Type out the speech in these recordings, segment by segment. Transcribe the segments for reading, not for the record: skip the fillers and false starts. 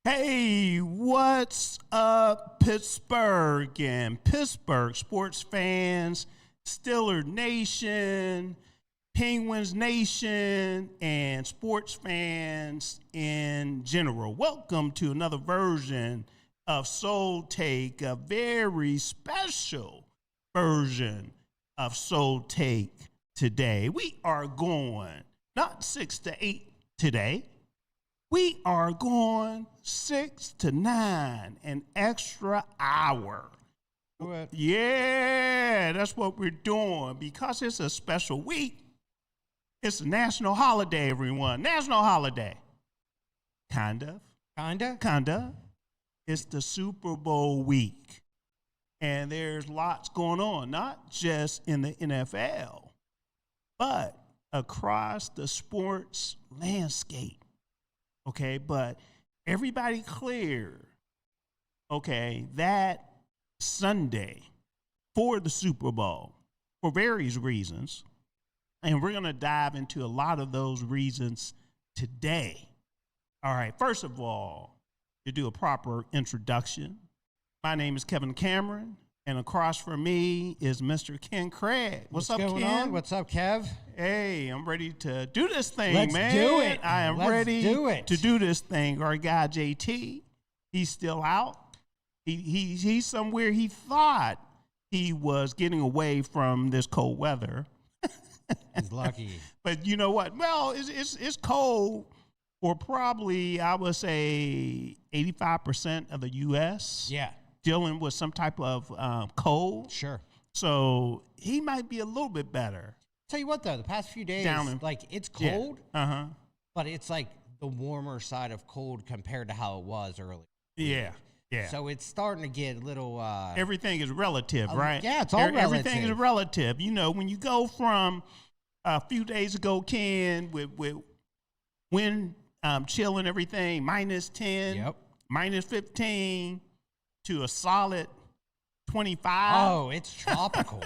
Hey, what's up, Pittsburgh and Pittsburgh sports fans, Steelers Nation, Penguins Nation, and sports fans in general. Welcome to another version of Soul Take, a very special version of Soul Take today. We are going not 6 to 8 today. We are going 6 to 9, an extra hour. What? Yeah, that's what we're doing because it's a special week. It's a national holiday, everyone. National holiday. Kind of. Kinda. It's the Super Bowl week. And there's lots going on, not just in the NFL, but across the sports landscape. Okay, but everybody clear, okay, that Sunday for the Super Bowl for various reasons. And we're going to dive into a lot of those reasons today. All right, first of all, to do a proper introduction, my name is Kevin Cameron, and across from me is Mr. Ken Craig. What's up, going Ken? on? What's up, Kev? Hey, I'm ready to do this thing, Let's man. do it. I am Let's ready do it. to do this thing. Our guy JT, he's still out. He's somewhere he thought he was getting away from this cold weather. He's lucky. But you know what? Well, it's cold for probably, I would say, 85% of the U.S. Yeah. Dealing with some type of cold. Sure. So he might be a little bit better. Tell you what, though, the past few days, it's cold, but it's like the warmer side of cold compared to how it was earlier. Yeah. So it's starting to get a little... everything is relative, right? Yeah, it's all relative. Everything is relative. You know, when you go from a few days ago, Ken, with wind chill and everything, minus 10, minus 15, to a solid 25. Oh, it's tropical.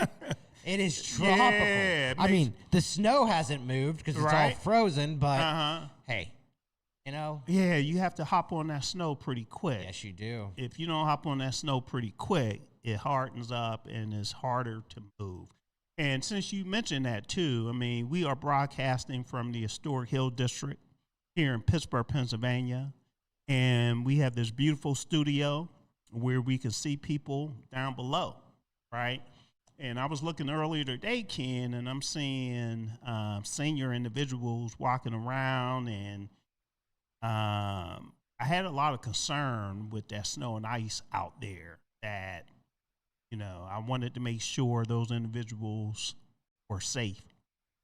It is tropical. Yeah, I mean, the snow hasn't moved because it's all frozen, but hey, you know. Yeah, you have to hop on that snow pretty quick. Yes, you do. If you don't hop on that snow pretty quick, it hardens up and it's harder to move. And since you mentioned that too, I mean, we are broadcasting from the historic Hill District here in Pittsburgh, Pennsylvania. And we have this beautiful studio where we can see people down below, right? And I was looking earlier today, Ken, and I'm seeing senior individuals walking around, and I had a lot of concern with that snow and ice out there that, you know, I wanted to make sure those individuals were safe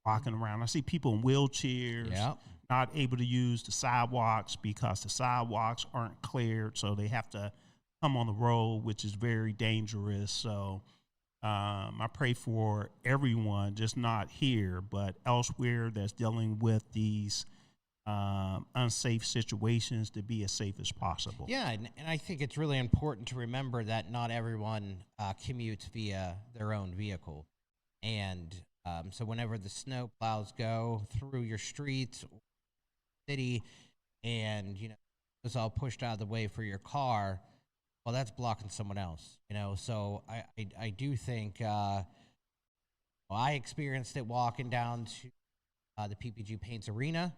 walking around. I see people in wheelchairs, not able to use the sidewalks because the sidewalks aren't cleared, so they have to come on the road, which is very dangerous. So I pray for everyone, just not here, but elsewhere that's dealing with these unsafe situations to be as safe as possible. Yeah, and I think it's really important to remember that not everyone commutes via their own vehicle. And so whenever the snow plows go through your streets, city, and, you know, it's all pushed out of the way for your car, well, that's blocking someone else, you know. So I do think I experienced it walking down to the PPG Paints Arena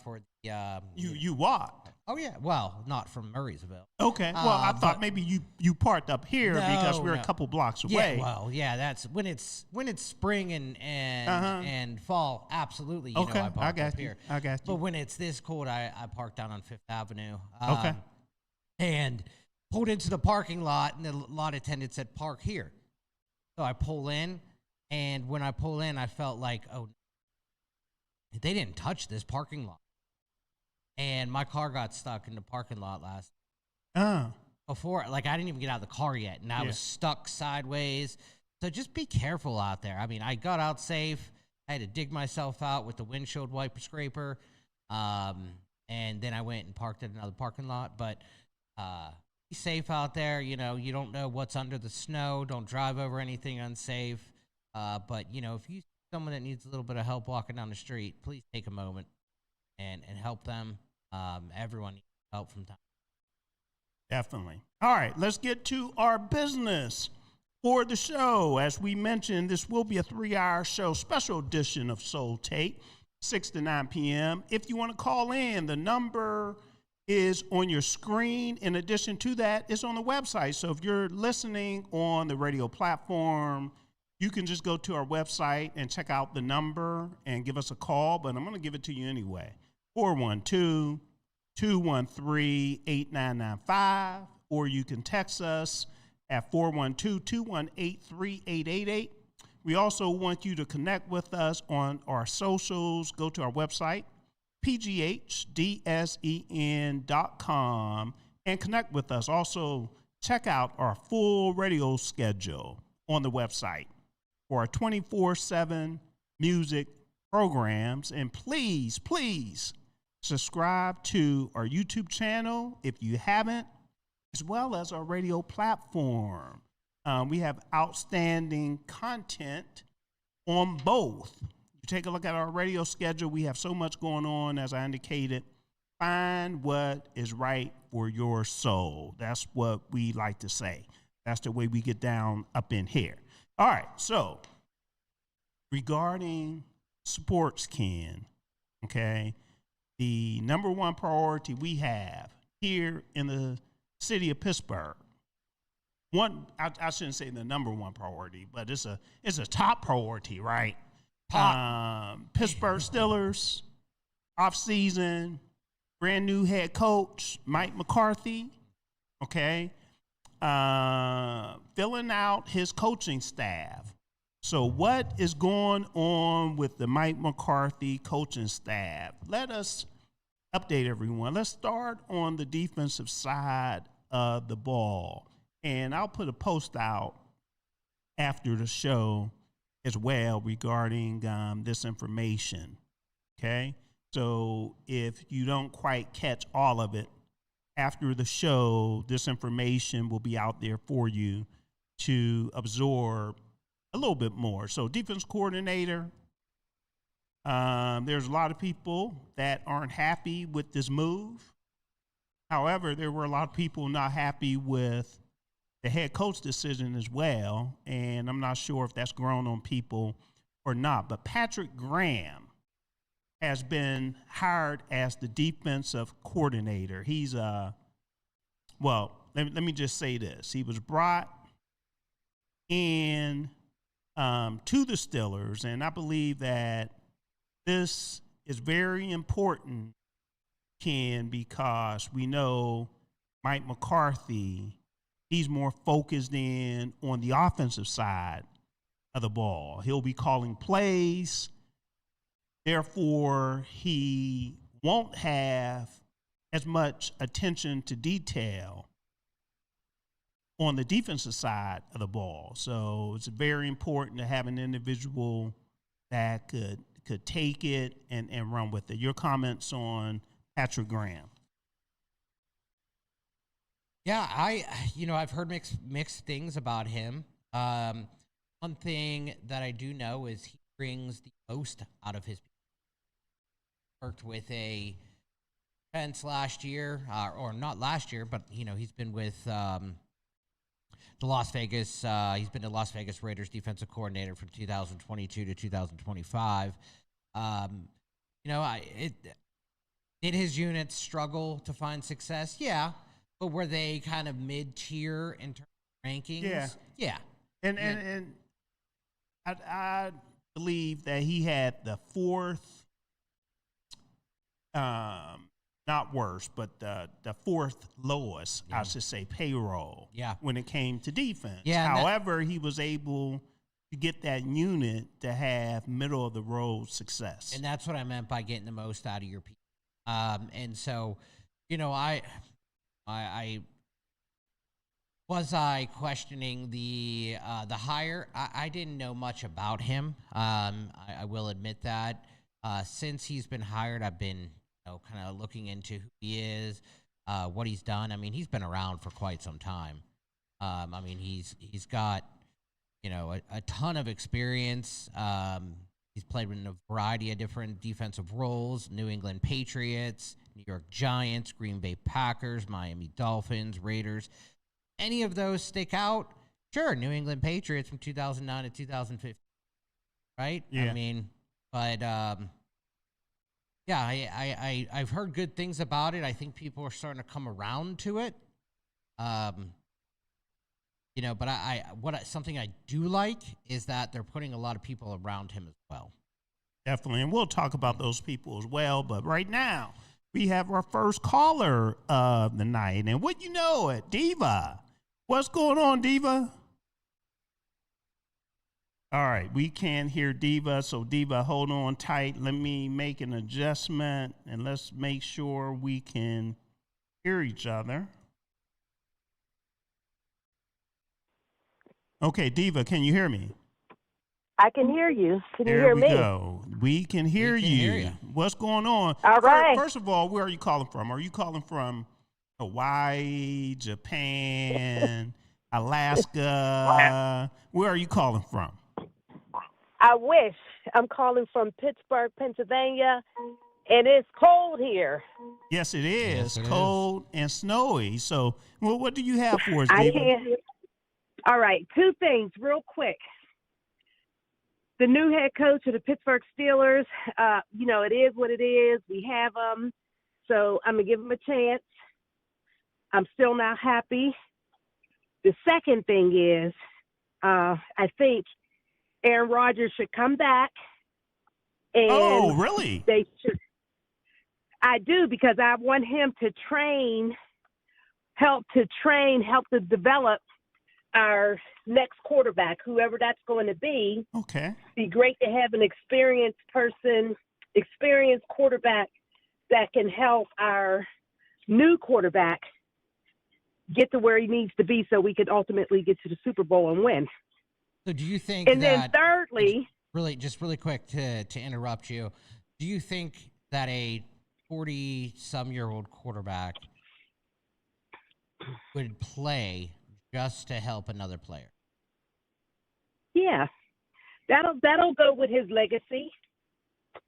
for the you walked. Oh yeah, well, not from Murraysville. Okay, well, I thought maybe you parked up here because we're a couple blocks away. Yeah, well, yeah, that's when it's spring and fall. Absolutely, you know, I parked up here. I got you. But when it's this cold, I parked down on Fifth Avenue. Okay. and pulled into the parking lot, and the lot attendant said, "Park here." So I pull in, and when I pull in, I felt like, oh, they didn't touch this parking lot. And my car got stuck in the parking lot before, like, I didn't even get out of the car yet, and I was stuck sideways. So just be careful out there. I mean, I got out safe. I had to dig myself out with the windshield wiper scraper, and then I went and parked at another parking lot. But be safe out there. You know, you don't know what's under the snow. Don't drive over anything unsafe. But, you know, if you see someone that needs a little bit of help walking down the street, please take a moment and help them. Everyone needs help from time. Definitely. All right, let's get to our business for the show. As we mentioned, this will be a 3-hour show, special edition of Soul Tape, 6 to 9 p.m. If you want to call in, the number is on your screen. In addition to that, it's on the website. So if you're listening on the radio platform, you can just go to our website and check out the number and give us a call, but I'm going to give it to you anyway. 412-213-8995, or you can text us at 412-218-3888. We also want you to connect with us on our socials. Go to our website, pghdsen.com, and connect with us. Also, check out our full radio schedule on the website for our 24/7 music programs. And please, please subscribe to our YouTube channel if you haven't, as well as our radio platform. We have outstanding content on both. You take a look at our radio schedule. We have so much going on, as I indicated. Find what is right for your soul. That's what we like to say. That's the way we get down up in here. All right, so regarding sports, Ken, okay, the number one priority we have here in the city of Pittsburgh, I shouldn't say the number one priority, but it's a top priority, right? Pittsburgh Steelers, off-season, brand new head coach, Mike McCarthy, okay, filling out his coaching staff. So what is going on with the Mike McCarthy coaching staff? Let us update everyone. Let's start on the defensive side of the ball. And I'll put a post out after the show as well regarding this information, okay? So if you don't quite catch all of it, after the show, this information will be out there for you to absorb a little bit more. So defense coordinator, there's a lot of people that aren't happy with this move. However, there were a lot of people not happy with the head coach decision as well, and I'm not sure if that's grown on people or not. But Patrick Graham has been hired as the defensive coordinator. He's let me just say this. He was brought in to the Steelers, and I believe that this is very important, Ken, because we know Mike McCarthy, he's more focused in on the offensive side of the ball. He'll be calling plays. Therefore, he won't have as much attention to detail on the defensive side of the ball. So it's very important to have an individual that could take it and run with it. Your comments on Patrick Graham? Yeah, I've heard mixed things about him. One thing that I do know is he brings the most out of his people. Worked with a defense last year, or not last year, but he's been with the Las Vegas. He's been the Las Vegas Raiders defensive coordinator from 2022 to 2025. Did his units struggle to find success? Yeah. But were they kind of mid-tier in terms of rankings? Yeah. And I believe that he had the fourth not worst, but the fourth lowest, I should say, payroll when it came to defense. However, he was able to get that unit to have middle-of-the-road success. And that's what I meant by getting the most out of your people. And so, I was questioning the hire. I didn't know much about him. I will admit that. Since he's been hired, I've been kind of looking into who he is, what he's done. I mean, he's been around for quite some time. I mean, he's got a ton of experience. He's played in a variety of different defensive roles: New England Patriots, New York Giants, Green Bay Packers, Miami Dolphins, Raiders. Any of those stick out? Sure, New England Patriots from 2009 to 2015, right? Yeah. I mean, but I've heard good things about it. I think people are starting to come around to it. But something I do like is that they're putting a lot of people around him as well. Definitely, and we'll talk about those people as well. But right now, we have our first caller of the night, and what you know it, Diva. What's going on, Diva? All right, we can't hear Diva, so Diva, hold on tight. Let me make an adjustment, and let's make sure we can hear each other. Okay, Diva, can you hear me? I can hear you. Can you There hear me? we go. We can hear you. What's going on? All right. First of all, where are you calling from? Are you calling from Hawaii, Japan, Alaska? Where are you calling from? I wish. I'm calling from Pittsburgh, Pennsylvania, and it's cold here. Yes, it is. Yes, it cold and snowy. So, well, what do you have for us, I Diva? can't. All right, two things real quick. The new head coach of the Pittsburgh Steelers, it is what it is. We have them, so I'm going to give them a chance. I'm still not happy. The second thing is I think Aaron Rodgers should come back. And really? They should. I do, because I want him to help to develop our next quarterback, whoever that's going to be. Okay. Be great to have an experienced quarterback that can help our new quarterback get to where he needs to be so we could ultimately get to the Super Bowl and win. So do you think then thirdly, really quick to interrupt you, do you think that a 40-some-year-old quarterback would play just to help another player? Yeah, that'll go with his legacy.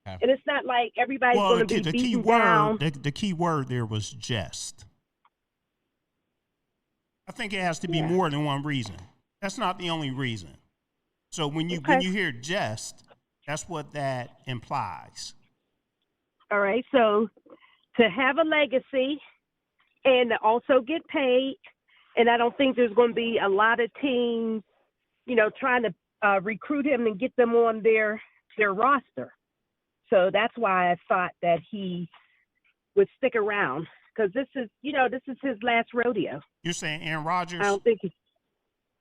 Okay. And it's not like everybody's going to be beaten down. The key word there was just. I think it has to be more than one reason. That's not the only reason. So when you hear just, that's what that implies. All right. So to have a legacy and to also get paid, and I don't think there's going to be a lot of teams, trying to recruit him and get them on their roster. So that's why I thought that he would stick around, because this is his last rodeo. You're saying Aaron Rodgers? I don't think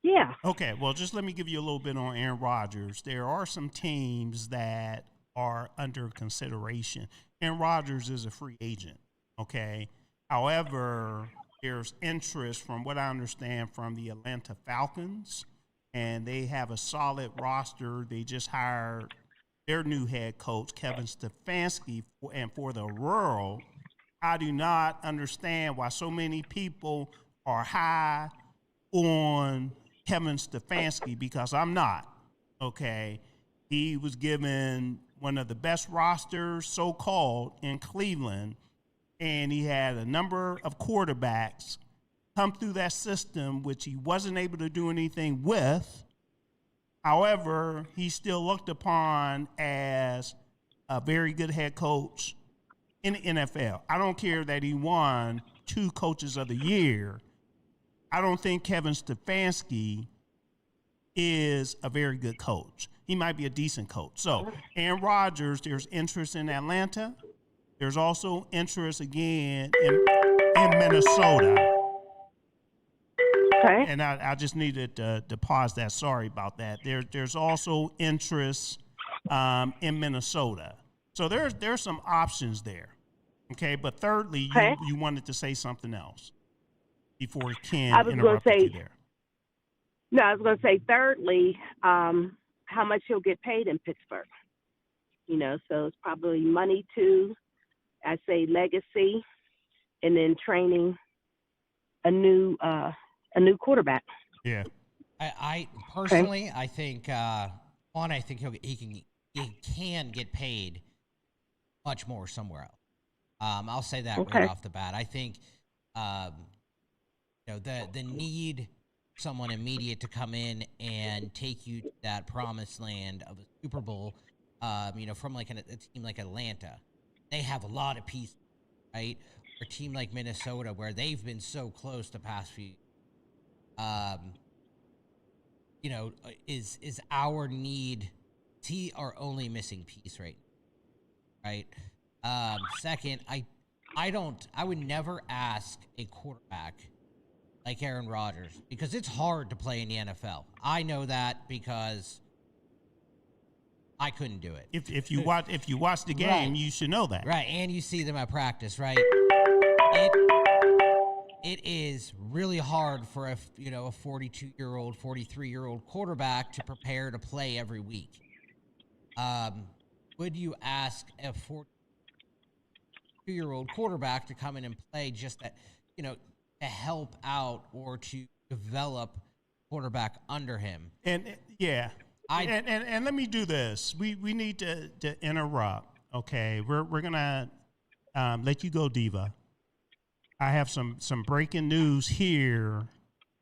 yeah. Okay, well, just let me give you a little bit on Aaron Rodgers. There are some teams that are under consideration. Aaron Rodgers is a free agent, okay? However, there's interest, from what I understand, from the Atlanta Falcons, and they have a solid roster. They just hired their new head coach, Kevin Stefanski, and for the world, I do not understand why so many people are high on Kevin Stefanski, because I'm not, okay? He was given one of the best rosters, so-called, in Cleveland, and he had a number of quarterbacks come through that system, which he wasn't able to do anything with. However, he's still looked upon as a very good head coach in the NFL. I don't care that he won 2 Coaches of the Year. I don't think Kevin Stefanski is a very good coach. He might be a decent coach. So, Aaron Rodgers, there's interest in Atlanta. There's also interest again in Minnesota. Okay. And I just needed to pause that. Sorry about that. There's also interest in Minnesota. So there's some options there. Okay, but thirdly, you wanted to say something else before Ken interrupted you there. No, I was going to say thirdly, how much he'll get paid in Pittsburgh. You know, so it's probably money too. I say legacy, and then training a new quarterback. Yeah. I personally, I think I think he can get paid much more somewhere else. I'll say that right off the bat. I think the need someone immediate to come in and take you to that promised land of a Super Bowl, from like a team like Atlanta. They have a lot of pieces, right? Or a team like Minnesota, where they've been so close the past few is our need. He our only missing piece, right? Second, I would never ask a quarterback like Aaron Rodgers, because it's hard to play in the NFL. I know that because I couldn't do it. If you watch the game, you should know that. Right, and you see them at practice, right? It is really hard for a 42-year-old, 43-year-old quarterback to prepare to play every week. Would you ask a 42-year-old quarterback to come in and play just that, to help out or to develop quarterback under him? And and let me do this. We need to interrupt. Okay, we're gonna let you go, Diva. I have some breaking news here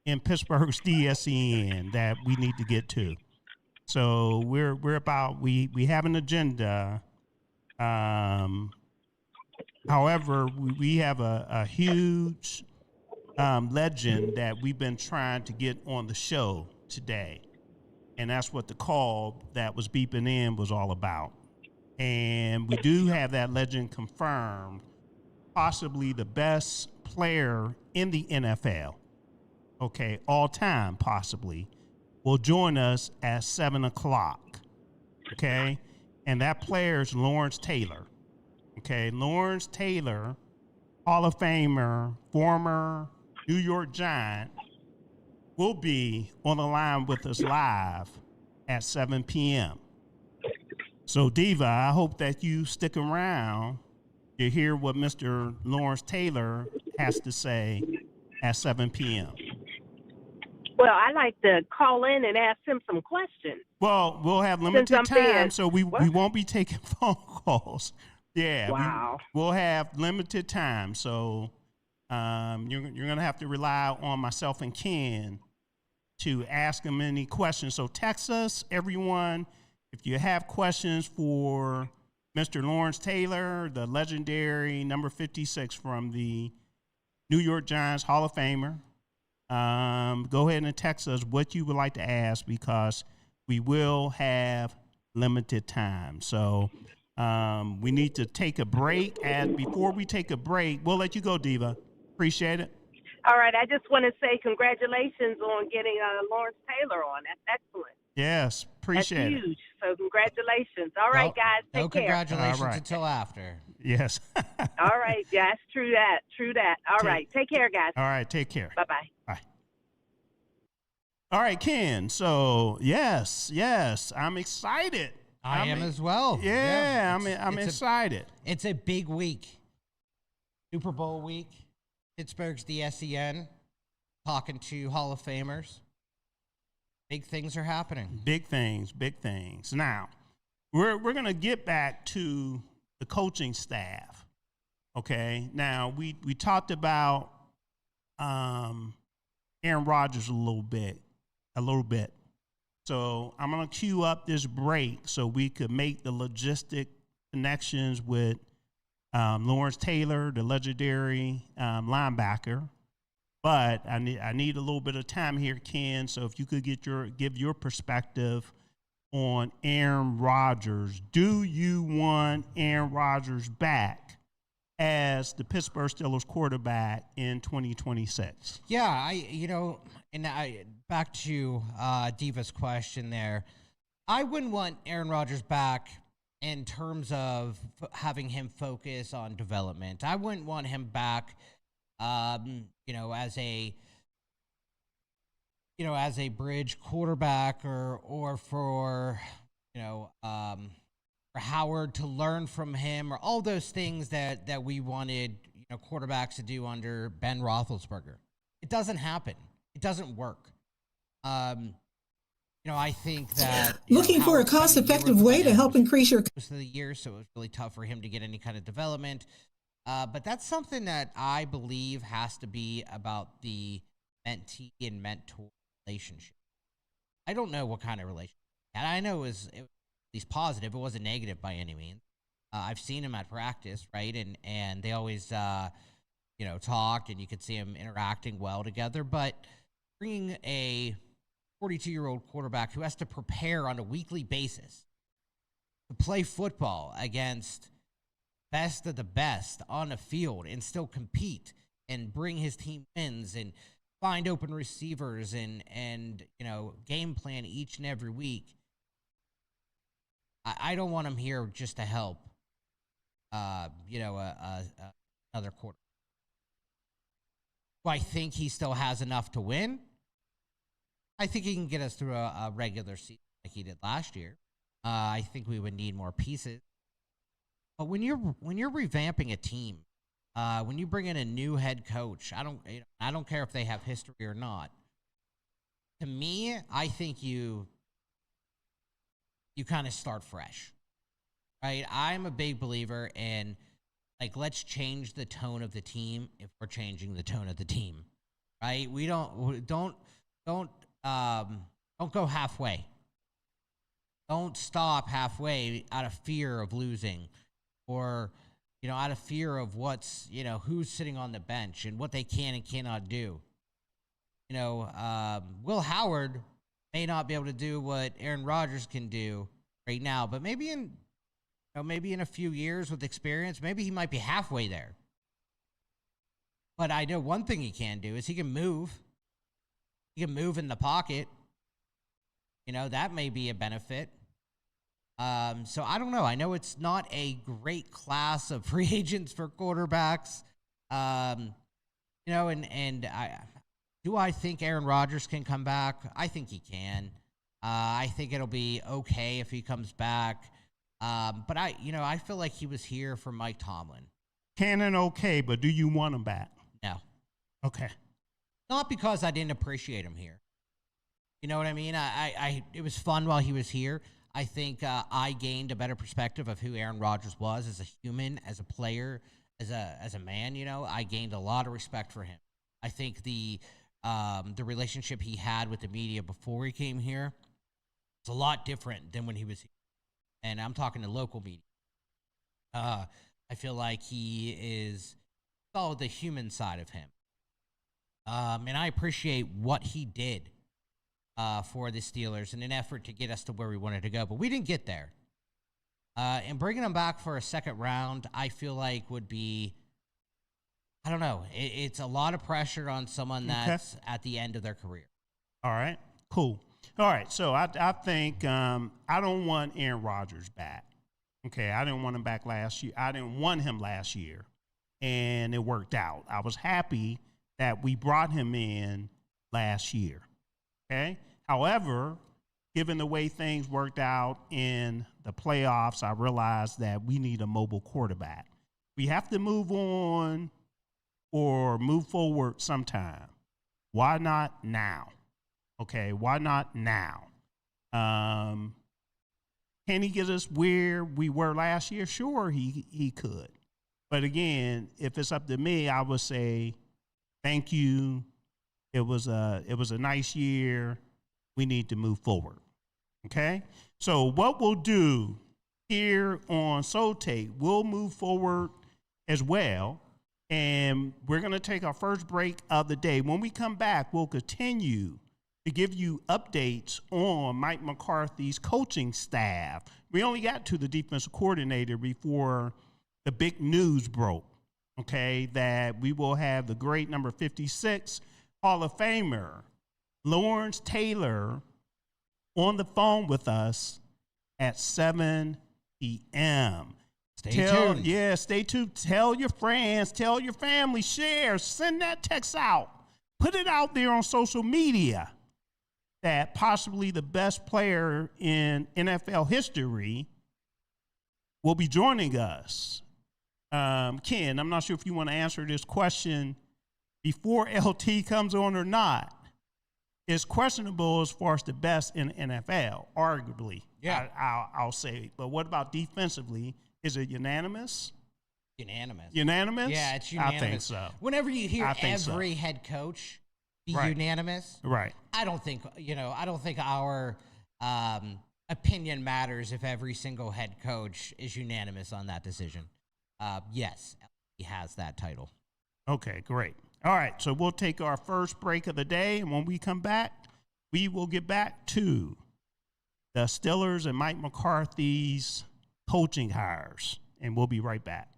in Pittsburgh's DSEN that we need to get to. So we have an agenda. However, we have a huge legend that we've been trying to get on the show today. And that's what the call that was beeping in was all about. And we do have that legend confirmed, possibly the best player in the NFL, all time possibly, will join us at 7 o'clock, And that player is Lawerence Taylor, Lawerence Taylor, Hall of Famer, former New York Giant, will be on the line with us live at 7 p.m. So, Diva, I hope that you stick around to hear what Mr. Lawerence Taylor has to say at 7 p.m. Well, I like to call in and ask him some questions. Well, we'll have limited time, so we won't be taking phone calls. Yeah, wow. We'll have limited time, so you're going to have to rely on myself and Ken to ask him any questions. So text us, everyone, if you have questions for Mr. Lawerence Taylor, the legendary number 56 from the New York Giants Hall of Famer. Go ahead and text us what you would like to ask, because we will have limited time. So we need to take a break. And before we take a break, we'll let you go, Diva. Appreciate it. All right. I just want to say congratulations on getting Lawerence Taylor on. That's excellent. Yes. Appreciate it. That's huge. So congratulations. All right, guys. Take care. Congratulations until after. Yes. All right. Yes, true that. All right. Take care, guys. All right. Take care. Bye-bye. Bye. All right, Ken. So, yes, I'm excited. I am as well. Yeah, I'm excited. It's a big week. Super Bowl week. Pittsburgh's DSEN, talking to Hall of Famers. Big things are happening. Big things. Now, we're going to get back to the coaching staff. Now, we talked about Aaron Rodgers a little bit. So I'm going to cue up this break so we could make the logistic connections with Lawerence Taylor, the legendary linebacker. But I need a little bit of time here, Ken. So if you could give your perspective on Aaron Rodgers. Do you want Aaron Rodgers back as the Pittsburgh Steelers quarterback in 2026? Yeah, back to Diva's question there. I wouldn't want Aaron Rodgers back in terms of having him focus on development. I wouldn't want him back, as a bridge quarterback or for Howard to learn from him, or all those things that we wanted quarterbacks to do under Ben Roethlisberger. It doesn't happen. It doesn't work. I think that looking for a cost-effective way to help increase your most of the year, so it was really tough for him to get any kind of development. But that's something that I believe has to be about the mentee and mentor relationship. I don't know what kind of relationship, and I know it was at least positive. It wasn't negative by any means. I've seen him at practice, right, and they always talked, and you could see him interacting well together. But bringing a 42-year-old quarterback who has to prepare on a weekly basis to play football against best of the best on the field and still compete and bring his team wins and find open receivers and game plan each and every week. I don't want him here just to help another quarter. Do I think he still has enough to win? I think he can get us through a regular season like he did last year. I think we would need more pieces. But when you're revamping a team, when you bring in a new head coach, I don't care if they have history or not. To me, I think you kind of start fresh, right? I'm a big believer in let's change the tone of the team if we're changing the tone of the team, right? We don't go halfway. Don't stop halfway out of fear of losing, or out of fear of who's sitting on the bench and what they can and cannot do. Will Howard may not be able to do what Aaron Rodgers can do right now, but maybe in a few years with experience, maybe he might be halfway there. But I know one thing he can do is he can move. He can move in the pocket. That may be a benefit. So I don't know. I know it's not a great class of free agents for quarterbacks. Do I think Aaron Rodgers can come back? I think he can. I think it'll be okay if he comes back. But I feel like he was here for Mike Tomlin. Can and okay, but do you want him back? No. Okay. Not because I didn't appreciate him here. You know what I mean? It was fun while he was here. I think I gained a better perspective of who Aaron Rodgers was as a human, as a player, as a man. I gained a lot of respect for him. I think the relationship he had with the media before he came here is a lot different than when he was here. And I'm talking to local media. I feel like he saw the human side of him. And I appreciate what he did for the Steelers in an effort to get us to where we wanted to go. But we didn't get there. And bringing him back for a second round, I feel like would be, I don't know. It's a lot of pressure on someone that's at the end of their career. All right, cool. All right, so I think I don't want Aaron Rodgers back. Okay, I didn't want him back last year. I didn't want him last year, and it worked out. I was happy that we brought him in last year. Okay, however, given the way things worked out in the playoffs, I realized that we need a mobile quarterback. We have to move on or move forward sometime. Why not now? Okay, why not now? Can he get us where we were last year? Sure, he could. But again, if it's up to me, I would say thank you. It was a nice year. We need to move forward. Okay? So what we'll do here on Soul Tape, we'll move forward as well. And we're going to take our first break of the day. When we come back, we'll continue to give you updates on Mike McCarthy's coaching staff. We only got to the defensive coordinator before the big news broke. okay, that we will have the great number 56 Hall of Famer Lawerence Taylor on the phone with us at 7 p.m. Stay tuned. Yeah, stay tuned. Tell your friends, tell your family, share, send that text out. Put it out there on social media that possibly the best player in NFL history will be joining us. Ken, I'm not sure if you want to answer this question before LT comes on or not. It's questionable as far as the best in the NFL, arguably. Yeah. I'll say. But what about defensively? Is it unanimous? Unanimous. Unanimous? Yeah, it's unanimous. I think so. Whenever you hear every so. head coach be Right. unanimous, Right. I don't think our opinion matters if every single head coach is unanimous on that decision. Yes, he has that title. Okay, great. All right, so we'll take our first break of the day, and when we come back, we will get back to the Steelers and Mike McCarthy's coaching hires, and we'll be right back.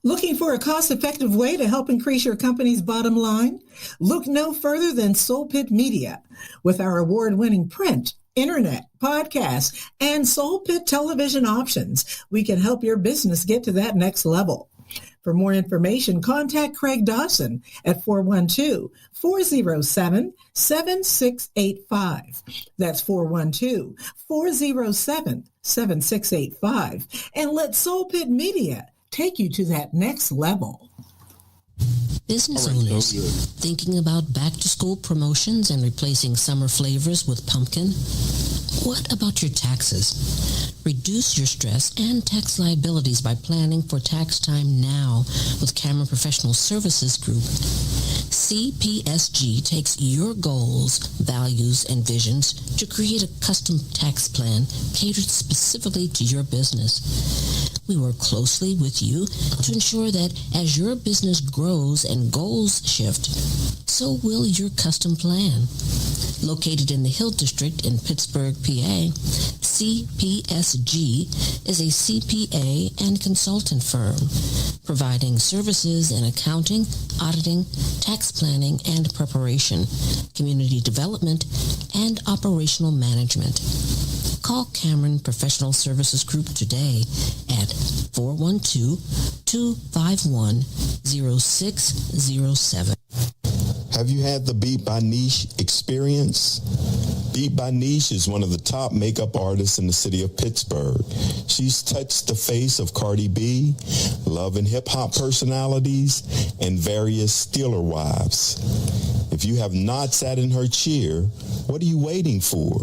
Looking for a cost-effective way to help increase your company's bottom line? Look no further than Soul Pit Media. With our award-winning print, internet, podcast, and Soul Pit television options, we can help your business get to that next level. For more information, contact Craig Dawson at 412-407-7685. That's 412-407-7685. And let Soul Pit Media take you to that next level. Business owners thinking about back-to-school promotions and replacing summer flavors with pumpkin? What about your taxes? Reduce your stress and tax liabilities by planning for tax time now with Cameron Professional Services Group. CPSG takes your goals, values, and visions to create a custom tax plan catered specifically to your business. We work closely with you to ensure that as your business grows and goals shift, so will your custom plan. Located in the Hill District in Pittsburgh, PA, CPSG is a CPA and consultant firm, providing services in accounting, auditing, tax planning and preparation, community development, and operational management. Call Cameron Professional Services Group today at 412-251-0607. Have you had the Beat by Niche experience? Beat by Niche is one of the top makeup artists in the city of Pittsburgh. She's touched the face of Cardi B, love and hip-hop personalities, and various Steeler wives. If you have not sat in her chair, what are you waiting for?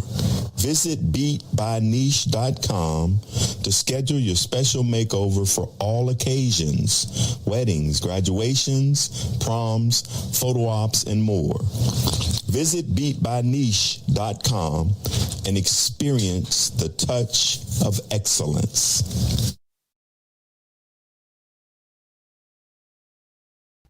Visit beatbyniche.com to schedule your special makeover for all occasions, weddings, graduations, proms, photo ops, and more. Visit beatbyniche.com and experience the touch of excellence.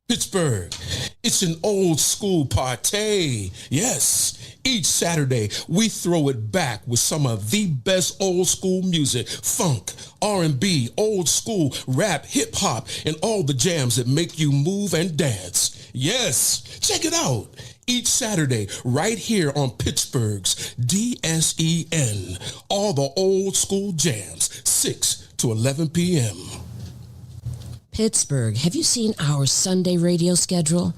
Pittsburgh, it's an old school party. Yes, each Saturday we throw it back with some of the best old school music, funk, R&B, old school, rap, hip hop, and all the jams that make you move and dance. Yes, check it out. Each Saturday right here on Pittsburgh's DSEN. All the old school jams, 6 to 11 p.m. Pittsburgh, have you seen our Sunday radio schedule?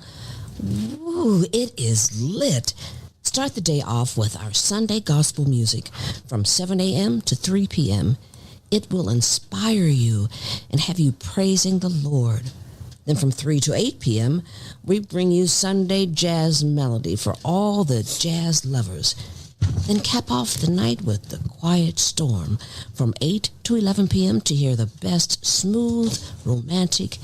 Ooh, it is lit. Start the day off with our Sunday gospel music from 7 a.m. to 3 p.m. It will inspire you and have you praising the Lord. Then from 3 to 8 p.m., we bring you Sunday jazz melody for all the jazz lovers. Then cap off the night with the Quiet Storm from 8 to 11 p.m. to hear the best smooth, romantic,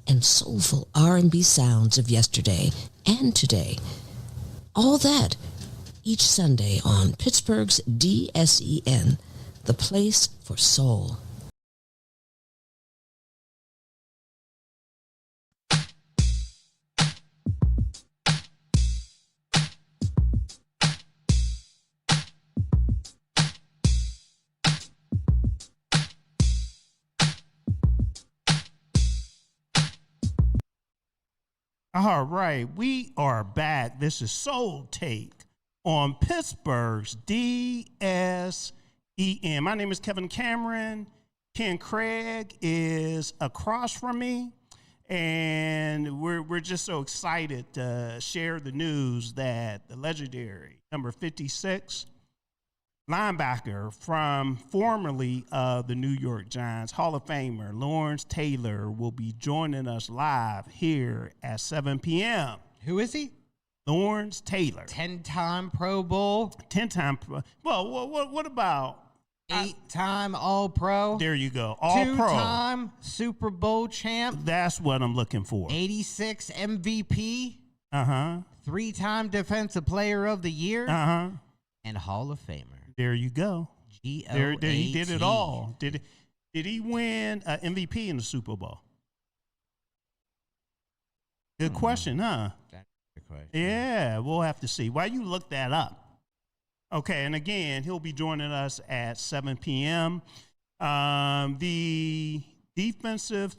and soulful R&B sounds of yesterday and today. All that each Sunday on Pittsburgh's DSEN, the place for soul. All right, we are back. This is Soul Take on Pittsburgh's DSEN. My name is Kevin Cameron. Ken Craig is across from me, and we're just so excited to share the news that the legendary number 56 linebacker from formerly of the New York Giants, Hall of Famer Lawerence Taylor, will be joining us live here at 7 p.m. Who is he? Lawerence Taylor. 10-time Pro Bowl. 10-time. Well, what about 8-time All-Pro. There you go. All-Pro. 2-time Super Bowl champ. That's what I'm looking for. 86 MVP. 3-time Defensive Player of the Year. And Hall of Famer. There you go. G-O-A-T. There, he did it all. Did he win an MVP in the Super Bowl? Good question, huh? That's a good question. Yeah, we'll have to see. Why you look that up? Okay, and again, he'll be joining us at 7 p.m. The defensive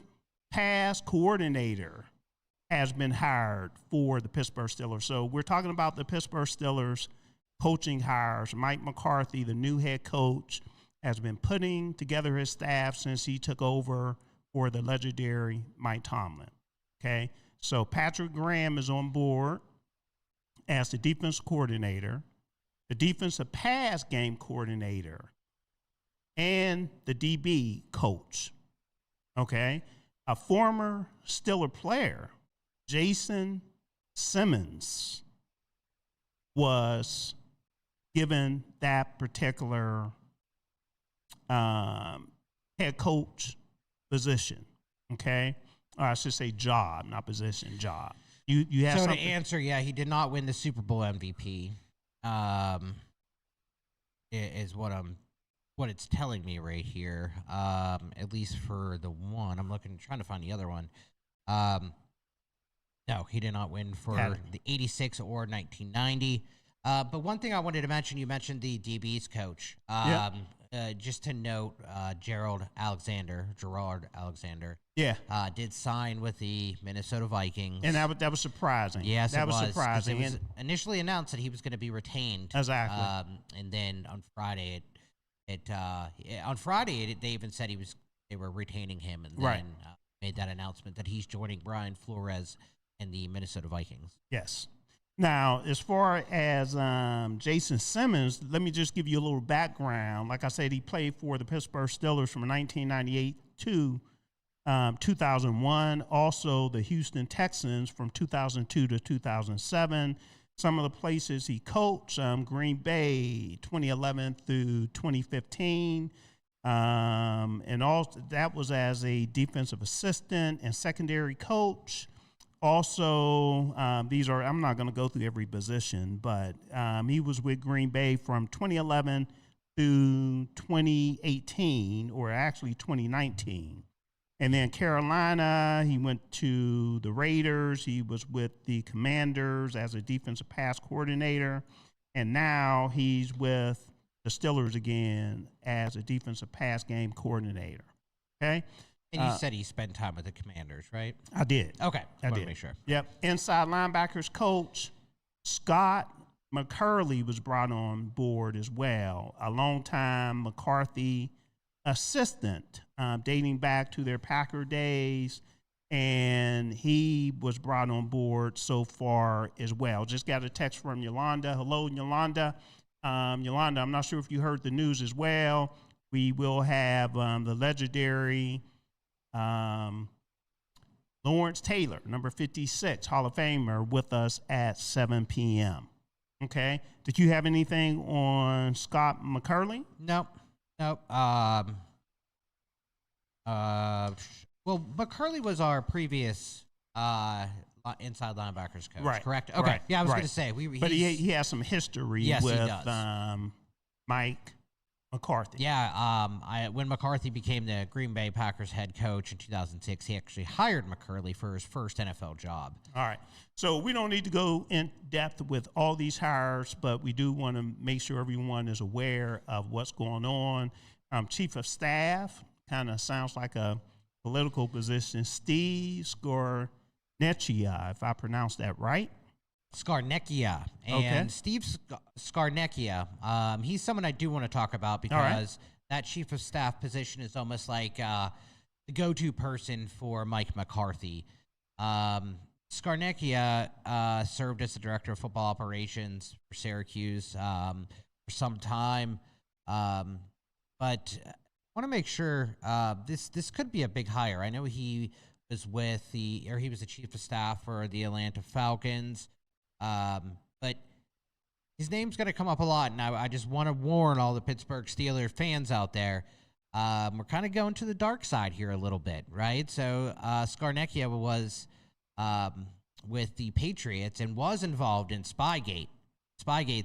pass coordinator has been hired for the Pittsburgh Steelers. So we're talking about the Pittsburgh Steelers coaching hires. Mike McCarthy, the new head coach, has been putting together his staff since he took over for the legendary Mike Tomlin. Okay, so Patrick Graham is on board as the defense coordinator, the defensive pass game coordinator, and the DB coach. Okay, a former Steeler player, Jason Simmons, was given that particular head coach position. Okay, or I should say job, not position, job. You have so something? to answer, yeah, he did not win the Super Bowl MVP. Is what it's telling me right here. At least for the one, I'm trying to find the other one. No, he did not win for the 86 or 1990. But one thing I wanted to mention, you mentioned the DB's coach. Just to note, Gerard Alexander, did sign with the Minnesota Vikings. And that was surprising. Yes, that was surprising. It was initially announced that he was going to be retained. Exactly. And then on Friday, they even said they were retaining him, and then made that announcement that he's joining Brian Flores and the Minnesota Vikings. Yes. Now, as far as Jason Simmons, let me just give you a little background. Like I said, he played for the Pittsburgh Steelers from 1998 to 2001. Also, the Houston Texans from 2002 to 2007. Some of the places he coached, Green Bay, 2011 through 2015. And also that was as a defensive assistant and secondary coach. Also, I'm not going to go through every position, but he was with Green Bay from 2011 through 2018, or actually 2019. And then Carolina, he went to the Raiders. He was with the Commanders as a defensive pass coordinator. And now he's with the Steelers again as a defensive pass game coordinator. Okay? And you said he spent time with the Commanders, right? I did. Okay. I did. To make sure. Yep. Inside linebackers coach Scott McCurley was brought on board as well, a longtime McCarthy assistant dating back to their Packer days, and he was brought on board so far as well. Just got a text from Yolanda. Hello, Yolanda. Yolanda, I'm not sure if you heard the news as well. We will have the legendary Lawerence Taylor, number 56, Hall of Famer, with us at 7 p.m. Okay. Did you have anything on Scott McCurley? Nope. Well, McCurley was our previous inside linebackers coach, right? Correct. Okay. Right. Yeah, I was right. going to say but he has some history with Mike McCarthy. Yeah, when McCarthy became the Green Bay Packers head coach in 2006, he actually hired McCurley for his first NFL job. All right. So we don't need to go in depth with all these hires, but we do want to make sure everyone is aware of what's going on. Chief of Staff kind of sounds like a political position. Steve Scarnecchia, if I pronounced that right. Scarnecchia. And Steve Scarnecchia, he's someone I do want to talk about because that chief of staff position is almost like the go-to person for Mike McCarthy. Scarnecchia served as the director of football operations for Syracuse for some time. But I want to make sure this could be a big hire. I know he was he was the chief of staff for the Atlanta Falcons. But his name's going to come up a lot, and I just want to warn all the Pittsburgh Steelers fans out there. We're kind of going to the dark side here a little bit, right? So Scarnecchia was with the Patriots and was involved in Spygate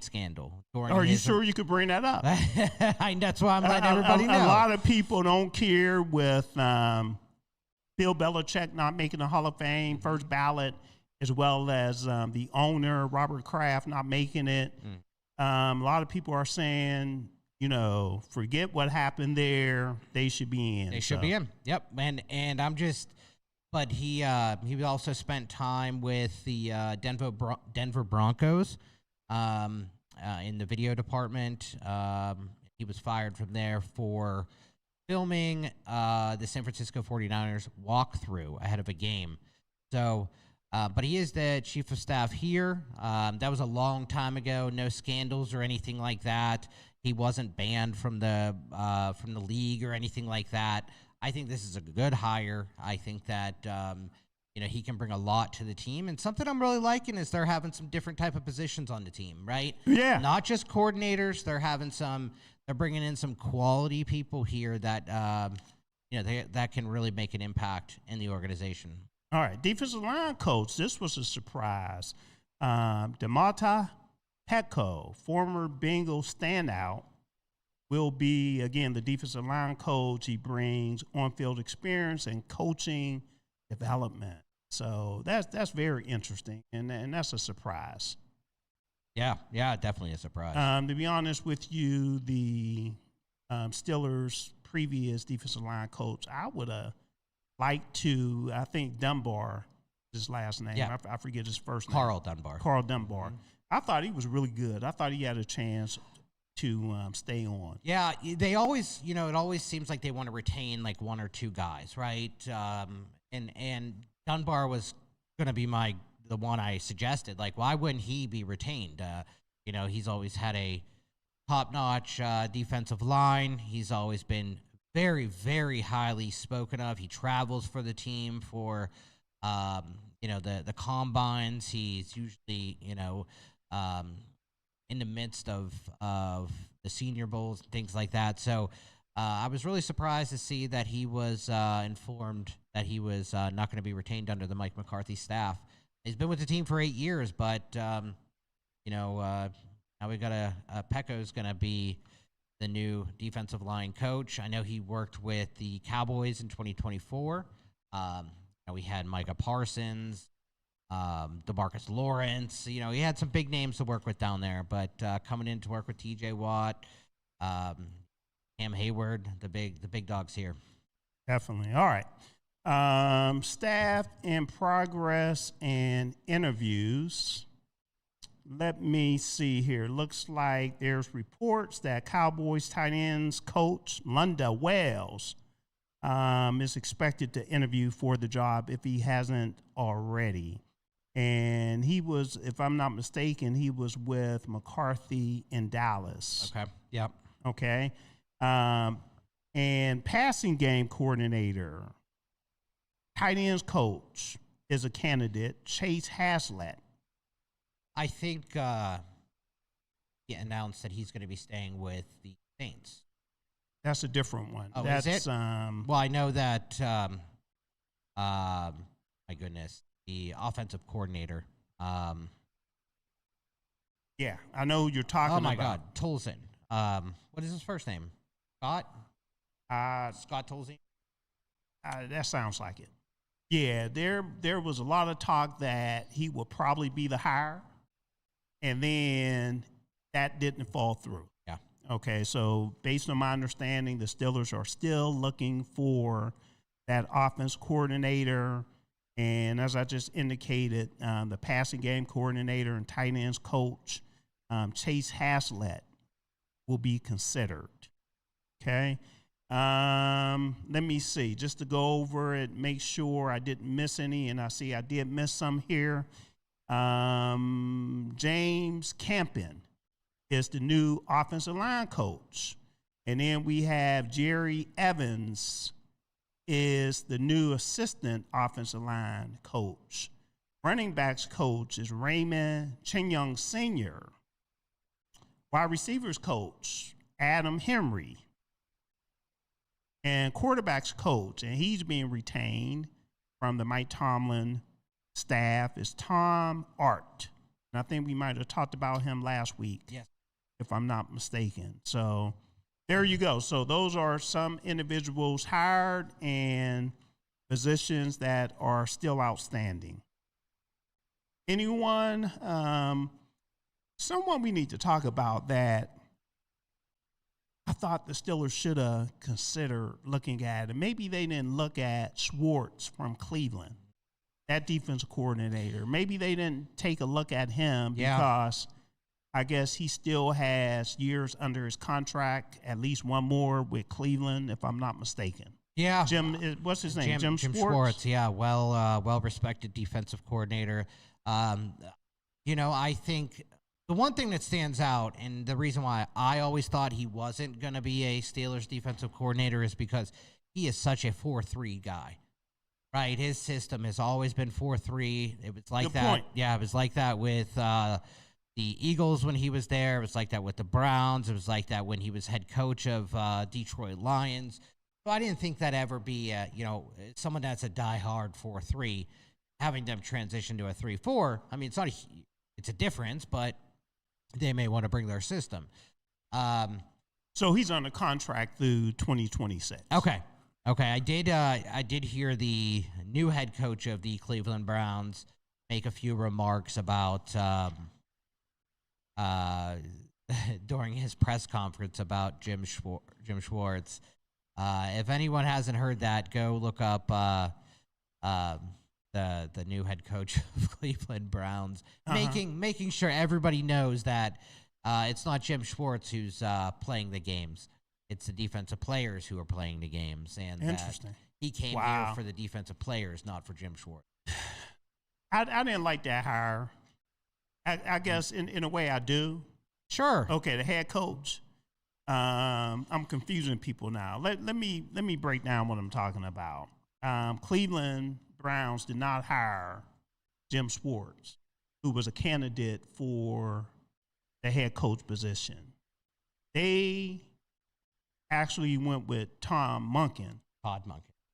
scandal. Are you sure you could bring that up? That's why I'm letting everybody know. A lot of people don't care with Bill Belichick not making the Hall of Fame, first ballot, as well as the owner, Robert Kraft, not making it. A lot of people are saying, forget what happened there. They should be in. They should be in. Yep. And I'm just, but he also spent time with the Denver Broncos in the video department. He was fired from there for filming the San Francisco 49ers walkthrough ahead of a game. So, but he is the chief of staff here. That was a long time ago. No scandals or anything like that. He wasn't banned from the league or anything like that. I think this is a good hire. I think that he can bring a lot to the team. And something I'm really liking is they're having some different type of positions on the team, right? Yeah. Not just coordinators. They're bringing in some quality people here that that can really make an impact in the organization. All right, defensive line coach. This was a surprise. Demonta Petco, former Bengals standout, will be, again, the defensive line coach. He brings on-field experience and coaching development. So that's very interesting, and that's a surprise. Yeah, definitely a surprise. To be honest with you, the Steelers' previous defensive line coach, I would have liked to, I think Dunbar, his last name. Yeah. I forget his first name. Carl Dunbar. Mm-hmm. I thought he was really good. I thought he had a chance to stay on. Yeah, they always, it always seems like they want to retain like one or two guys, right? And Dunbar was going to be the one I suggested. Like, why wouldn't he be retained? He's always had a top-notch defensive line. He's always been very, very highly spoken of. He travels for the team for, the combines. He's usually, in the midst of the Senior Bowls and things like that. So I was really surprised to see that he was informed that he was not going to be retained under the Mike McCarthy staff. He's been with the team for 8 years, but, now we got Petco's going to be the new defensive line coach. I know he worked with the Cowboys in 2024. We had Micah Parsons, DeMarcus Lawerence. He had some big names to work with down there, but coming in to work with TJ Watt, Cam Hayward, the big dogs here. Definitely. All right. Staff in progress and interviews. Let me see here. Looks like there's reports that Cowboys tight ends coach Lunda Wells is expected to interview for the job if he hasn't already. And he was, if I'm not mistaken, he was with McCarthy in Dallas. Okay. Yep. Okay. And passing game coordinator, tight ends coach is a candidate, Chase Haslett. I think he announced that he's going to be staying with the Saints. That's a different one. Oh, that's is it? Well, I know that, my goodness, the offensive coordinator. Yeah, I know who you're talking about. Oh, my God, Tolzien. What is his first name? Scott? Scott Tolzien? That sounds like it. Yeah, there was a lot of talk that he will probably be the hire, and then that didn't fall through. Yeah. Okay, so based on my understanding, the Steelers are still looking for that offense coordinator. And as I just indicated, the passing game coordinator and tight ends coach, Chase Haslett, will be considered. Okay. Let me see, just to go over it, make sure I didn't miss any, and I see I did miss some here. James Campen is the new offensive line coach. And then we have Jerry Evans is the new assistant offensive line coach. Running backs coach is Raymond Chinyoung Sr. Wide receivers coach, Adam Henry. And quarterbacks coach, and he's being retained from the Mike Tomlin staff, is Tom Art. And I think we might have talked about him last week, yes, if I'm not mistaken. So there you go. So those are some individuals hired and positions that are still outstanding. Anyone, someone we need to talk about that I thought the Steelers should have considered looking at, and maybe they didn't look at Schwartz from Cleveland, that defensive coordinator. Maybe they didn't take a look at him because I guess he still has years under his contract, at least one more with Cleveland, if I'm not mistaken. Yeah. What's his name? Jim Schwartz. Yeah, well-respected defensive coordinator. I think the one thing that stands out, and the reason why I always thought he wasn't going to be a Steelers defensive coordinator, is because he is such a 4-3 guy, right? His system has always been 4-3. It was like Good that. point. Yeah, it was like that with the Eagles when he was there. It was like that with the Browns. It was like that when he was head coach of Detroit Lions. So I didn't think that ever be, someone that's a diehard 4-3, having them transition to a 3-4. I mean, it's a difference, but they may want to bring their system. So he's on a contract through 2026. Okay. I did hear the new head coach of the Cleveland Browns make a few remarks about during his press conference about Jim Schwartz. If anyone hasn't heard that, go look up the new head coach of Cleveland Browns, making sure everybody knows that it's not Jim Schwartz who's playing the games. It's the defensive players who are playing the games. And interesting. He came here for the defensive players, not for Jim Schwartz. I didn't like that hire. I guess in a way I do. Sure. Okay, the head coach. I'm confusing people now. Let me break down what I'm talking about. Cleveland Browns did not hire Jim Schwartz, who was a candidate for the head coach position. They actually went with Todd Monken.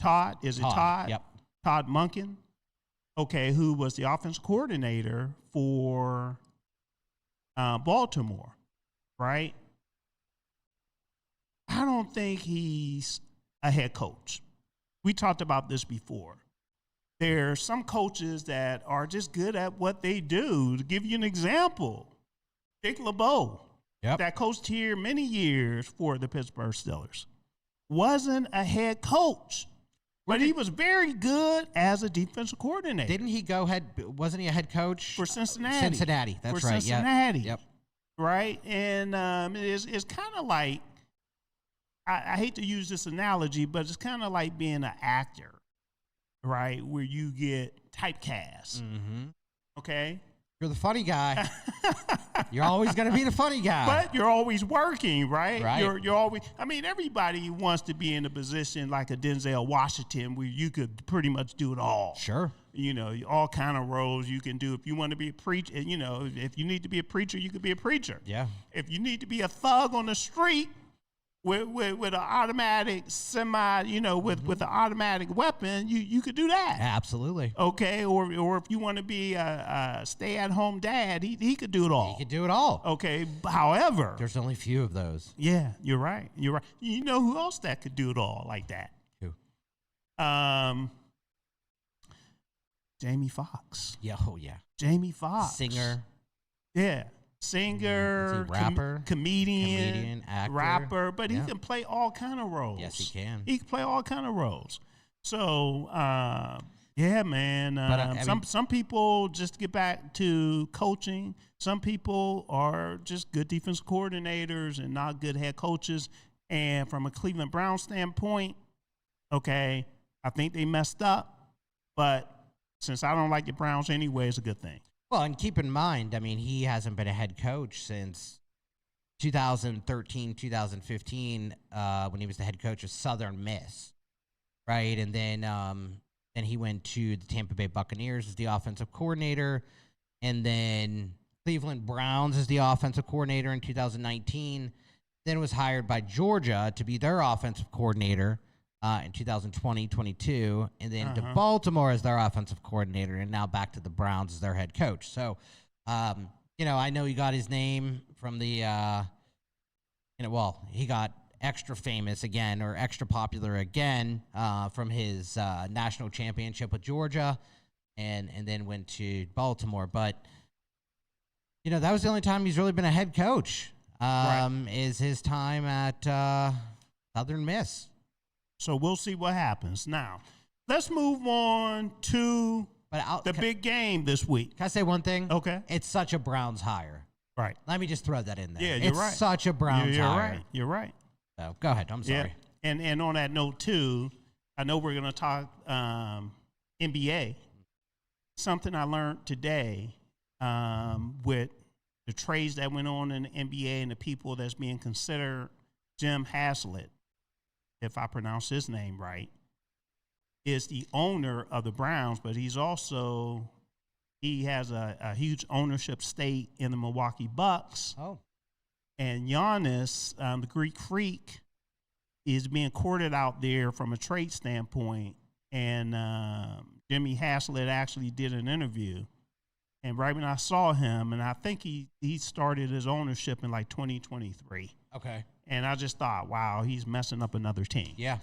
Todd? Is it Todd? Yep. Todd Monken, okay, who was the offense coordinator for Baltimore, right? I don't think he's a head coach. We talked about this before. There are some coaches that are just good at what they do. To give you an example, Dick LeBeau, that coached here many years for the Pittsburgh Steelers, wasn't a head coach, but he was very good as a defensive coordinator. Didn't he wasn't he a head coach? For Cincinnati. That's for right. Cincinnati. Yep. Right? And it's kind of like, I hate to use this analogy, but it's kind of like being an actor, right? Where you get typecast. Mm-hmm. Okay? You're the funny guy. You're always going to be the funny guy. But you're always working, right? Right. You're always, everybody wants to be in a position like a Denzel Washington where you could pretty much do it all. Sure. All kind of roles you can do. If you want to be a preacher, if you need to be a preacher, you could be a preacher. Yeah. If you need to be a thug on the street, with an automatic with an automatic weapon, you could do that. Absolutely. Okay, or if you want to be a stay-at-home dad, he could do it all. He could do it all. Okay, however, there's only a few of those. Yeah, you're right. You know who else that could do it all like that? Who? Jamie Foxx. Yeah. Oh yeah. Jamie Foxx. Singer. Yeah. Singer, rapper, comedian, actor, rapper, but he can play all kind of roles. Yes, he can. He can play all kind of roles. So Yeah, man. But, Some people just get back to coaching. Some people are just good defense coordinators and not good head coaches. And from a Cleveland Browns standpoint, okay, I think they messed up. But since I don't like the Browns anyway, it's a good thing. Well, and keep in mind, I mean, he hasn't been a head coach since 2013, 2015, when he was the head coach of Southern Miss, right? And then he went to the Tampa Bay Buccaneers as the offensive coordinator, and then Cleveland Browns as the offensive coordinator in 2019, then was hired by Georgia to be their offensive coordinator in 2020-22, and then to Baltimore as their offensive coordinator, and now back to the Browns as their head coach. So, I know he got his name from the, he got extra famous again, or extra popular again, from his national championship with Georgia, and then went to Baltimore. But, that was the only time he's really been a head coach, is his time at Southern Miss. So we'll see what happens. Now, let's move on to the big game this week. Can I say one thing? Okay. It's such a Browns hire. Right. Let me just throw that in there. Yeah, you're right. It's such a Browns hire. You're right. So go ahead. I'm sorry. Yeah. And on that note, too, I know we're going to talk NBA. Something I learned today with the trades that went on in the NBA and the people that's being considered. Jim Haslett, if I pronounce his name right, is the owner of the Browns, but he has a huge ownership stake in the Milwaukee Bucks. Oh. And Giannis, the Greek Freak, is being courted out there from a trade standpoint. And Jimmy Haslett actually did an interview. And right when I saw him, and I think he started his ownership in like 2023. Okay. And I just thought, wow, he's messing up another team. Yeah.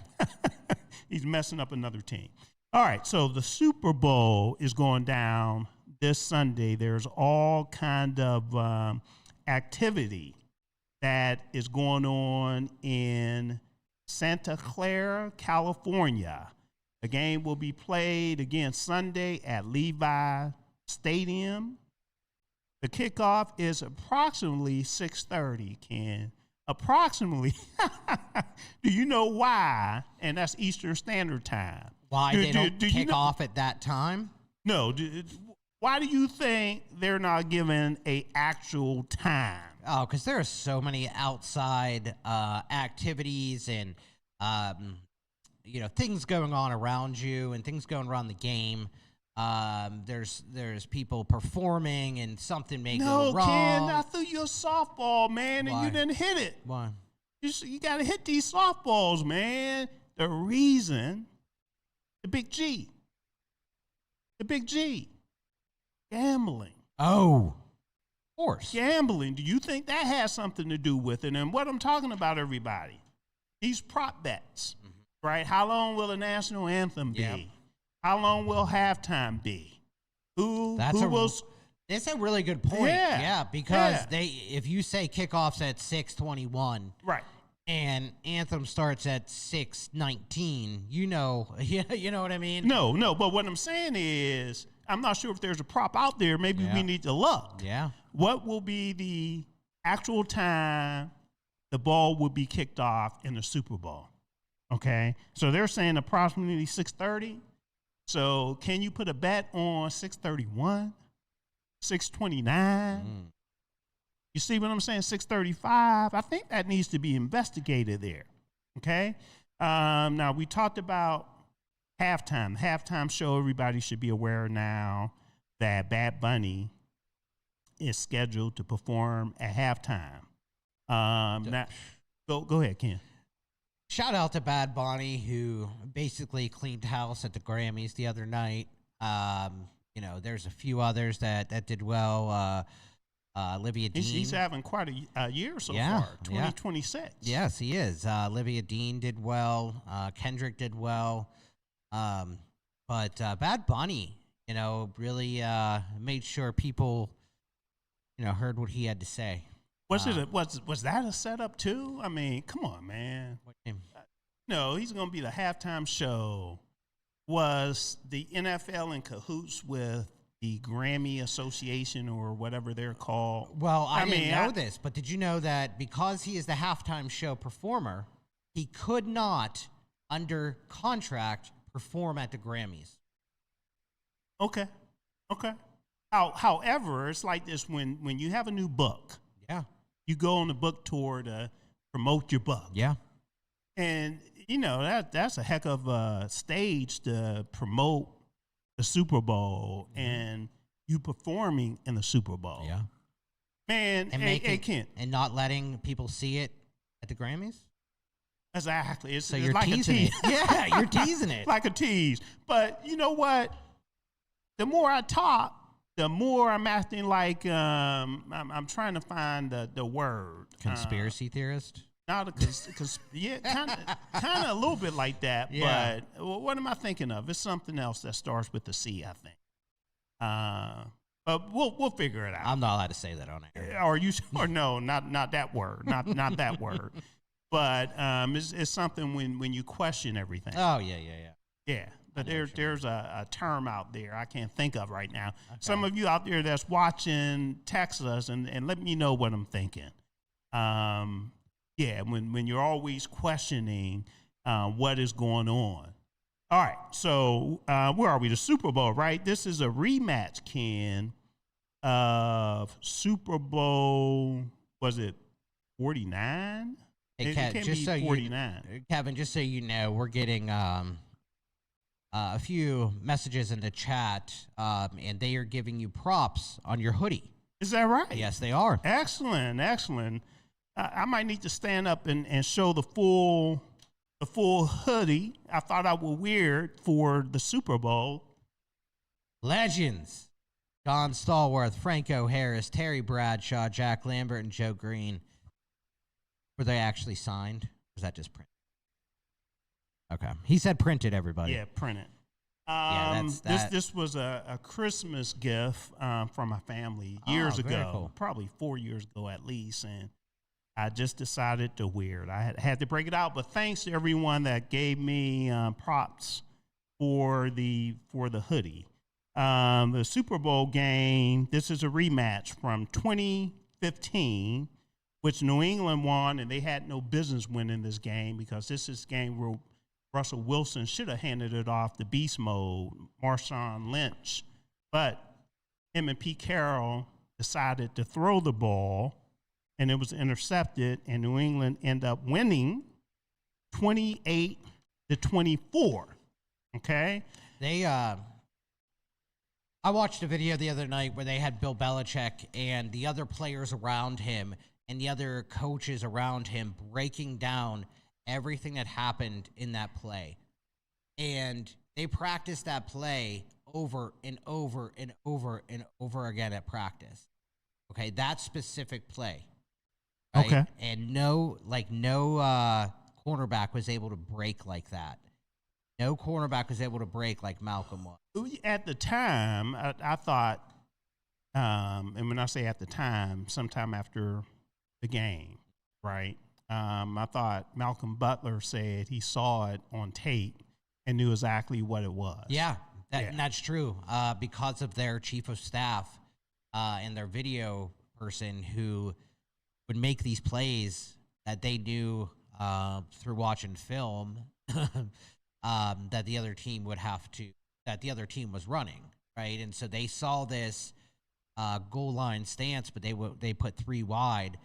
He's messing up another team. All right, so the Super Bowl is going down this Sunday. There's all kind of activity that is going on in Santa Clara, California. The game will be played again Sunday at Levi Stadium. The kickoff is approximately 6:30, Ken. Approximately. Do you know why? And that's Eastern Standard Time. Why they don't kick off at that time? No. Why do you think they're not given a actual time? Oh, because there are so many outside activities and things going on around you and things going around the game. There's people performing and something may go wrong. No, Ken, I threw you a softball, man, and you didn't hit it. Why? You got to hit these softballs, man. The reason, the big G. Gambling. Oh, of course. Gambling. Do you think that has something to do with it? And what I'm talking about, everybody, these prop bets, right? How long will the national anthem be? Yep. How long will halftime be? It's a really good point. Yeah, because if you say kickoff's at 6:21, right, and anthem starts at 6:19, you know what I mean? No, but what I'm saying is, I'm not sure if there's a prop out there. Maybe we need to look. Yeah. What will be the actual time the ball will be kicked off in the Super Bowl? Okay, so they're saying approximately 6:30. So can you put a bet on 6:31, 6:29? You see what I'm saying? 6:35. I think that needs to be investigated there. Okay. Now we talked about halftime. Halftime show. Everybody should be aware now that Bad Bunny is scheduled to perform at halftime. Now, go ahead, Ken. Shout out to Bad Bunny, who basically cleaned house at the Grammys the other night. There's a few others that did well. Olivia Dean. He's having quite a year so far, 2026. Yes, he is. Olivia Dean did well. Kendrick did well. But Bad Bunny, really made sure people, heard what he had to say. Was that a setup too? I mean, come on, man. No, he's going to be the halftime show was the NFL in cahoots with the Grammy Association or whatever they're called? Well, I didn't know this, but did you know that because he is the halftime show performer, he could not, under contract, perform at the Grammys? Okay. However, it's like this when you have a new book. Yeah. You go on the book tour to promote your book. Yeah. And, that's a heck of a stage to promote the Super Bowl and you performing in the Super Bowl. Yeah. Man, And Kent. and not letting people see it at the Grammys? Exactly. It's You're like teasing a tease. it. Yeah, you're teasing it. Like a tease. But you know what? The more I talk, the more I'm acting like I'm trying to find the word. Conspiracy theorist? Not because yeah, kind of a little bit like that. Yeah. But what am I thinking of? It's something else that starts with the C, I think. But we'll figure it out. I'm not allowed to say that on air. Or no, not that word, not that word. But it's something when you question everything. Oh yeah. Yeah. But there's a term out there I can't think of right now. Okay. Some of you out there that's watching, text us and let me know what I'm thinking. Yeah, when you're always questioning what is going on. All right, so where are we? The Super Bowl, right? This is a rematch, Ken, of Super Bowl, was it 49? Hey, It Kev, can't just be so 49. Kevin, just so you know, we're getting a few messages in the chat, and they are giving you props on your hoodie. Is that right? Yes, they are. Excellent. I might need to stand up and show the full hoodie. I thought I would wear it for the Super Bowl. Legends. Don Stallworth, Franco Harris, Terry Bradshaw, Jack Lambert, and Joe Green. Were they actually signed? Or was that just printed? Okay. He said printed, everybody. Yeah, printed. This was a Christmas gift from my family years very ago, cool. probably 4 years ago at least, and I just decided to wear it. I had to break it out, but thanks to everyone that gave me props for the hoodie. The Super Bowl game, this is a rematch from 2015, which New England won, and they had no business winning this game because this is a game where Russell Wilson should have handed it off to beast mode, Marshawn Lynch. But him and Pete Carroll decided to throw the ball, and it was intercepted, and New England ended up winning 28-24. Okay? I watched a video the other night where they had Bill Belichick and the other players around him and the other coaches around him breaking down everything that happened in that play. And they practiced that play over and over and over and over again at practice. Okay, that specific play. Right? Okay. And no cornerback was able to break like that. No cornerback was able to break like Malcolm was. At the time, I thought, and when I say at the time, sometime after the game, right? I thought Malcolm Butler said he saw it on tape and knew exactly what it was. Yeah, and that's true. Because of their chief of staff and their video person who would make these plays that they knew through watching film that the other team was running, right? And so they saw this goal line stance, but they put three wide.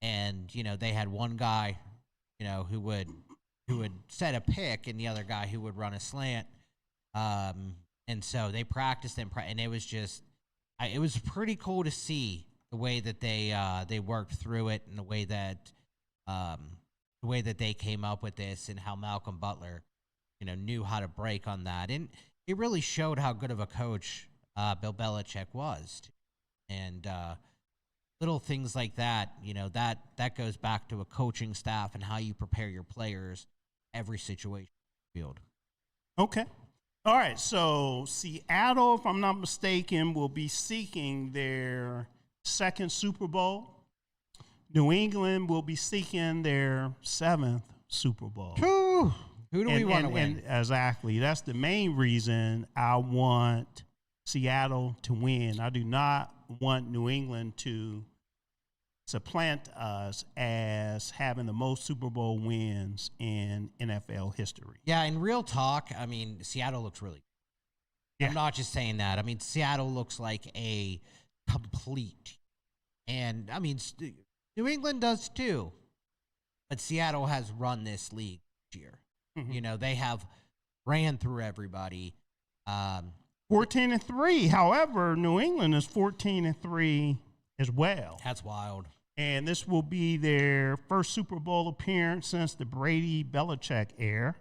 And, they had one guy, who would set a pick and the other guy who would run a slant. And so they practiced and it was just, it was pretty cool to see the way that they worked through it and the way that they came up with this and how Malcolm Butler, knew how to break on that. And it really showed how good of a coach Bill Belichick was. And, little things like that, that goes back to a coaching staff and how you prepare your players every situation field. Okay. All right. So Seattle, if I'm not mistaken, will be seeking their second Super Bowl. New England will be seeking their seventh Super Bowl. Whew. Who do we want to win? Exactly. That's the main reason I want Seattle to win. I do not want New England to supplant us as having the most Super Bowl wins in NFL history. Yeah, in real talk, I mean, Seattle looks really good. Yeah. I'm not just saying that. I mean, Seattle looks like a complete. And, I mean, New England does too. But Seattle has run this league this year. Mm-hmm. You know, they have ran through everybody. 14-3. However, New England is 14-3 as well. That's wild. And this will be their first Super Bowl appearance since the Brady-Belichick era.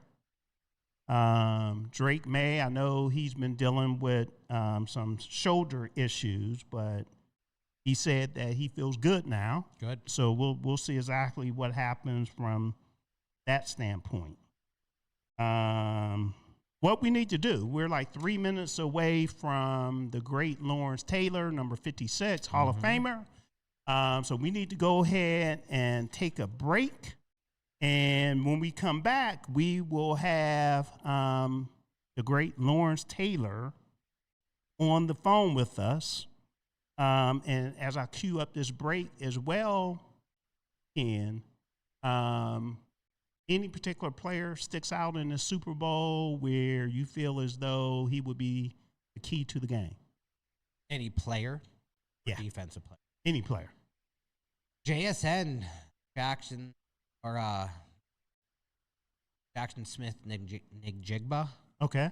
Drake May, I know he's been dealing with some shoulder issues, but he said that he feels good now. Good. So we'll see exactly what happens from that standpoint. What we need to do, we're like 3 minutes away from the great Lawerence Taylor, number 56, Hall of Famer. So we need to go ahead and take a break. And when we come back, we will have the great Lawerence Taylor on the phone with us. And as I cue up this break as well, Ken, any particular player sticks out in the Super Bowl where you feel as though he would be the key to the game? Any player? Yeah. Defensive player. Any player. JSN, Jackson Smith, Nick Jigba. Okay.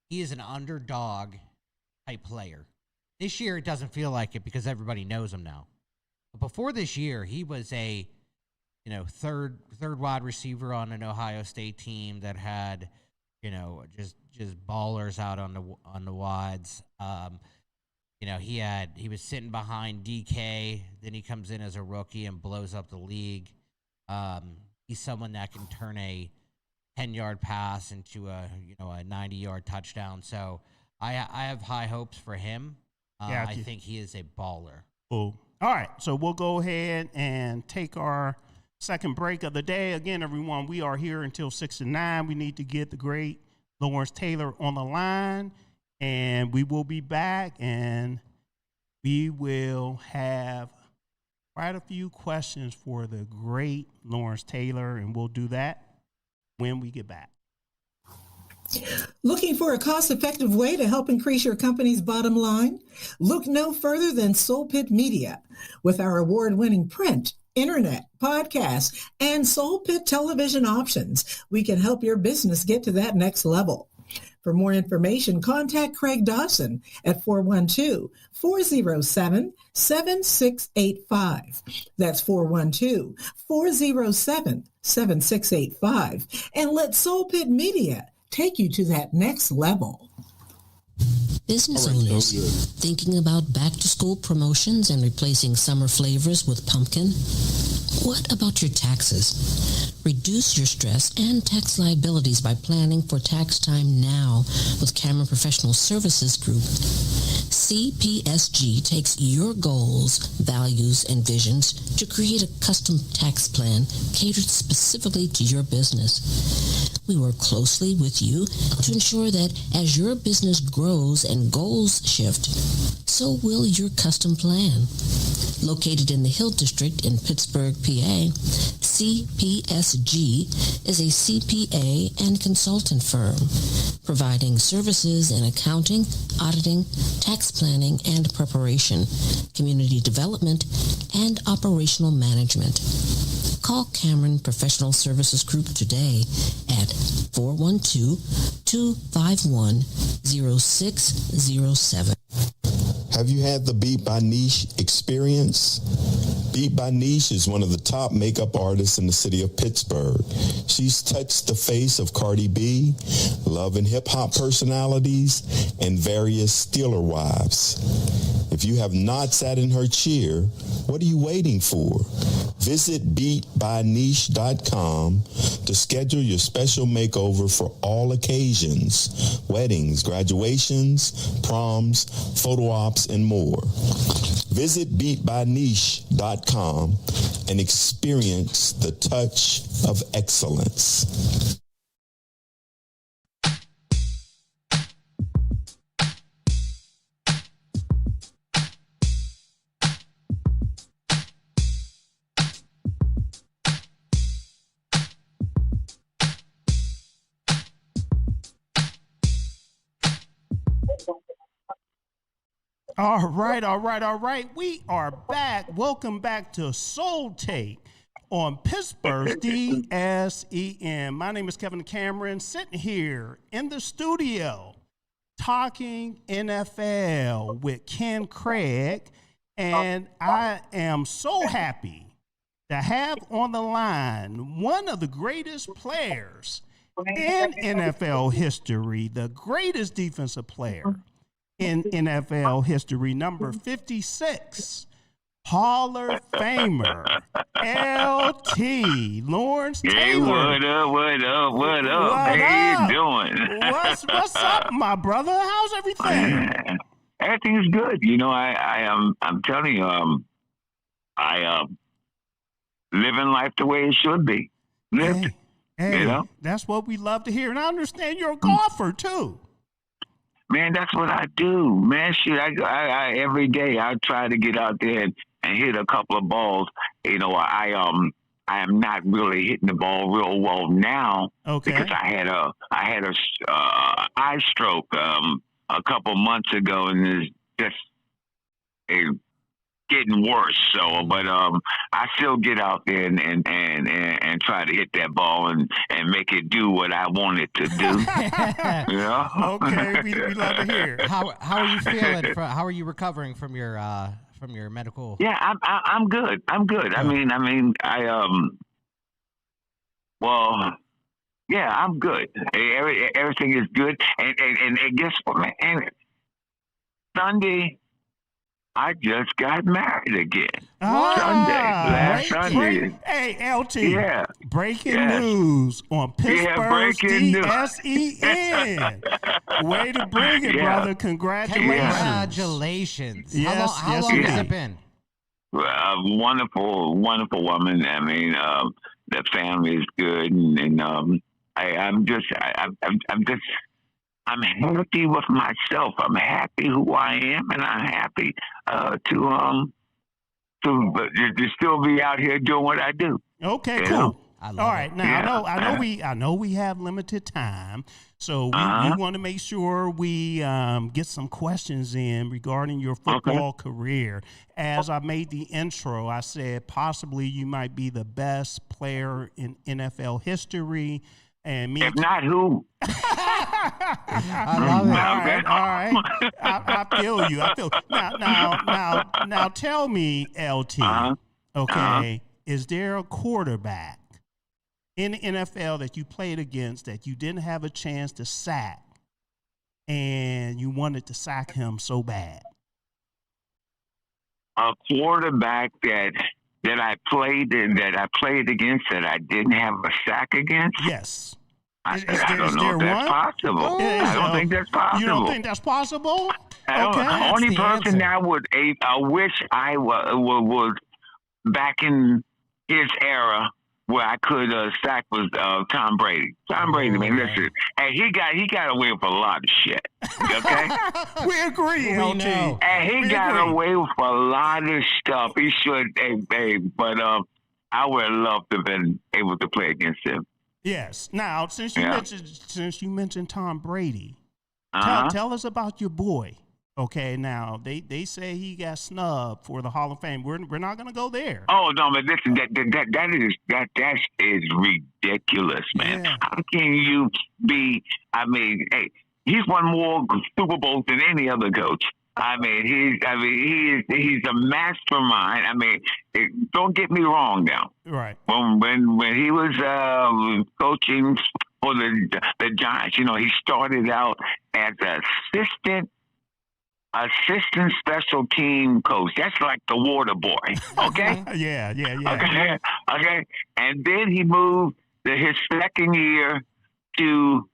He is an underdog type player. This year, it doesn't feel like it because everybody knows him now. But before this year, he was a, third wide receiver on an Ohio State team that had, just ballers out on the wides. He was sitting behind DK. Then he comes in as a rookie and blows up the league. He's someone that can turn a 10-yard pass into a 90-yard touchdown. So I have high hopes for him. I think he is a baller. Cool. All right, so we'll go ahead and take our second break of the day. Again, everyone, we are here until 6 to 9. We need to get the great Lawerence Taylor on the line, and we will be back, and we will have quite a few questions for the great Lawerence Taylor, and we'll do that when we get back. Looking for a cost-effective way to help increase your company's bottom line? Look no further than Soul Pit Media. With our award-winning print, internet, podcast, and Soul Pit television options, we can help your business get to that next level. For more information, contact Craig Dawson at 412-407-7685. That's 412-407-7685. And let Soul Pit Media take you to that next level. Business owners thinking about back-to-school promotions and replacing summer flavors with pumpkin? What about your taxes? Reduce your stress and tax liabilities by planning for tax time now with Cameron Professional Services Group. CPSG takes your goals, values, and visions to create a custom tax plan catered specifically to your business. We work closely with you to ensure that as your business grows and goals shift, so will your custom plan. Located in the Hill District in Pittsburgh, PA, CPSG is a CPA and consultant firm, providing services in accounting, auditing, tax planning and preparation, community development, and operational management. Call Cameron Professional Services Group today at 412-251-0607. Have you had the Beat by Niche experience? Beat by Niche is one of the top makeup artists in the city of Pittsburgh. She's touched the face of Cardi B, Love and Hip Hop personalities, and various Steeler wives. If you have not sat in her chair, what are you waiting for? Visit beatbyniche.com to schedule your special makeover for all occasions, weddings, graduations, proms, photo ops, and more. Visit beatbyniche.com and experience the touch of excellence. All right. We are back. Welcome back to Soul Take on Pittsburgh's DSEN. My name is Kevin Cameron, sitting here in the studio talking NFL with Ken Craig, and I am so happy to have on the line one of the greatest players in NFL history, the greatest defensive player in NFL history, number 56, Hall of Famer, LT, Lawerence Taylor. Hey, what up? How you doing? What's up, my brother? How's everything? Everything's good. You know, I'm telling you, I living life the way it should be. Lived. Hey, you know? That's what we love to hear. And I understand you're a golfer, too. Man, that's what I do. Man, shit, I every day I try to get out there and hit a couple of balls. You know, I am not really hitting the ball real well now because I had a eye stroke a couple months ago, and it's just getting worse. So, but I still get out there and try to hit that ball and make it do what I want it to do. Yeah. Okay, we love to hear. How are you feeling? How are you recovering from your medical? Yeah, I'm good. I'm good. I mean, well, yeah, I'm good. Everything is good. And guess what, man? Sunday, I just got married again. Last Sunday. Hey, LT. Yeah. Breaking news on Pittsburgh's DSEN. Way to bring it, brother. Congratulations. Yes, how long has it been? Wonderful woman. I mean, the family is good, and I'm happy with myself. I'm happy who I am, and I'm happy to still be out here doing what I do. Okay, you cool. know? All right, now I know we have limited time, so we want to make sure we get some questions in regarding your football career. As I made the intro, I said possibly you might be the best player in NFL history. And if not, who? I love it. All right. I feel you. Now tell me, LT, is there a quarterback in the NFL that you played against that you didn't have a chance to sack and you wanted to sack him so bad? A quarterback that I played against that I didn't have a sack against? Yes. I don't know if that's possible. I don't think that's possible. You don't think that's possible? The only person that I wish I was back in his era where I could sack was Tom Brady. Tom Brady, man, listen, and he got away with a lot of shit. Okay, we agree. And he got away with a lot of stuff. He should, but I would have loved to have been able to play against him. Yes. Now, since you mentioned Tom Brady, tell us about your boy. Okay. Now they say he got snubbed for the Hall of Fame. We're not going to go there. Oh no, but listen, that is ridiculous, man. Yeah. How can you be? I mean, hey, he's won more Super Bowls than any other coach. I mean, he's a mastermind. I mean, don't get me wrong now. Right. When he was coaching for the Giants, you know, he started out as assistant special team coach. That's like the water boy. Okay. Yeah. Okay. And then he moved his second year to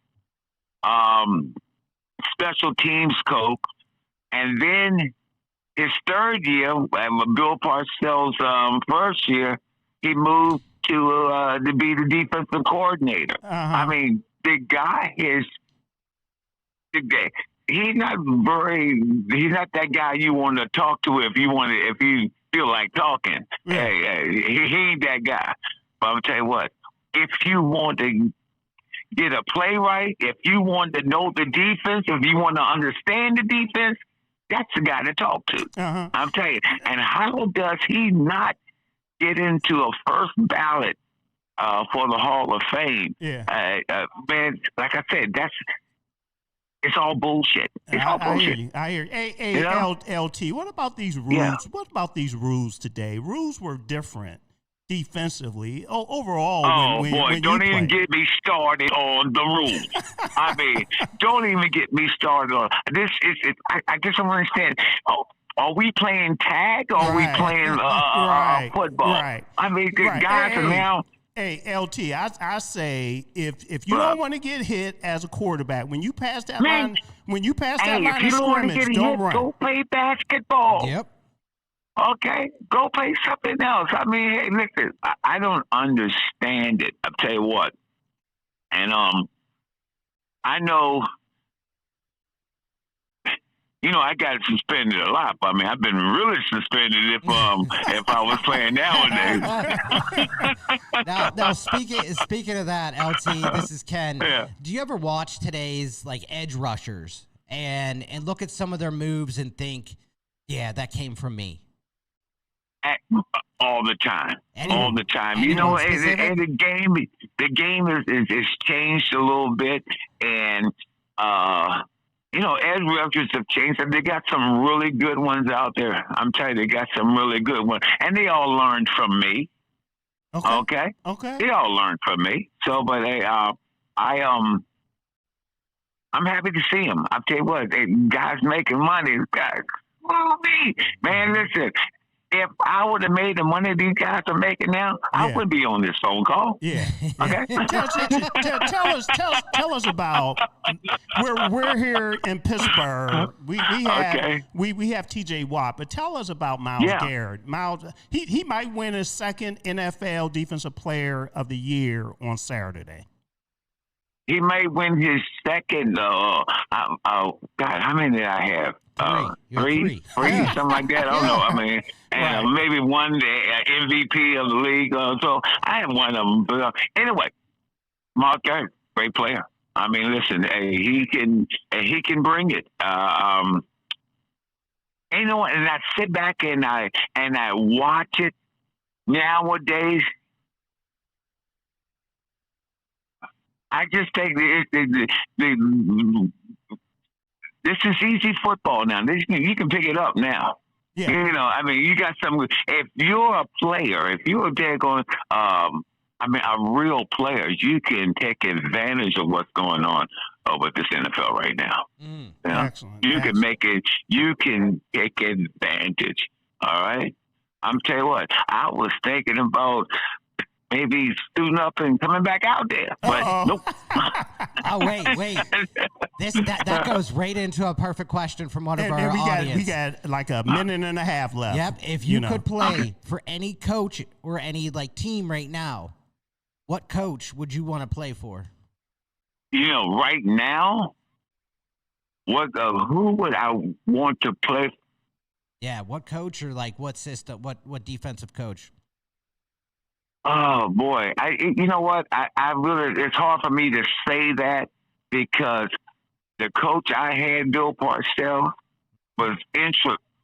special teams coach. And then his third year, Bill Parcells' first year, he moved to be the defensive coordinator. I mean, the guy is he's not that guy you want to talk to if you feel like talking. Yeah. He ain't that guy. But I'm tell you what, if you want to get a play right, if you want to know the defense, if you want to understand the defense, that's the guy to talk to. I'm telling you. And how does he not get into a first ballot for the Hall of Fame? Yeah. Man, like I said, it's all bullshit. It's all bullshit. I hear you. Hey, LT, what about these rules? Yeah. What about these rules today? Rules were different defensively. Overall, when don't you even play. get me started on the rules. I mean, don't even get me started on this. I just don't understand. Are we playing tag or are we playing football? Right. I mean, the guys are now. Hey, LT, I say if you don't want to get hit as a quarterback, when you pass that line, line of scrimmage, don't run. Go play basketball. Yep. Okay, go play something else. I mean, hey, listen, I don't understand it. I'll tell you what. And I know, I got suspended a lot. But I mean, I've been really suspended if I was playing nowadays. Now speaking of that, LT, this is Ken. Yeah. Do you ever watch today's edge rushers and look at some of their moves and think, yeah, that came from me? All the time. All the time. And the game is changed a little bit, and edge rushers have changed. And they got some really good ones out there. I'm telling you, they got some really good ones, and they all learned from me. Okay. They all learned from me. So, but I'm happy to see them. I'll tell you what, guys making money. Guys, me, man. Listen. If I would have made the money these guys are making now, I wouldn't be on this phone call. Yeah. Okay. tell us about we're here in Pittsburgh. We have TJ Watt, but tell us about Myles Garrett. Myles, he might win his second NFL Defensive Player of the Year on Saturday. He may win his second. God, how many did I have? Three, something like that. I don't know. I mean, and maybe one MVP of the league. So I have one of them. But anyway, Mark Garrett, great player. I mean, listen, he can bring it. And I sit back and I watch it nowadays. I just think this is easy football now. You can pick it up now. Yeah. I mean, you got some. If you're a player, if you're a real player, you can take advantage of what's going on with this NFL right now. Excellent. You can make it. You can take advantage. All right. I'm tell you what. I was thinking about maybe suiting up and coming back out there, but nope. Oh, wait. That goes right into a perfect question from one of our audience. We got like a minute and a half left. Yep. If you could play for any coach or any team right now, what coach would you want to play for? Right now, who would I want to play for? Yeah, what coach or what system, what defensive coach? Oh boy, you know what? I really, it's hard for me to say that because the coach I had, Bill Parcells, was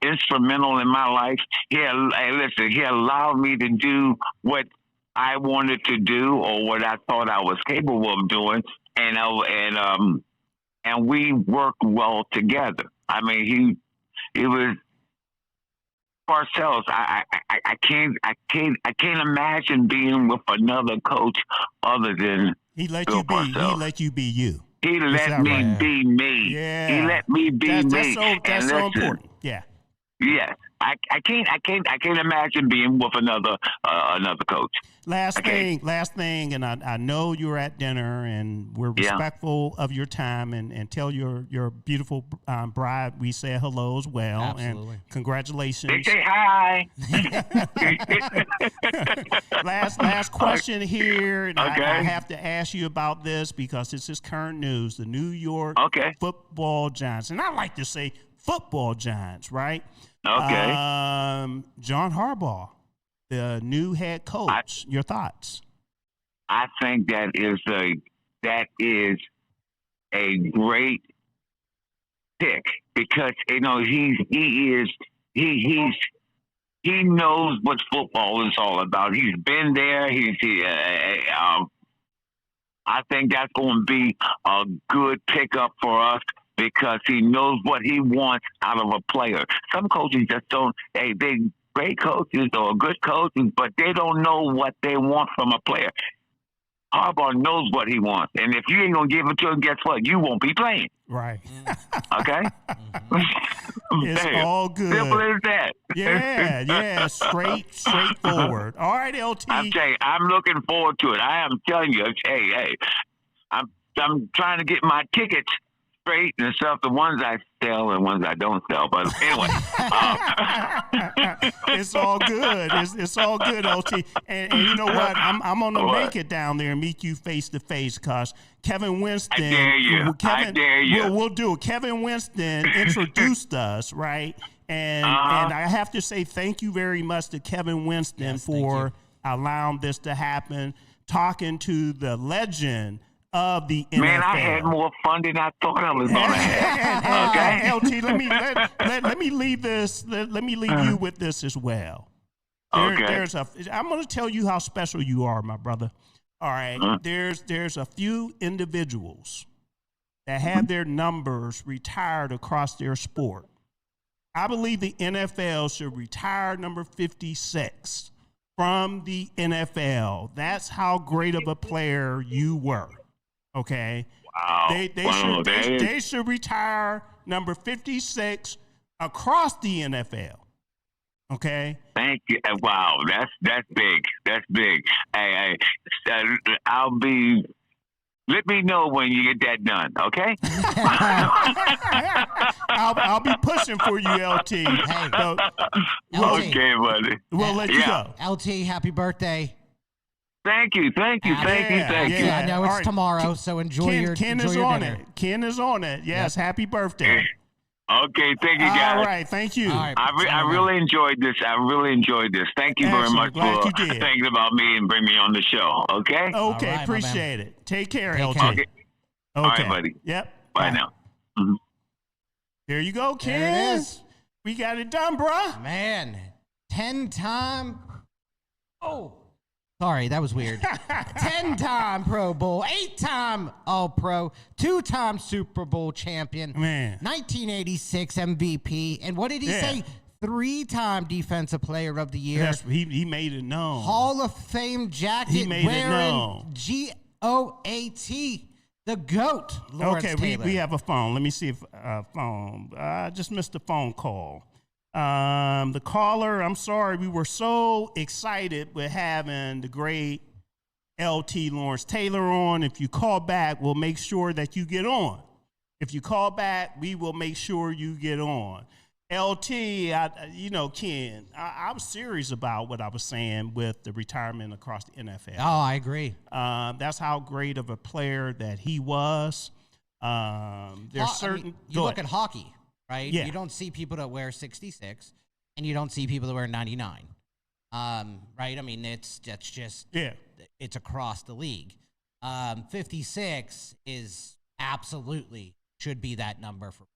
instrumental in my life. He allowed me to do what I wanted to do or what I thought I was capable of doing, and we worked well together. I mean, he was. Parcells, I can't imagine being with another coach other than Bill Parcells. He let you be you. He let me be me. Yeah. He let me be me. That's so important. Yeah. Yes. I can't imagine being with another coach. Last thing, and I know you're at dinner, and we're respectful of your time, and tell your beautiful bride we say hello as well. Absolutely. And congratulations. They say hi. last question here, and Okay. I have to ask you about this because this is current news. The New York Football Giants, and I like to say football giants, right? Okay. John Harbaugh, the new head coach. Your thoughts? I think that is a great pick because he knows what football is all about. He's been there. I think that's going to be a good pickup for us because he knows what he wants out of a player. Some coaches just don't. They're great coaches or good coaches, but they don't know what they want from a player. Harbaugh knows what he wants, and if you ain't gonna give it to him, guess what? You won't be playing. Right. Okay. It's all good. Simple as that. Yeah. Straightforward. All right, LT. I'm telling you, I'm looking forward to it. I am telling you, hey, I'm trying to get my tickets straight and stuff. The ones I sell and ones I don't sell. But anyway, it's all good. It's all good, LT. And you know what? I'm gonna make it down there and meet you face to face, cause Kevin Winston. I dare you. I dare you. We'll do it. Kevin Winston introduced us, right? And I have to say thank you very much to Kevin Winston for allowing this to happen. Talking to the legend of the NFL. Man, I had more fun than I thought I was going to have. Okay, LT, let me leave this. Let me leave you with this as well. I'm going to tell you how special you are, my brother. All right, there's a few individuals that have their numbers retired across their sport. I believe the NFL should retire number 56 from the NFL. That's how great of a player you were. Okay. Wow. They should retire number 56 across the NFL. Okay. Thank you. Wow, that's big. That's big. Hey, let me know when you get that done, okay? I'll be pushing for you, LT. Hey, LT. Okay, buddy. We'll let you go. LT, happy birthday. Thank you. I know it's tomorrow, so enjoy your Ken is on it. Ken is on it. Yes, happy birthday. Okay, thank you, guys. All right, thank you. All right, I really enjoyed this. Thank you very much for thinking about me and bringing me on the show. Okay? Okay, right, appreciate it. Take care, LT. care. Okay. All right, buddy. Yep. Bye now. Mm-hmm. There you go, Ken. There it is. We got it done, bruh. Man, 10-time. Oh, sorry, that was weird. 10-time Pro Bowl, 8-time All-Pro, 2-time Super Bowl champion, Man. 1986 MVP, and what did he say? 3-time Defensive Player of the Year. Yes, he made it known. Hall of Fame jacket He made it wearing known. GOAT, the GOAT. Lawerence Okay, Taylor. we have a phone. Let me see if phone. I just missed the phone call. The caller, I'm sorry, we were so excited with having the great LT Lawerence Taylor on. If you call back, we'll make sure that you get on. If you call back, we will make sure you get on. LT, Ken, I was serious about what I was saying with the retirement across the NFL. Oh, I agree. That's how great of a player that he was. There's certain. You look at hockey, right? Yeah. You don't see people that wear 66, and you don't see people that wear 99. Right? I mean, it's across the league. 56 is absolutely should be that number for.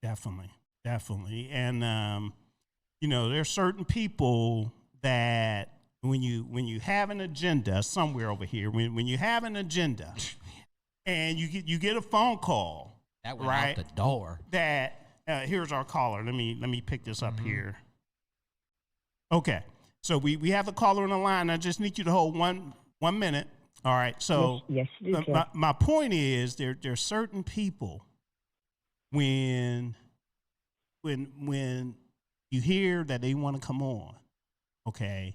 Definitely. And, there's certain people that when you have an agenda somewhere over here, when you have an agenda and you get a phone call. That went right, out the door. That, here's our caller. Let me pick this up here. Okay. So we have a caller on the line. I just need you to hold one minute. All right. So yes, you do. My point is there's certain people when you hear that they want to come on, okay,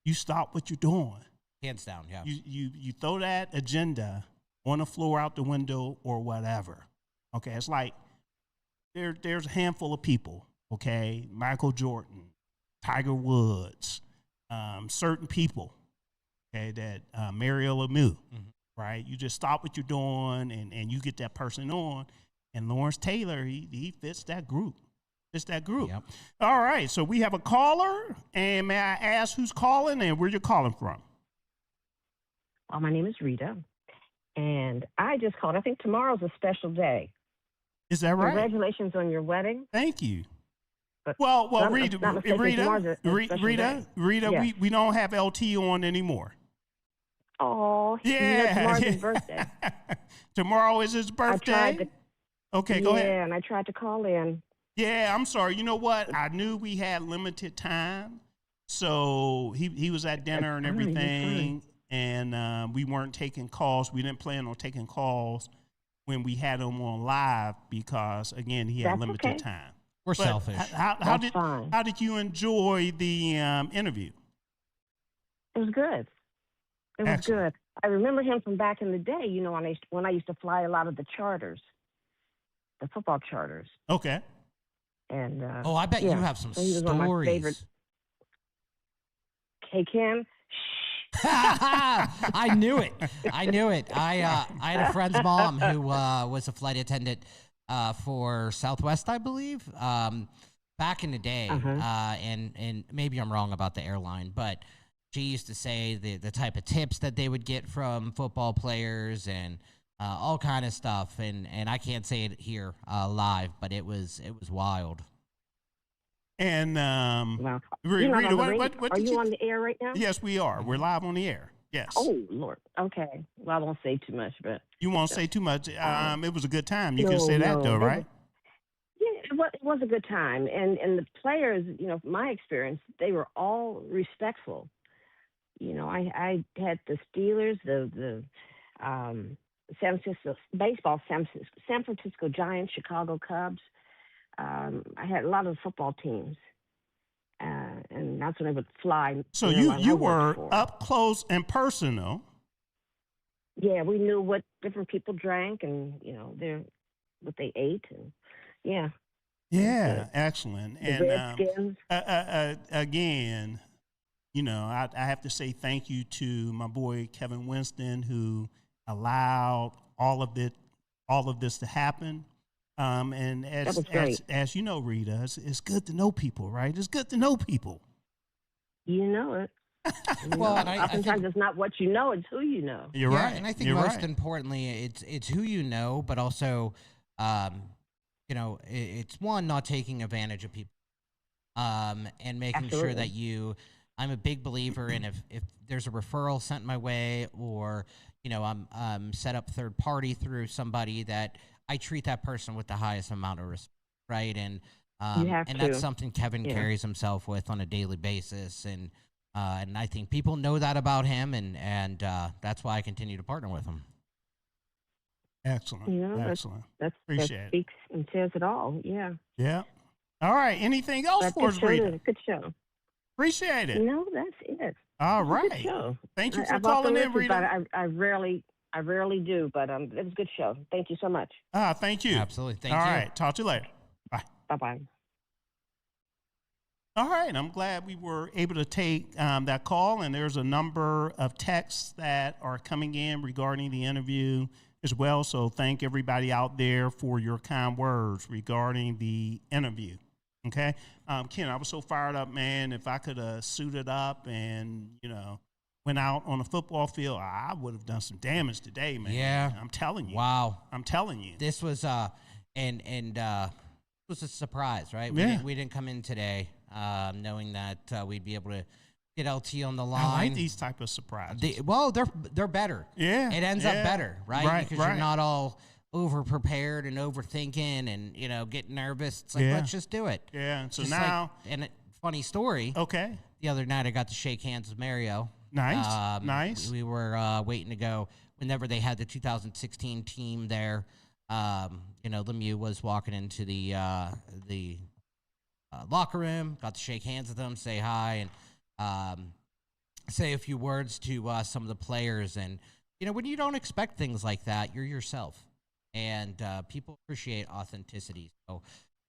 you stop what you're doing. Hands down, yeah. You throw that agenda on the floor, out the window, or whatever. Okay, it's like there's a handful of people, okay, Michael Jordan, Tiger Woods, certain people, okay, that Mario Lemieux, right? You just stop what you're doing and you get that person on. And Lawerence Taylor, he fits that group. Yep. All right, so we have a caller, and may I ask who's calling and where you're calling from? Well, my name is Rita, and I just called. I think tomorrow's a special day. Is that right? Congratulations on your wedding. Thank you. But well, Rita, yes. we don't have LT on anymore. Oh, yeah. Tomorrow's his birthday. Tomorrow is his birthday? Okay, go ahead. Yeah, and I tried to call in. Yeah, I'm sorry. You know what? I knew we had limited time, so he was at dinner and everything, and we weren't taking calls. We didn't plan on taking calls when we had him on live because, again, he had limited time. We're selfish. How did you enjoy the interview? It was good. It was good. I remember him from back in the day, you know, when I used to fly a lot of the charters, the football charters. Okay. And I bet you have some stories. One of my favorite. Hey, Ken. I knew it. I had a friend's mom who was a flight attendant for Southwest, I believe, back in the day. And maybe I'm wrong about the airline, but she used to say the type of tips that they would get from football players and all kind of stuff. And I can't say it here live, but it was wild. And wow. Rita, are you on the air right now? Yes, we are. We're live on the air. Yes. Oh, Lord. Okay. Well, I won't say too much, but you won't say too much. It was a good time. You can say that though, right? It was a good time, and the players, you know, from my experience, they were all respectful. You know, I had the Steelers, the San Francisco baseball, San Francisco Giants, Chicago Cubs. I had a lot of football teams, and that's when I would fly. So you were up close and personal. Yeah, we knew what different people drank, and you know what they ate, and yeah. Yeah, excellent. The Redskins. Again, you know, I have to say thank you to my boy Kevin Winston, who allowed all of this to happen. And as you know, Rita, it's good to know people, right? It's good to know people. You know it. Well, and oftentimes it's not what you know; it's who you know. You're right. And I think most importantly, it's who you know, but also, you know, it's one, not taking advantage of people, and making sure that I'm a big believer in if there's a referral sent my way, or you know, I'm set up third party through somebody, that I treat that person with the highest amount of respect, right? And that's something Kevin carries himself with on a daily basis, and I think people know that about him, and that's why I continue to partner with him. Excellent. You know, excellent. That speaks and says it all. Yeah. Yeah. All right. Anything else for us, Rita? Good show. Appreciate it. No, that's it. All right. Good show. Thank you for calling in, Rita. I rarely do, but it was a good show. Thank you so much. Thank you. Absolutely. Thank you. All right. Talk to you later. Bye. Bye-bye. All right. I'm glad we were able to take that call, and there's a number of texts that are coming in regarding the interview as well. So thank everybody out there for your kind words regarding the interview. Okay. Ken, I was so fired up, man. If I could have suited up and, you know, went out on a football field, I would have done some damage today, man. Yeah. I'm telling you. Wow. I'm telling you. This was it was a surprise, right? We didn't come in today knowing that we'd be able to get LT on the line. I like these type of surprises. They're better. Yeah. It ends up better, right? Because you're right. not all over prepared and overthinking and, you know, getting nervous. It's like, let's just do it. Yeah. So just now, funny story. Okay. The other night I got to shake hands with Mario. Nice. Nice. We were waiting to go whenever they had the 2016 team there. You know, Lemieux was walking into the locker room, got to shake hands with them, say hi, and say a few words to some of the players. And, when you don't expect things like that, you're yourself. And people appreciate authenticity. So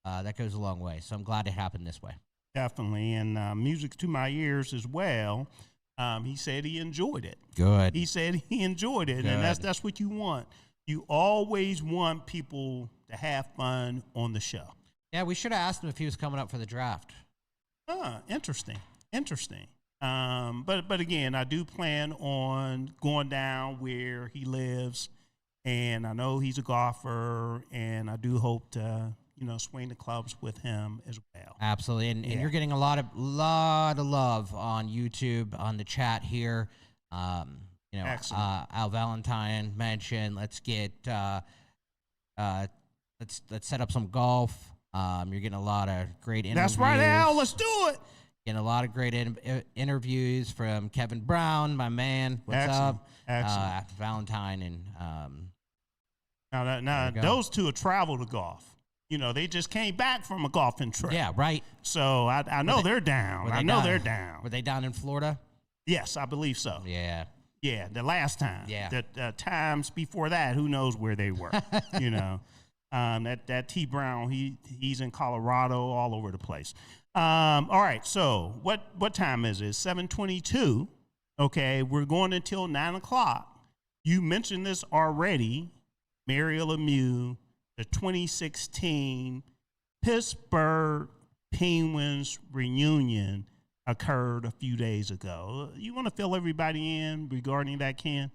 that goes a long way. So I'm glad it happened this way. Definitely. And music to my ears as well. He said he enjoyed it. Good. He said he enjoyed it. Good. And that's what you want. You always want people to have fun on the show. Yeah, we should have asked him if he was coming up for the draft. Interesting. But again, I do plan on going down where he lives, and I know he's a golfer, and I do hope to, swing the clubs with him as well. Absolutely, and you're getting a lot of love on YouTube, on the chat here. Al Valentine mentioned, let's set up some golf. You're getting a lot of great interviews. That's right, Al. Let's do it. Getting a lot of great interviews from Kevin Brown, my man. What's up? Excellent. Valentine and now those two have traveled to golf. They just came back from a golfing trip. Yeah, right. So I know they're down. They're down. Were they down in Florida? Yes, I believe so. Yeah. Yeah, the last time. Yeah. The times before that, who knows where they were? That T Brown, he's in Colorado, all over the place. All right, so what time is it? 7:22. Okay, we're going until 9:00. You mentioned this already, Mario Lemieux, the 2016 Pittsburgh Penguins reunion occurred a few days ago. You want to fill everybody in regarding that, Ken?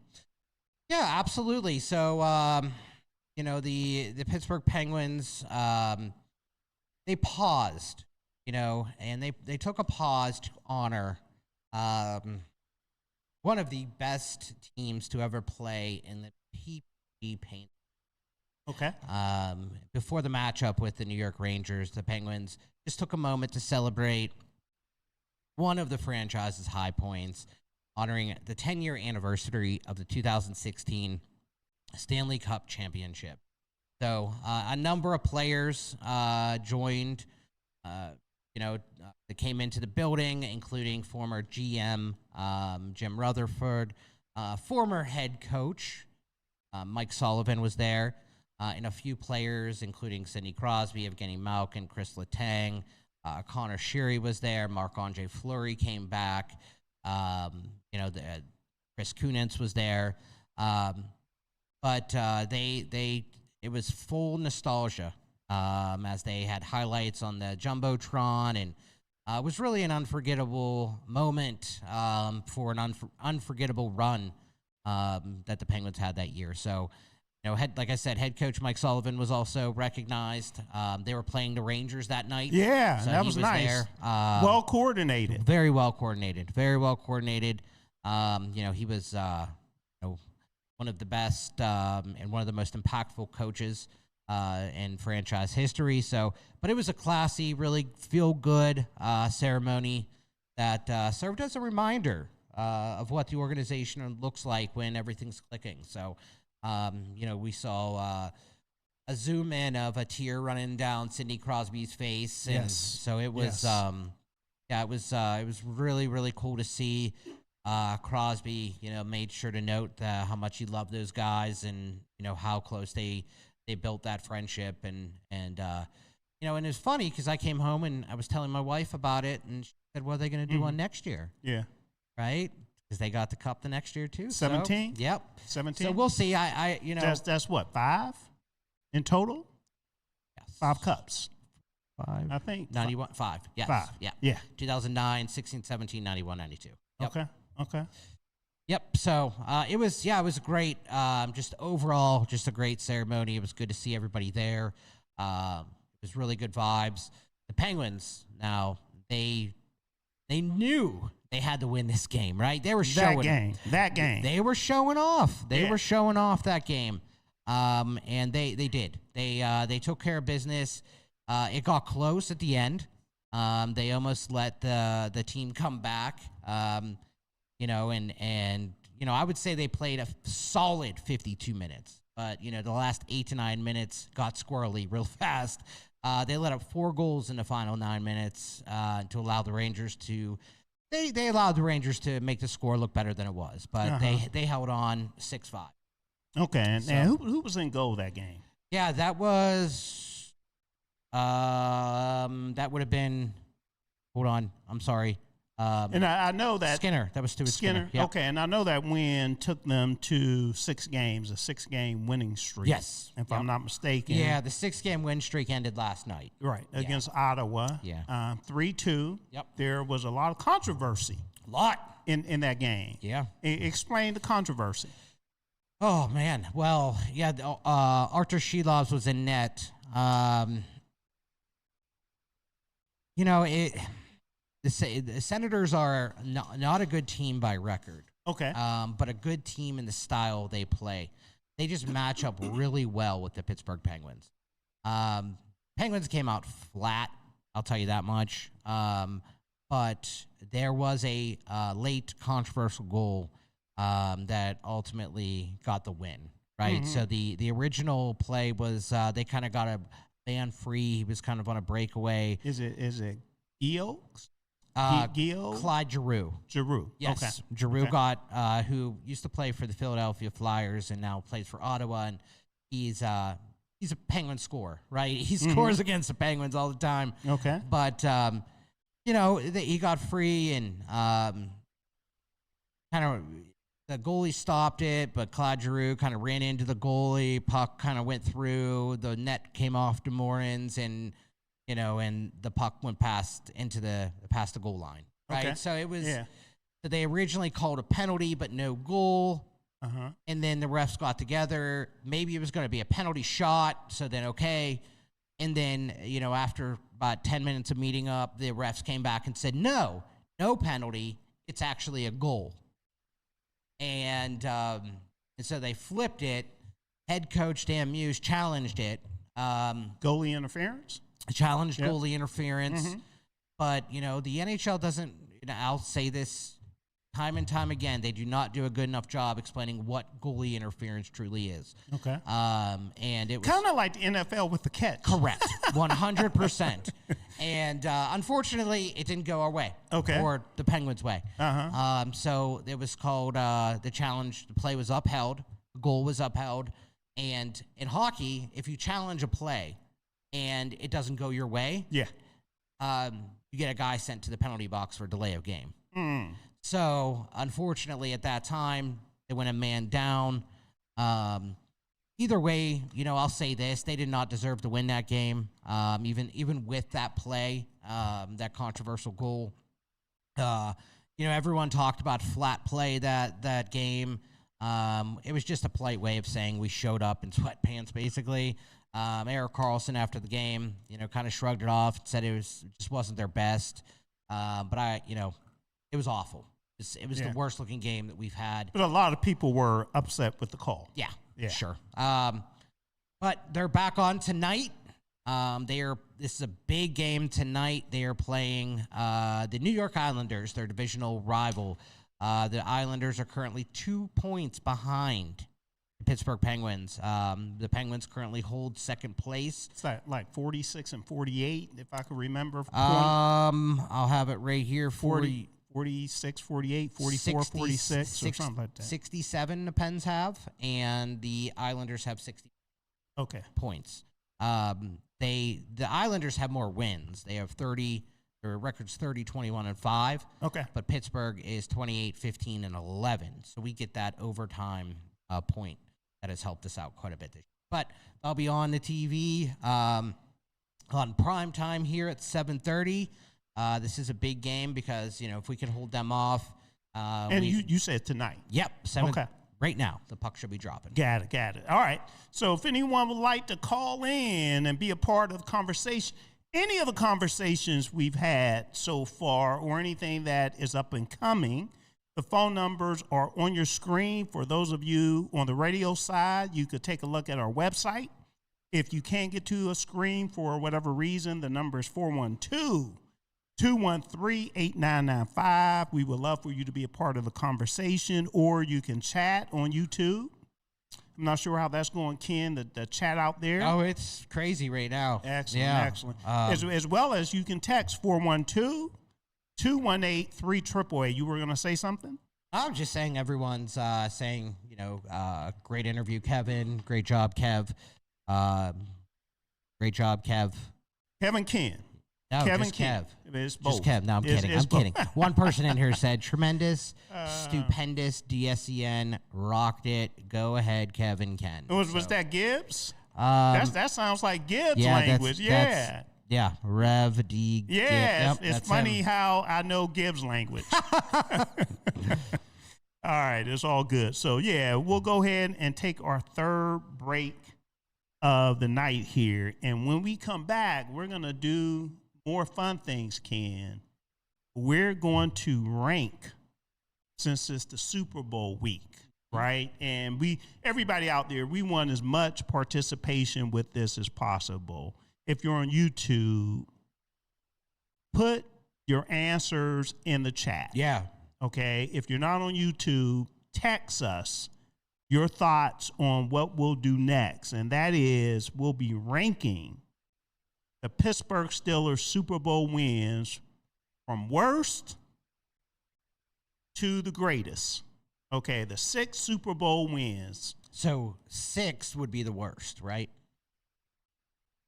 Yeah, absolutely. So, the Pittsburgh Penguins, they paused, and they took a pause to honor one of the best teams to ever play in the PPG paint. Okay. Before the matchup with the New York Rangers, the Penguins just took a moment to celebrate one of the franchise's high points, honoring the 10-year anniversary of the 2016 Stanley Cup championship. So a number of players joined, that came into the building, including former GM Jim Rutherford, former head coach Mike Sullivan was there, and a few players, including Sidney Crosby, Evgeny Malkin, Chris Letang, Connor Sheary was there, Marc-Andre Fleury came back, Chris Kunitz was there, but it was full nostalgia as they had highlights on the Jumbotron, and it was really an unforgettable moment for an unforgettable run that the Penguins had that year. So, like I said, head coach Mike Sullivan was also recognized. They were playing the Rangers that night. Yeah, so that was nice. There. Well coordinated. Very well coordinated. Very well coordinated. He was one of the best and one of the most impactful coaches in franchise history. So, but it was a classy, really feel-good ceremony that served as a reminder of what the organization looks like when everything's clicking. So, we saw a zoom in of a tear running down Sidney Crosby's face, and so it was, it was really, really cool to see. Crosby, made sure to note how much he loved those guys, and how close they built that friendship, and and it's funny because I came home and I was telling my wife about it, and she said, "What are they going to do on next year?" Yeah, right. Because they got the cup the next year too. 17. So, yep, 17. So we'll see. That's what, 5 in total. Yes. 5 cups. 5. I think 91. 5. Yes. 5. Yeah. 2009, 16, 17, 91, 92. Yep. Okay. Yep. So it was great. Just overall, just a great ceremony. It was good to see everybody there. It was really good vibes. The Penguins, now they knew they had to win this game, right? They were showing that game. They were showing off. They were showing off that game, and they did. They took care of business. It got close at the end. They almost let the team come back. And I would say they played a solid 52 minutes. But the last 8 to 9 minutes got squirrely real fast. They let up 4 goals in the final 9 minutes to allow the Rangers to. They allowed the Rangers to make the score look better than it was, but they held on 6-5. Okay, and who was in goal that game? Yeah, that was that would have been. Hold on, I'm sorry. And I know that Skinner. That was Stuart Skinner. Yep. Okay, and I know that win took them to 6 games, a 6-game winning streak. Yes, if I'm not mistaken. Yeah, the 6-game win streak ended last night. Right, against Ottawa. Yeah, 3-2. Yep. There was a lot of controversy. A lot in that game. Yeah. Explain the controversy. Oh man, well, yeah. Artur Shilovs was in net. The Senators are not a good team by record. Okay. But a good team in the style they play. They just match up really well with the Pittsburgh Penguins. Penguins came out flat, I'll tell you that much. But there was a late controversial goal that ultimately got the win, right? Mm-hmm. So the original play was they kind of got a man free. He was kind of on a breakaway. Is it Gio? Clyde Giroux. Giroux. Yes. Okay. Giroux got who used to play for the Philadelphia Flyers and now plays for Ottawa, and he's a Penguin scorer, right? He scores against the Penguins all the time. Okay. But he got free and kind of the goalie stopped it, but Clyde Giroux kind of ran into the goalie. Puck kind of went through. The net came off Lawerence, and the puck went past the goal line, right? Okay. So it was. Yeah. So they originally called a penalty, but no goal. And then the refs got together. Maybe it was going to be a penalty shot. So then, okay. And then, after about 10 minutes of meeting up, the refs came back and said, no penalty. It's actually a goal. And so they flipped it. Head coach Dan Muse challenged it. Goalie interference? Challenged goalie interference. But, the NHL doesn't, I'll say this time and time again, they do not do a good enough job explaining what goalie interference truly is. Okay. And it was kind of like the NFL with the catch. Correct. 100%. And unfortunately, it didn't go our way. Okay. Or the Penguins' way. So it was called the challenge. The play was upheld. The goal was upheld. And in hockey, if you challenge a play and it doesn't go your way, you get a guy sent to the penalty box for delay of game. So, unfortunately, at that time, they went a man down. Either way, I'll say this. They did not deserve to win that game, even with that play, that controversial goal. Everyone talked about flat play that game. It was just a polite way of saying we showed up in sweatpants, basically. Erik Karlsson, after the game, kind of shrugged it off and said it just wasn't their best. But it was awful. It was the worst looking game that we've had. But a lot of people were upset with the call. Yeah. Sure. But they're back on tonight. This is a big game tonight. They are playing the New York Islanders, their divisional rival. The Islanders are currently 2 points behind the Pittsburgh Penguins. The Penguins currently hold second place. It's like 46 and 48, if I can remember. I'll have it right here. 46, 48, 44, 46, or something like that. 67 the Pens have, and the Islanders have 60 points. The Islanders have more wins. They have 30. Their record's 30, 21, and 5. Okay. But Pittsburgh is 28, 15, and 11. So we get that overtime point that has helped us out quite a bit this year. But I'll be on the TV on prime time here at 7:30. This is a big game because, if we can hold them off. And you said tonight. Yep. 7. Okay. Right now, the puck should be dropping. Got it. All right. So if anyone would like to call in and be a part of the conversation, any of the conversations we've had so far or anything that is up and coming, the phone numbers are on your screen. For those of you on the radio side, you could take a look at our website. If you can't get to a screen for whatever reason, the number is 412-213-8995. We would love for you to be a part of the conversation, or you can chat on YouTube. I'm not sure how that's going, Ken, the chat out there. Oh, it's crazy right now. Excellent, yeah. excellent. As well as you can text 412-218-3888. You were going to say something? I was just saying everyone's saying, great interview, Kevin. Great job, Kev. Great job, Kev. Kevin Ken. No, Kevin just Ken. Kev. It's both. Just Kev. No, I'm kidding. I'm kidding. One person in here said, tremendous, stupendous, DSEN, rocked it. Go ahead, Kevin Ken. Was that Gibbs? That sounds like Gibbs language. Yeah, Rev D. Yeah, Yep, it's funny how I know Gibbs language. All right, it's all good. So, we'll go ahead and take our third break of the night here. And when we come back, we're going to do more fun things, Ken. We're going to rank, since it's the Super Bowl week, right? And everybody out there, we want as much participation with this as possible. If you're on YouTube, put your answers in the chat. Yeah. Okay. If you're not on YouTube, text us your thoughts on what we'll do next. And that is, we'll be ranking the Pittsburgh Steelers Super Bowl wins from worst to the greatest. Okay. The 6 Super Bowl wins. So 6 would be the worst, right?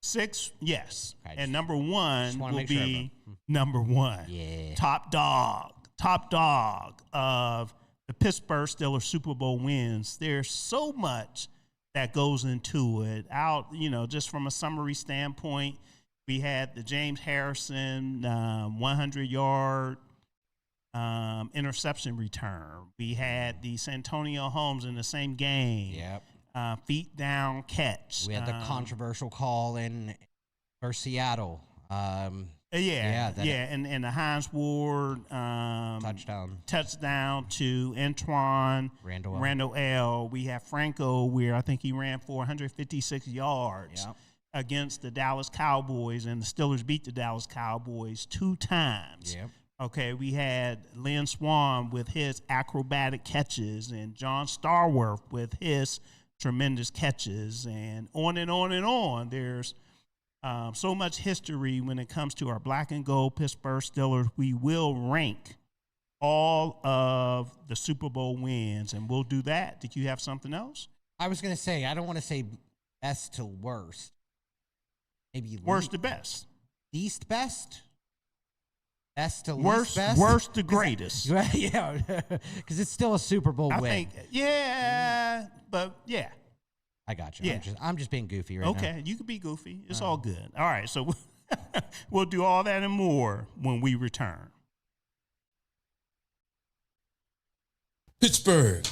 6, yes. Okay, and number 1 will be number 1. Yeah. Top dog of the Pittsburgh Steelers Super Bowl wins. There's so much that goes into it. Just from a summary standpoint, we had the James Harrison 100-yard interception return. We had the Santonio Holmes in the same game. Yep. Feet down catch. We had the controversial call in for Seattle. And the Hines Ward touchdown to Antoine Randall L. We have Franco, where I think he ran for 156 yards against the Dallas Cowboys, and the Steelers beat the Dallas Cowboys 2 times. Yep. Okay, we had Lynn Swan with his acrobatic catches, and John Starworth with his tremendous catches, and on and on and on. There's so much history when it comes to our black and gold Pittsburgh Steelers. We will rank all of the Super Bowl wins, and we'll do that. Did you have something else? I was going to say, I don't want to say best to worst. Maybe worst to best. Least best? Best to worst, least best? Worst to greatest. Yeah, because it's still a Super Bowl win. But yeah. I got you. Yeah. I'm just being goofy right now. Okay, you can be goofy. It's all good. All right, so we'll do all that and more when we return. Pittsburgh,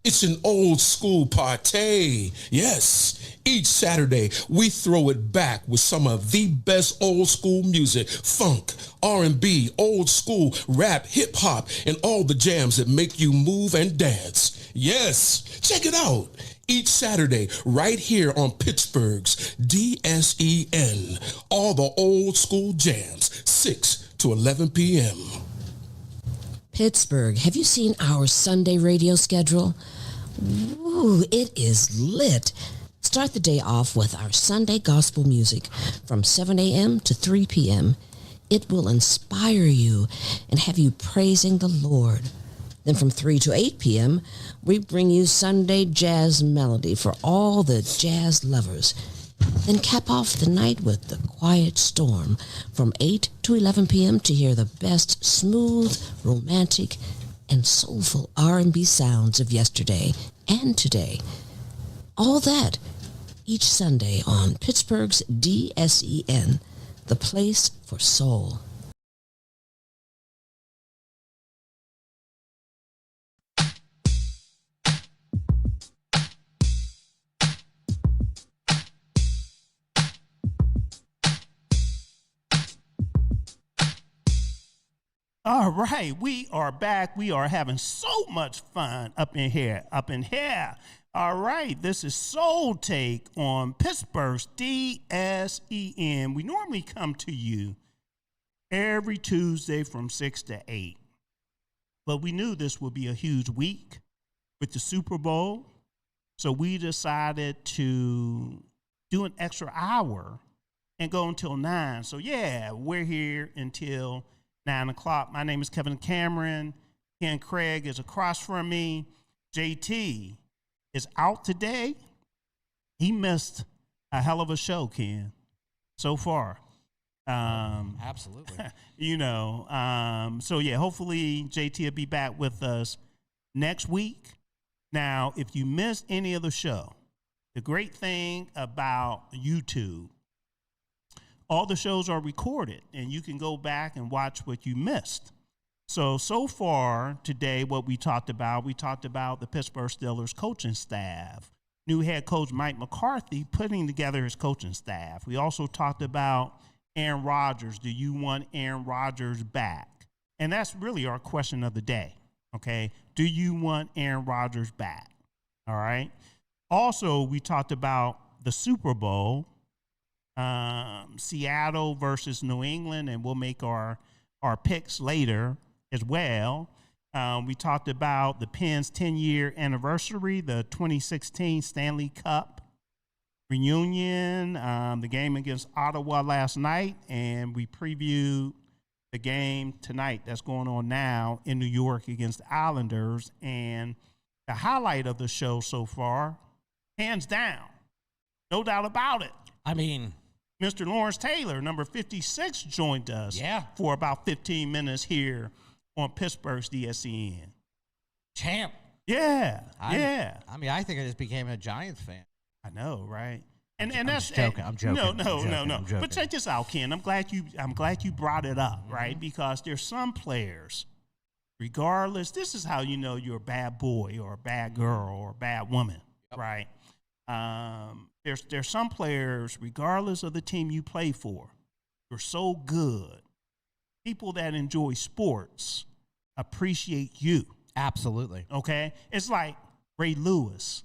it's an old school party. Yes, each Saturday we throw it back with some of the best old school music, funk, R&B, old school, rap, hip hop, and all the jams that make you move and dance. Yes, check it out. Each Saturday right here on Pittsburgh's DSEN. All the old school jams, 6 to 11 p.m. Pittsburgh, have you seen our Sunday radio schedule? Ooh, it is lit. Start the day off with our Sunday gospel music from 7 a.m. to 3 p.m. It will inspire you and have you praising the Lord. Then from 3 to 8 p.m., we bring you Sunday jazz melody for all the jazz lovers. Then cap off the night with the Quiet Storm from 8 to 11 p.m. to hear the best smooth, romantic, and soulful R&B sounds of yesterday and today. All that each Sunday on Pittsburgh's DSEN, the place for soul. All right, we are back. We are having so much fun up in here. All right, this is Soul Take on Pittsburgh's DSEN. We normally come to you every Tuesday from 6 to 8. But we knew this would be a huge week with the Super Bowl. So we decided to do an extra hour and go until 9. So yeah, we're here until 9 o'clock. My name is Kevin Cameron. Ken Craig is across from me. JT is out today. He missed a hell of a show, Ken, so far. Absolutely. So yeah, hopefully JT will be back with us next week. Now, if you missed any of the show, the great thing about YouTube, all the shows are recorded and you can go back and watch what you missed. So far today, what we talked about the Pittsburgh Steelers coaching staff, new head coach Mike McCarthy putting together his coaching staff. We also talked about Aaron Rodgers. Do you want Aaron Rodgers back? And that's really our question of the day. Okay. Do you want Aaron Rodgers back? All right. Also, we talked about the Super Bowl, Seattle versus New England, and we'll make our picks later as well. We talked about the Penn's 10-year anniversary, the 2016 Stanley Cup reunion, the game against Ottawa last night, and we previewed the game tonight that's going on now in New York against the Islanders. And the highlight of the show so far, hands down, no doubt about it. I mean, Mr. Lawerence Taylor, number 56, joined us for about 15 minutes here on Pittsburgh's DSCN. Champ. Yeah. I think I just became a Giants fan. I know, right? I'm joking. No. But check this out, Ken. I'm glad you brought it up, right? Because there's some players, regardless, this is how you know you're a bad boy or a bad girl or a bad woman, right? There's some players, regardless of the team you play for, you're so good. People that enjoy sports appreciate you. Absolutely. Okay? It's like Ray Lewis.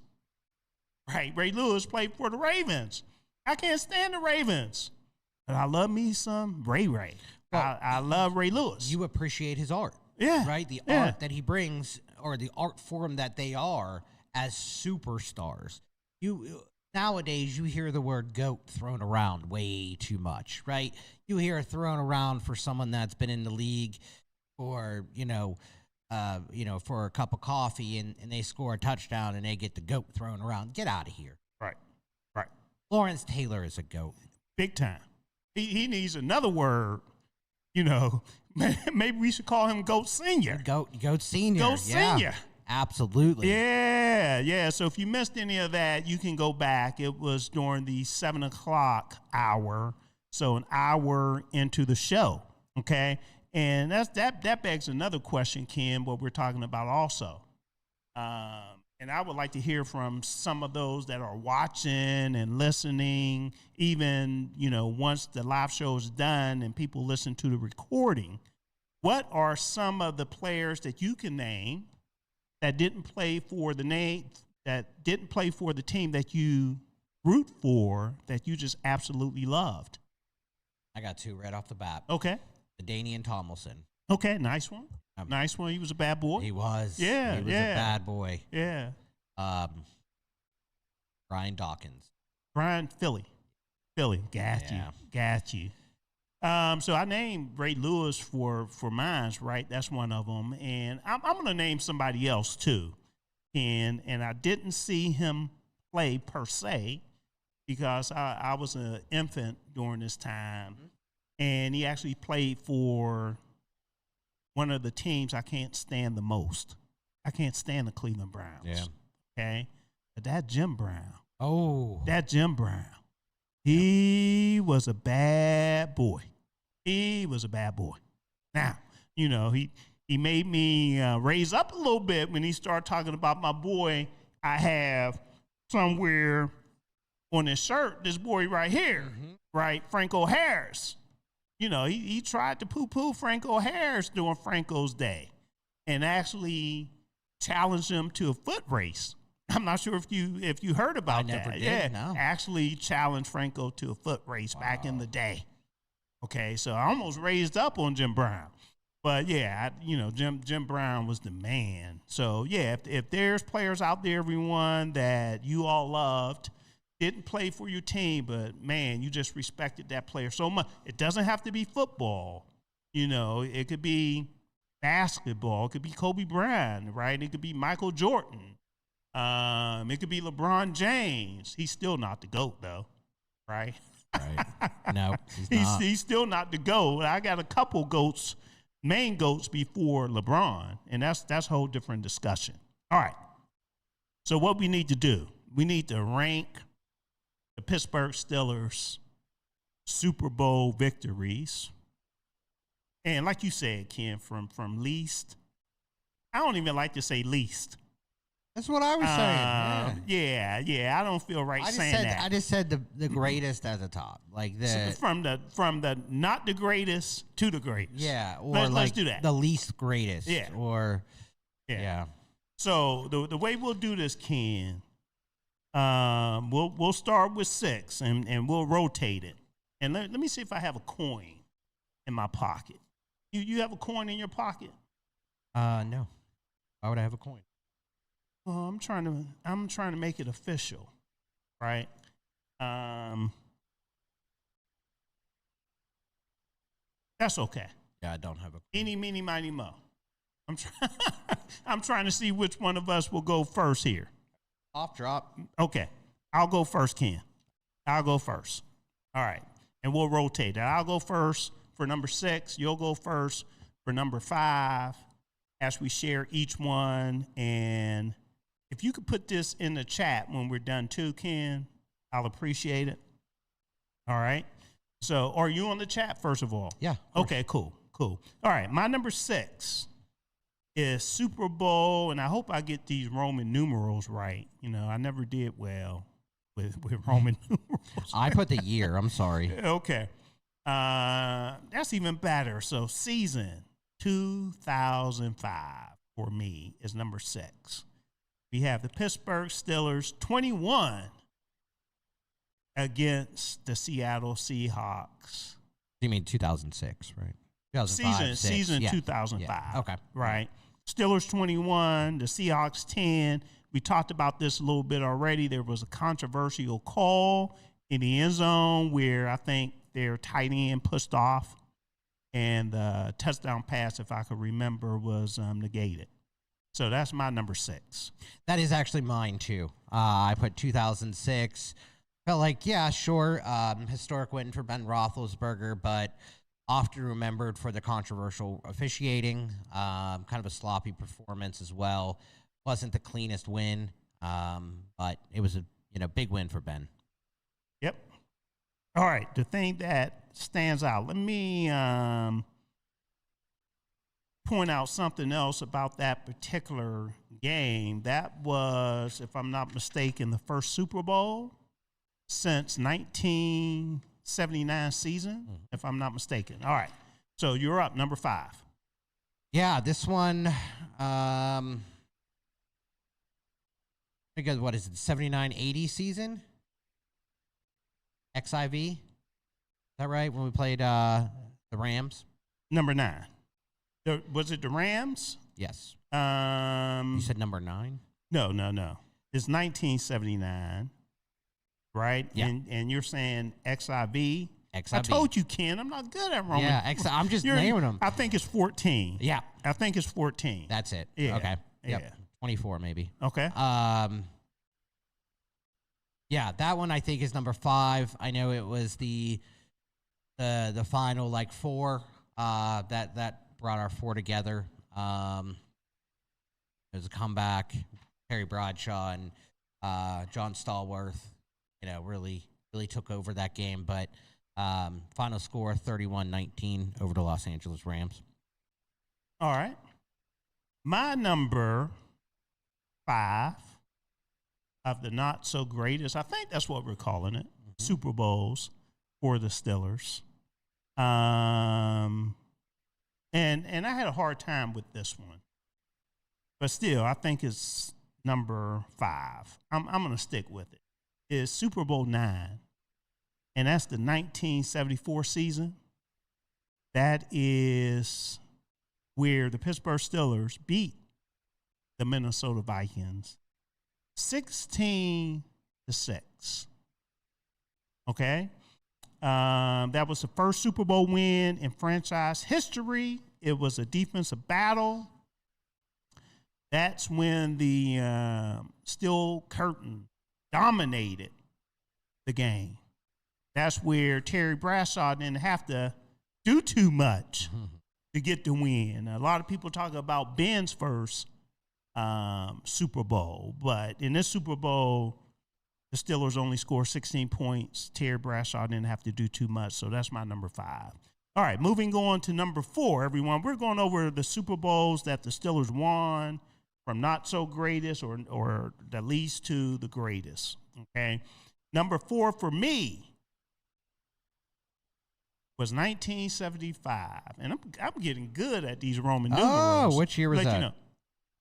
Right, Ray Lewis played for the Ravens. I can't stand the Ravens, but I love me some Ray. Well, I love Ray Lewis. You appreciate his art. Yeah. Right? The art that he brings, or the art form that they are as superstars. Nowadays, you hear the word GOAT thrown around way too much, right? You hear it thrown around for someone that's been in the league for, for a cup of coffee and they score a touchdown and they get the GOAT thrown around. Get out of here. Right. Lawerence Taylor is a GOAT. Big time. He needs another word, maybe we should call him GOAT Senior. GOAT Senior. GOAT Senior. Absolutely. Yeah. So if you missed any of that, you can go back. It was during the 7 o'clock hour, so an hour into the show, okay? And that begs another question, Ken, what we're talking about also. And I would like to hear from some of those that are watching and listening, even, once the live show is done and people listen to the recording. What are some of the players that you can name that didn't play for the team that you root for, that you just absolutely loved? I got two right off the bat. Okay. Danian Tomlinson. Okay, nice one. Nice one. He was a bad boy. He was. Yeah, he was a bad boy. Yeah. Brian Dawkins. Philly. Got you. So I named Ray Lewis for mine, right? That's one of them. And I'm going to name somebody else too. And I didn't see him play per se because I was an infant during this time. Mm-hmm. And he actually played for one of the teams I can't stand the most. I can't stand the Cleveland Browns. Yeah. Okay? But that Jim Brown. Oh. That Jim Brown. He was a bad boy. Now, he made me raise up a little bit when he started talking about my boy I have somewhere on his shirt, this boy right here, right? Franco Harris. He tried to poo-poo Franco Harris during Franco's day and actually challenged him to a foot race. I'm not sure if you heard about that. I never did, yeah, no. Actually challenged Franco to a foot race back in the day. Okay, so I almost raised up on Jim Brown. But yeah, Jim Brown was the man. So yeah, if there's players out there, everyone that you all loved, didn't play for your team, but man, you just respected that player so much. It doesn't have to be football. It could be basketball. It could be Kobe Bryant, right? It could be Michael Jordan. It could be LeBron James. He's still not the GOAT, though, right? Right. No, he's not. He's still not the GOAT. I got a couple GOATs, main GOATs before LeBron, and that's a whole different discussion. All right. So what we need to do, we need to rank the Pittsburgh Steelers Super Bowl victories. And like you said, Ken, from least, I don't even like to say least. That's what I was saying. Yeah, I don't feel right saying that. I just said the greatest at the top, like from the not the greatest to the greatest. Yeah, or let's do that. The least greatest. Yeah, yeah. So the way we'll do this, Ken, we'll start with 6 and we'll rotate it. And let me see if I have a coin in my pocket. You have a coin in your pocket? No. Why would I have a coin? Well, I'm trying to make it official, right? That's okay. Yeah, I don't have a coin. Eeny, meeny, miny, mo. I'm trying to see which one of us will go first here. Off drop. Okay. I'll go first, Ken. I'll go first. All right. And we'll rotate it. I'll go first for number 6. You'll go first for number 5 as we share each one. And if you could put this in the chat when we're done too, Ken, I'll appreciate it. All right. So are you on the chat first of all? Yeah. Okay, cool. All right. My number 6 is Super Bowl, and I hope I get these Roman numerals right. I never did well with Roman numerals. I put the year. I'm sorry. Okay. That's even better. So season 2005 for me is number 6. We have the Pittsburgh Steelers 21 against the Seattle Seahawks. You mean 2006, right? 2005, season 2005. Yeah. Okay. Right. Steelers 21, the Seahawks 10. We talked about this a little bit already. There was a controversial call in the end zone where I think their tight end pushed off, and the touchdown pass, if I could remember, was negated. So that's my number 6. That is actually mine, too. I put 2006. Felt like, yeah, sure, historic win for Ben Roethlisberger, but often remembered for the controversial officiating, kind of a sloppy performance as well. Wasn't the cleanest win, but it was a big win for Ben. Yep. All right, the thing that stands out. Let me point out something else about that particular game. That was, if I'm not mistaken, the first Super Bowl since 1979 season, if I'm not mistaken. All right, so you're up, number 5. Yeah, this one, because what is it, 79-80 season? XIV? Is that right, when we played the Rams? Number 9. Was it the Rams? Yes. You said number 9? No. It's 1979. Right? Yeah. And you're saying XIV? XIV. I told you, Ken, I'm not good at Roman. Yeah, I'm just naming them. I think it's 14. Yeah. I think it's 14. That's it. Yeah. Okay. Yep. Yeah. 24 maybe. Okay. Yeah, that one I think is number 5. I know it was the final 4 that brought our 4 together. It was a comeback. Terry Bradshaw and John Stallworth, really took over that game. But final score 31-19 over the Los Angeles Rams. All right. My number 5 of the not so greatest, I think that's what we're calling it, Super Bowls for the Steelers. And I had a hard time with this one. But still, I think it's number 5. I'm going to stick with it. It's Super Bowl 9. And that's the 1974 season. That is where the Pittsburgh Steelers beat the Minnesota Vikings 16-6. Okay? That was the first Super Bowl win in franchise history. It was a defensive battle. That's when the Steel Curtain dominated the game. That's where Terry Bradshaw didn't have to do too much to get the win. A lot of people talk about Ben's first Super Bowl, but in this Super Bowl, the Steelers only scored 16 points. Terry Bradshaw didn't have to do too much, so that's my number 5. All right, moving on to number 4, everyone. We're going over the Super Bowls that the Steelers won, from not so greatest or the least to the greatest, okay? Number 4 for me was 1975, and I'm getting good at these Roman numerals. Oh, which year was that? You know,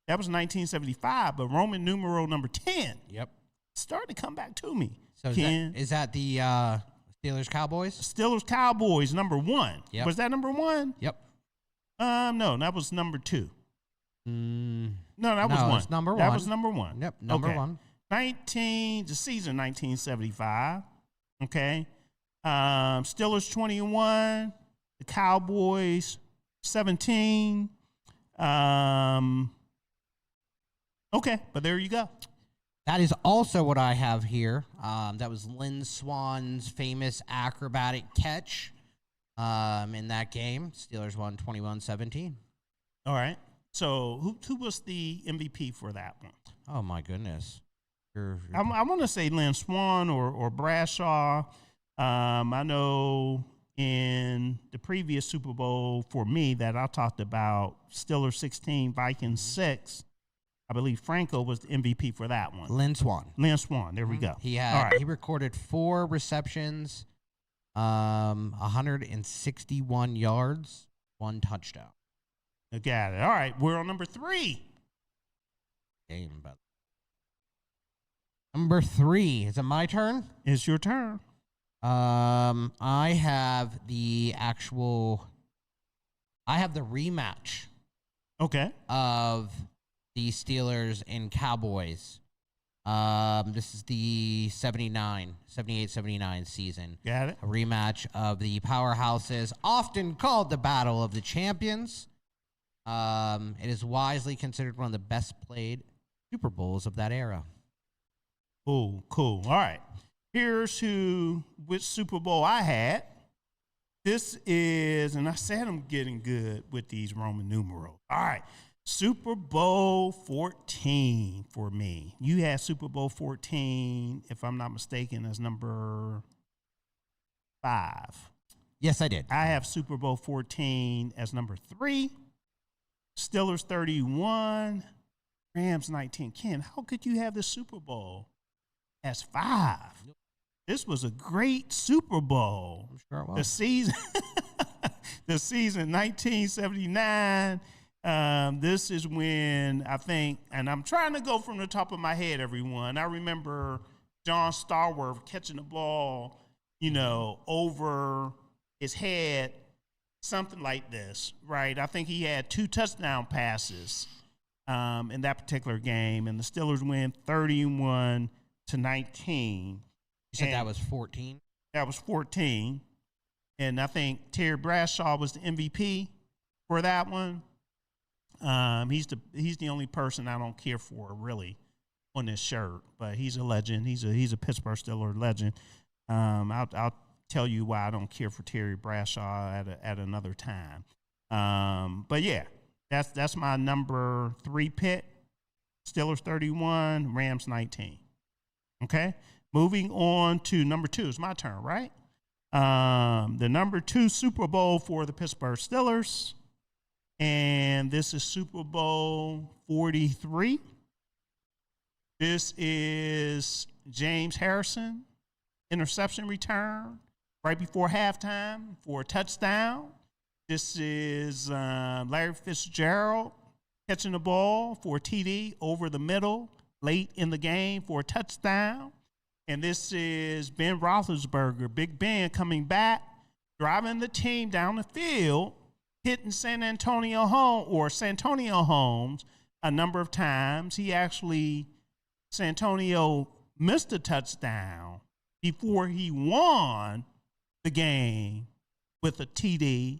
that was 1975, but Roman numeral number 10. Yep. Starting to come back to me. So is that the Steelers Cowboys? Steelers Cowboys number 1. Yep. Was that number 1? Yep. No, that was number 2. No, that was 1. It's number 1. That was number 1. Yep, number 1. The season 1975. Okay. Steelers 21, the Cowboys 17. Okay, but there you go. That is also what I have here. That was Lynn Swann's famous acrobatic catch in that game. Steelers won 21-17. All right. So who was the MVP for that one? Oh, my goodness. I want to say Lynn Swann or Bradshaw. I know in the previous Super Bowl for me that I talked about, Steelers 16, Vikings 6. I believe Franco was the MVP for that one. Lynn Swann. Lynn Swann. There we go. He recorded 4 receptions, 161 yards, 1 touchdown. I got it. All right, we're on number 3. Number 3. Is it my turn? It's your turn. I have the rematch. Okay. Of the Steelers and Cowboys. This is the 78-79 season. Got it. A rematch of the powerhouses, often called the Battle of the Champions. It is widely considered one of the best played Super Bowls of that era. Cool. All right. Here's which Super Bowl I had. This is, and I said I'm getting good with these Roman numerals. All right. Super Bowl 14 for me. You had Super Bowl 14, if I'm not mistaken, as number 5. Yes, I did. I have Super Bowl 14 as number 3. Steelers 31, Rams 19. Ken, how could you have the Super Bowl as 5? This was a great Super Bowl. I'm sure it was. The season 1979. This is when I think, and I'm trying to go from the top of my head, everyone. I remember John Starworth catching the ball, over his head, something like this, right? I think he had 2 touchdown passes in that particular game, and the Steelers win 31-19. You said that was 14? That was 14. And I think Terry Bradshaw was the MVP for that one. He's the only person I don't care for really on this shirt, but he's a legend. He's a Pittsburgh Steelers legend. I'll tell you why I don't care for Terry Bradshaw at another time. But yeah, that's my number 3 pick. Steelers 31, Rams 19. Okay, moving on to number 2. It's my turn, right? The number 2 Super Bowl for the Pittsburgh Steelers. And this is Super Bowl 43. This is James Harrison, interception return right before halftime for a touchdown. This is Larry Fitzgerald catching the ball for a TD over the middle late in the game for a touchdown. And this is Ben Roethlisberger, Big Ben, coming back, driving the team down the field, hitting Santonio Holmes a number of times. Santonio missed a touchdown before he won the game with a TD,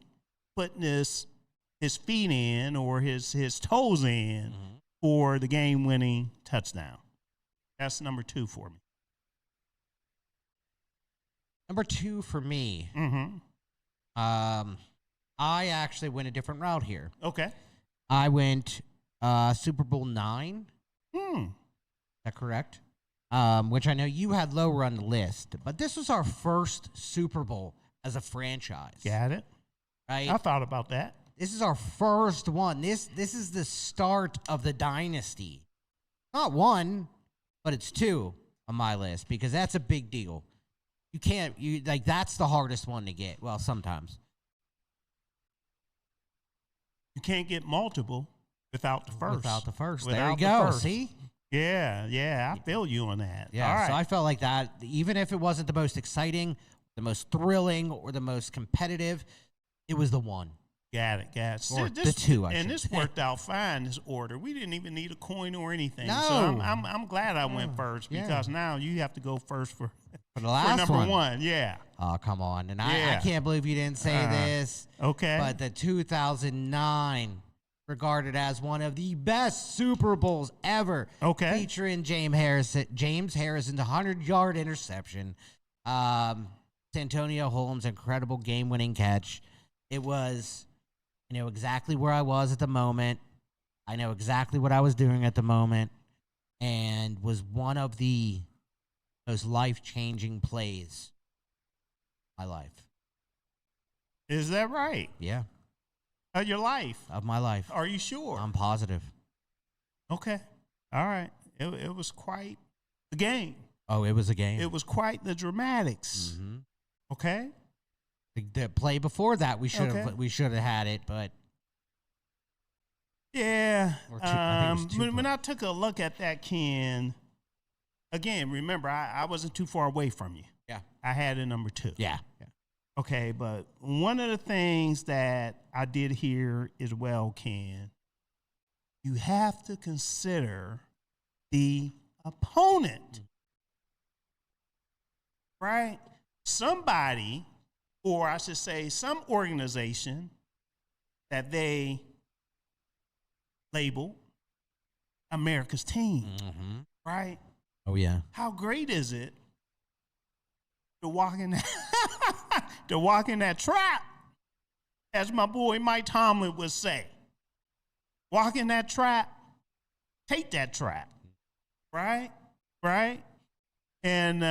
putting his feet in or his toes in for the game-winning touchdown. That's number 2 for me. Number 2 for me. Mm-hmm. I actually went a different route here. Okay. I went Super Bowl 9. Is that correct? Which I know you had lower on the list, but this was our first Super Bowl as a franchise. Got it. Right? I thought about that. This is our first one. This is the start of the dynasty. Not 1, but it's 2 on my list because that's a big deal. That's the hardest one to get. Well, sometimes. You can't get multiple without the first. There you go. See? Yeah, I feel you on that. Yeah, all right. So I felt like that, even if it wasn't the most exciting, the most thrilling, or the most competitive, it was the 1. Got it. Or the 2, this worked out fine, this order. We didn't even need a coin or anything. No. So I'm glad I went first because now you have to go first for the last number 1. Yeah. Oh, come on. And I can't believe you didn't say this. Okay. But the 2009, regarded as one of the best Super Bowls ever. Okay. Featuring James Harrison's 100-yard interception. Santonio Holmes' incredible game-winning catch. It was, exactly where I was at the moment. I know exactly what I was doing at the moment. And was one of the most life-changing plays of my life. Is that right? Yeah. Of your life? Of my life. Are you sure? I'm positive. Okay. All right. It was quite the game. Oh, it was a game. It was quite the dramatics. Mm-hmm. Okay. The play before that, we should have had it, but yeah. When I took a look at that, Ken, again, remember I wasn't too far away from you. Yeah, I had it number 2. Yeah. Okay, but one of the things that I did here as well, Ken, you have to consider the opponent, right? Somebody, or I should say some organization that they label America's team, right? Oh, yeah. How great is it to walk in that trap, as my boy Mike Tomlin would say. Walk in that trap, take that trap, right? And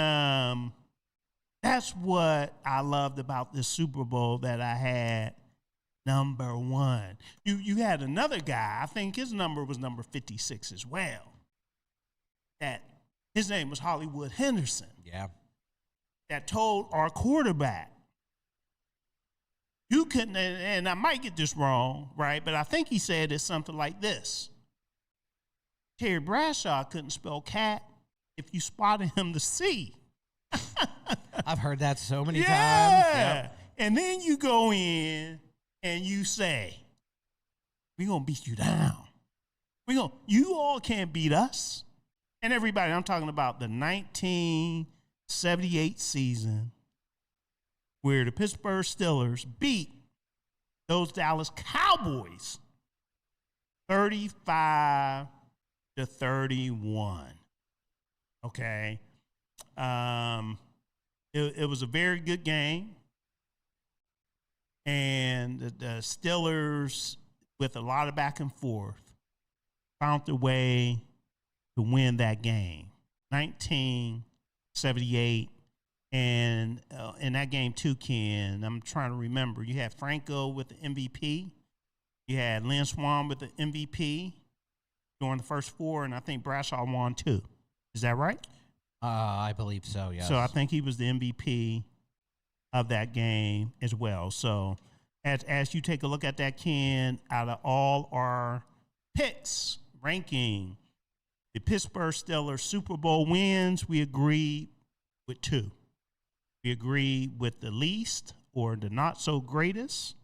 that's what I loved about this Super Bowl that I had number 1. You had another guy, I think his number was number 56 as well. That his name was Hollywood Henderson. Yeah. That told our quarterback, you couldn't, and I might get this wrong, right? But I think he said it's something like this. Terry Bradshaw couldn't spell cat if you spotted him to see. I've heard that so many times. Yep. And then you go in and you say, we're going to beat you down. You all can't beat us. And everybody, I'm talking about the 1978 season where the Pittsburgh Steelers beat those Dallas Cowboys 35-31. Okay. It was a very good game. And the Steelers, with a lot of back and forth, found their way to win that game. 1978. And in that game too, Ken, I'm trying to remember, you had Franco with the MVP. You had Lynn Swan with the MVP during the first 4, and I think Bradshaw won 2. Is that right? I believe so, yes. So I think he was the MVP of that game as well. So as you take a look at that, Ken, out of all our picks, ranking, the Pittsburgh Steelers Super Bowl wins, we agreed with 2. We agreed with the least or the not so greatest,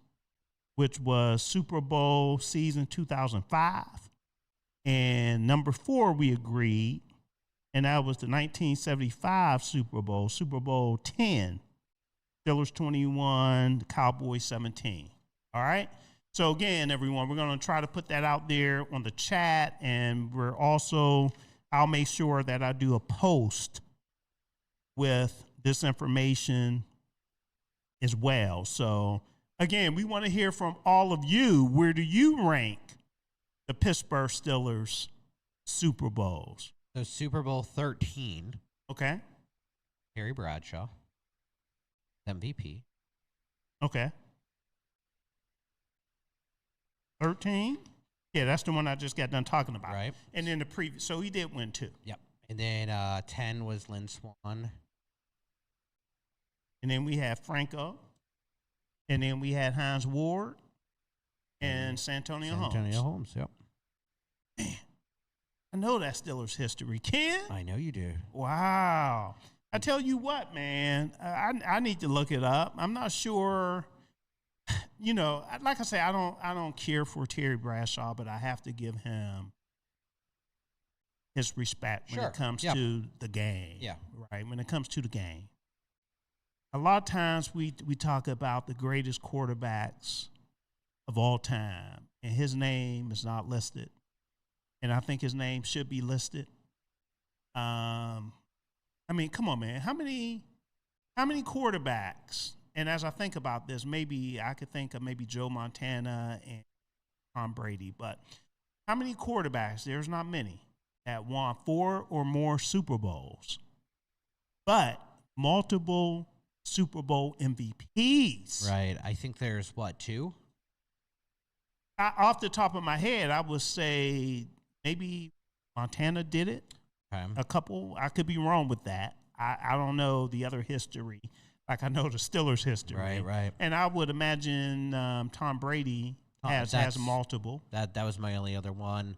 which was Super Bowl season 2005. And number 4, we agreed, and that was the 1975 Super Bowl, Super Bowl 10. Steelers 21, Cowboys 17. All right? So again, everyone, we're going to try to put that out there on the chat, and I'll make sure that I do a post with this information as well. So again, we want to hear from all of you. Where do you rank the Pittsburgh Steelers Super Bowls? So Super Bowl 13. Okay. Terry Bradshaw, MVP. Okay. 13? Yeah, that's the one I just got done talking about. Right. And then the previous, so he did win 2. Yep. And then 10 was Lynn Swan. And then we had Franco. And then we had Hines Ward and Santonio Holmes. Santonio Holmes, yep. Man, I know that Steelers history. Ken? I know you do. Wow. I tell you what, man, I need to look it up. I'm not sure. You know, like I say, I don't care for Terry Bradshaw, but I have to give him his respect when it comes to the game. Yeah. Right? When it comes to the game. A lot of times we talk about the greatest quarterbacks of all time, and his name is not listed. And I think his name should be listed. I mean, come on, man. How many quarterbacks? And as I think about this, maybe I could think of maybe Joe Montana and Tom Brady. But how many quarterbacks? There's not many that won 4 or more Super Bowls, but multiple Super Bowl MVPs. Right. I think there's, 2? Off the top of my head, I would say maybe Montana did it. Okay. A couple. I could be wrong with that. I don't know the other history. Like I know the Steelers history. Right. And I would imagine Tom Brady has multiple. That was my only other one.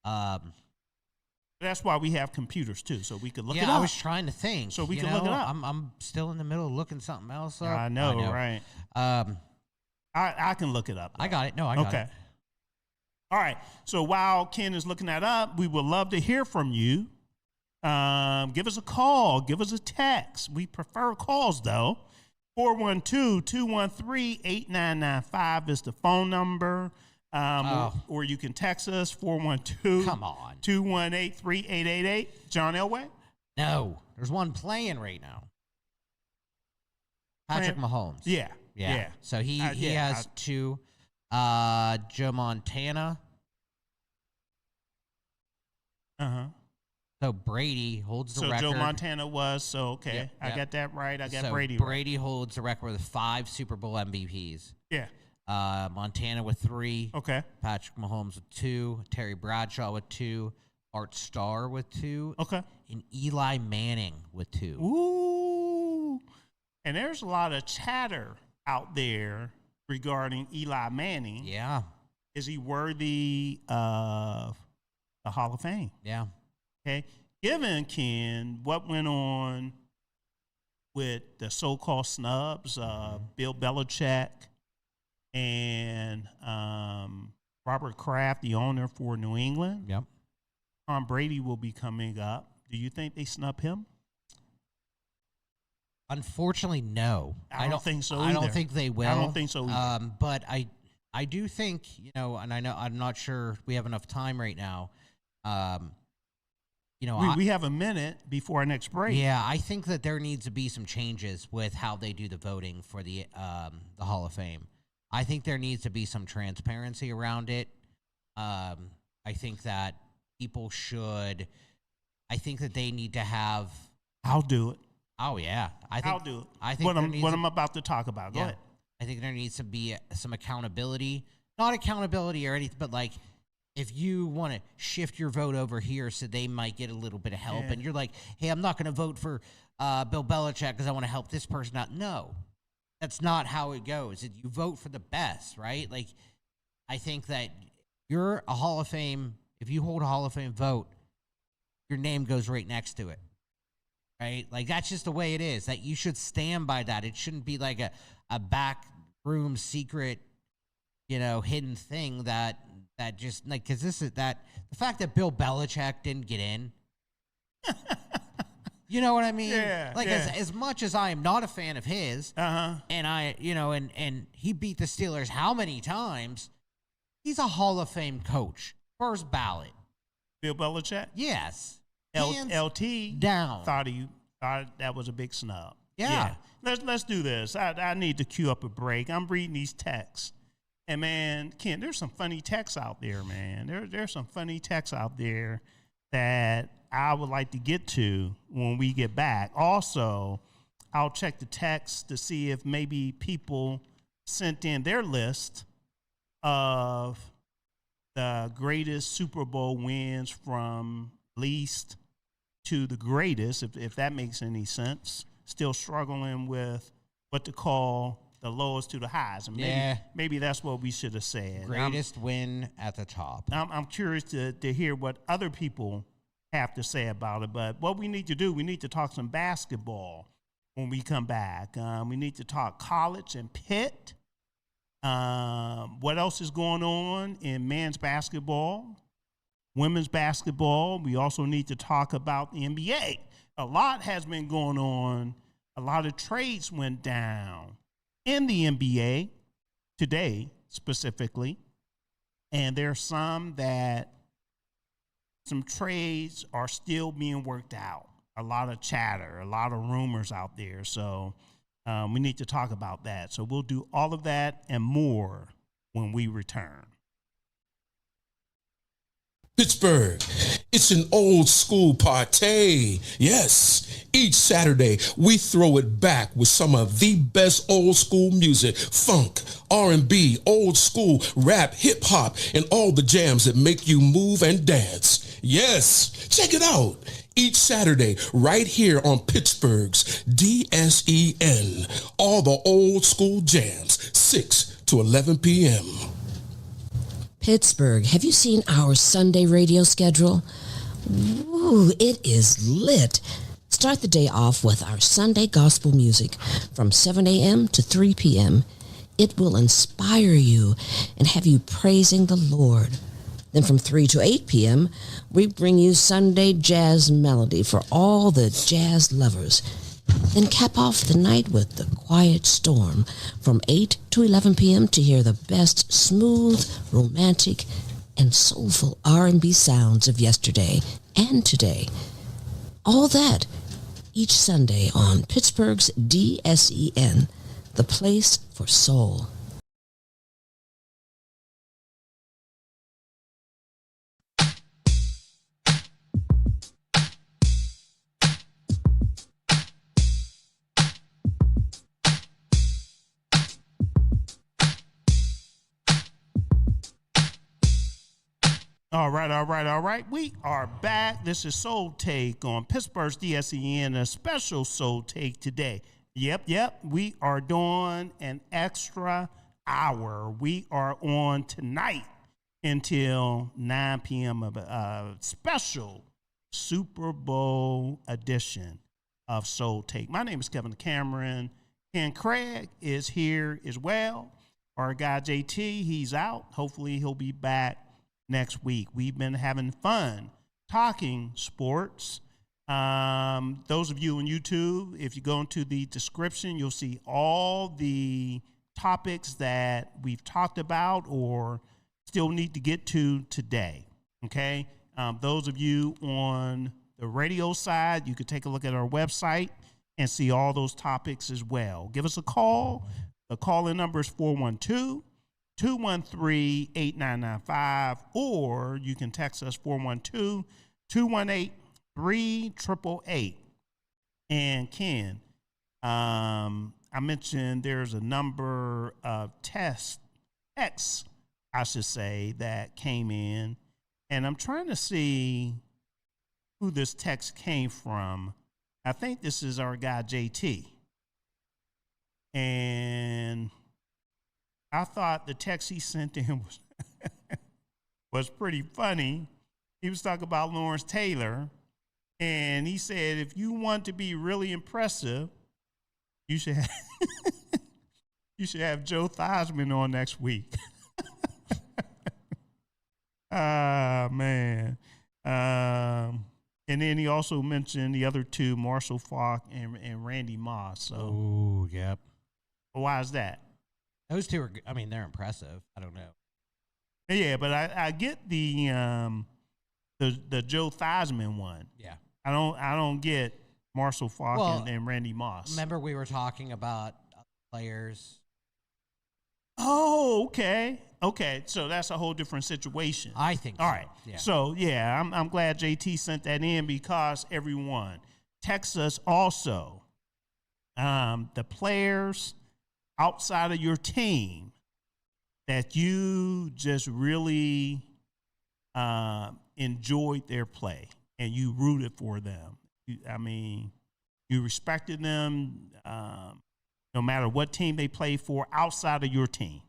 That's why we have computers too, so we could look it up. Yeah, I was trying to think. So we can look it up. I'm still in the middle of looking something else up. I know. Right. I can look it up. I got it. No, I got it. All right. So while Ken is looking that up, we would love to hear from you. Give us a call. Give us a text. We prefer calls, though. 412-213-8995 is the phone number. Or you can text us, 412. Come on. 218-3888. John Elway? No. There's one playing right now. Patrick Mahomes. Yeah. So he has 2. Joe Montana. So Brady holds the record. So Joe Montana was, okay. I got that right. I got Brady right. Brady holds the record with 5 Super Bowl MVPs. Yeah. Montana with 3. Okay. Patrick Mahomes with 2. Terry Bradshaw with 2. Art Starr with 2. Okay. And Eli Manning with 2. Ooh. And there's a lot of chatter out there regarding Eli Manning. Yeah. Is he worthy of the Hall of Fame? Yeah. Okay. Given, Ken, what went on with the so-called snubs, Bill Belichick and Robert Kraft, the owner for New England. Yep. Tom Brady will be coming up. Do you think they snub him? Unfortunately, no. I don't think so either. I don't think they will. I don't think so either. But I do think, and I know I'm not sure we have enough time right now. We have a minute before our next break. Yeah, I think that there needs to be some changes with how they do the voting for the Hall of Fame. I think there needs to be some transparency around it. I think that people should. I think that they need to have. I'll do it. Oh yeah, I'll do it. I think what I'm about to talk about. Go ahead. I think there needs to be some accountability. Not accountability or anything, but like, if you want to shift your vote over here so they might get a little bit of help, and you're like, hey, I'm not going to vote for Bill Belichick because I want to help this person out. No, that's not how it goes. You vote for the best, right? Like, I think that you're a Hall of Fame. If you hold a Hall of Fame vote, your name goes right next to it, right? Like, that's just the way it is. That you should stand by that. It shouldn't be like a back room secret, hidden thing that just like, because this is that the fact that Bill Belichick didn't get in. You know what I mean? Yeah. Like as much as I am not a fan of his, and I, and he beat the Steelers how many times? He's a Hall of Fame coach, first ballot. Bill Belichick? Yes. LT down. Thought that was a big snub. Yeah. Let's do this. I need to cue up a break. I'm reading these texts. And man, Ken, there's some funny texts out there, man. There's some funny texts out there that I would like to get to when we get back. Also, I'll check the text to see if maybe people sent in their list of the greatest Super Bowl wins from least to the greatest, if that makes any sense. Still struggling with what to call the lowest to the highs. And maybe that's what we should have said. Greatest win at the top. I'm curious to hear what other people have to say about it. But what we need to do, we need to talk some basketball when we come back. We need to talk college and Pitt. What else is going on in men's basketball, women's basketball? We also need to talk about the NBA. A lot has been going on. A lot of trades went down in the NBA today specifically. And there are some trades are still being worked out. A lot of chatter, a lot of rumors out there. So we need to talk about that. So we'll do all of that and more when we return. Pittsburgh, it's an old school party. Yes, each Saturday we throw it back with some of the best old school music, funk, R&B, old school, rap, hip hop, and all the jams that make you move and dance. Yes, check it out. Each Saturday, right here on Pittsburgh's DSEN. All the old school jams, 6 to 11 p.m. Pittsburgh, have you seen our Sunday radio schedule? Ooh, it is lit. Start the day off with our Sunday gospel music from 7 a.m. to 3 p.m. It will inspire you and have you praising the Lord. Then from 3 to 8 p.m., we bring you Sunday jazz melody for all the jazz lovers. Then cap off the night with the Quiet Storm from 8 to 11 p.m. to hear the best smooth, romantic, and soulful R&B sounds of yesterday and today. All that each Sunday on Pittsburgh's DSEN, the place for soul. All right. We are back. This is Soul Take on Pittsburgh's DSEN, a special Soul Take today. Yep. We are doing an extra hour. We are on tonight until 9 p.m. of a special Super Bowl edition of Soul Take. My name is Kevin Cameron. Ken Craig is here as well. Our guy JT, he's out. Hopefully he'll be back next week. We've been having fun talking sports. Those of you on YouTube, if you go into the description, you'll see all the topics that we've talked about or still need to get to today. Okay. Those of you on the radio side, you could take a look at our website and see all those topics as well. Give us a call. The call-in number is 412-213-8995, or you can text us 412-218-3888. And Ken, I mentioned there's a number of texts, I should say, that came in, and I'm trying to see who this text came from. I think this is our guy JT. And I thought the text he sent to him was pretty funny. He was talking about Lawerence Taylor, and he said, if you want to be really impressive, you should have, you should have Joe Theismann on next week. Man. And then he also mentioned the other two, Marshall Faulk and Randy Moss. So, Oh, yep. why is that? Those two are, I mean, they're impressive. I don't know. Yeah, but I get the Joe Theismann one. Yeah. I don't get Marshall Faulk Well, and Randy Moss. Remember we were talking about players. Oh, okay. Okay, so that's a whole different situation. I think All so. right. Yeah. So, yeah, I'm glad JT sent that in because everyone text us also. The players outside of your team that you just really enjoyed their play and you rooted for them. You respected them no matter what team they play for outside of your team.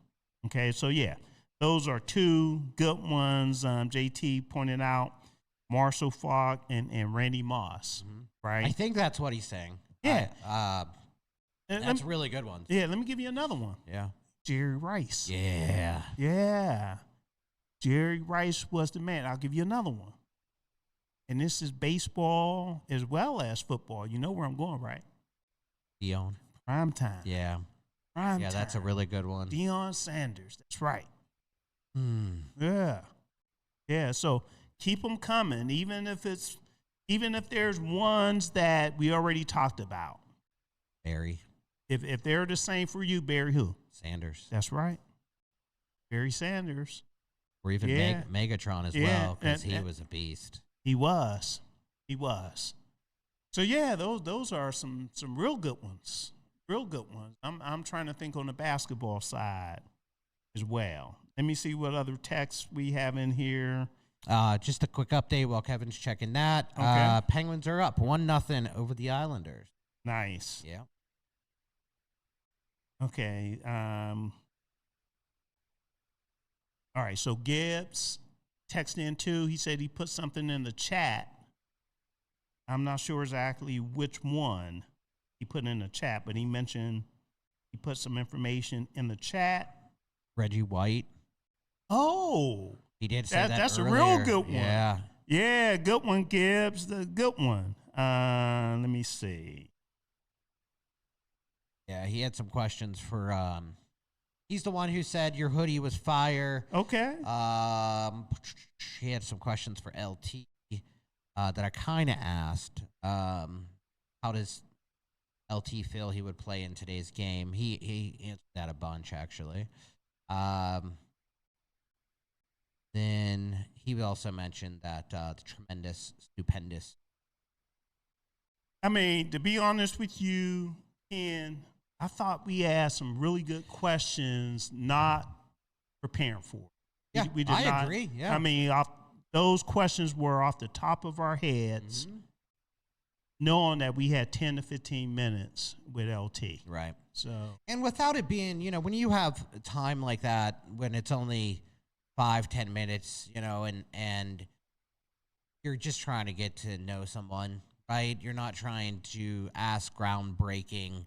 Okay, so yeah, those are two good ones. JT pointed out Marshall Faulk and Randy Moss, right? I think that's what he's saying. Yeah. That's really good ones. Yeah, let me give you another one. Yeah. Jerry Rice. Yeah. Yeah. Jerry Rice was the man. I'll give you another one. And this is baseball as well as football. You know where I'm going, right? Dion. Prime time. Yeah. Prime Yeah, time. that's a really good one. Deion Sanders. That's right. Hmm. Yeah. Yeah, so keep them coming, even if there's ones that we already talked about. Barry If they're the same for you, Barry who? Sanders. That's right. Barry Sanders. Or even Yeah. Megatron as Yeah, well, because he and- was a beast. He was. So yeah, those are some real good ones. Real good ones. I'm trying to think on the basketball side as well. Let me see what other texts we have in here. Just a quick update while Kevin's checking that. Okay. Penguins are up 1-0 over the Islanders. Nice. Yeah. Okay. All right. So Gibbs texted in too. He said he put something in the chat. I'm not sure exactly which one he put in the chat, but he mentioned he put some information in the chat. Reggie White. Oh, He did say that that's earlier. a real good one. Yeah. Yeah, good one, Gibbs. The good one. Let me see. Yeah, he had some questions for he's the one who said your hoodie was fire. Okay. He had some questions for LT that I kind of asked. How does LT feel he would play in today's game? He answered that a bunch, actually. Then he also mentioned that the stupendous. I mean, to be honest with you, Ken, I thought we asked some really good questions not preparing for. Yeah, we did I not, agree. Yeah. I mean, those questions were off the top of our heads, knowing that we had 10 to 15 minutes with LT. Right. So, And without it being, when you have time like that, when it's only 5-10 minutes, and you're just trying to get to know someone, right? You're not trying to ask groundbreaking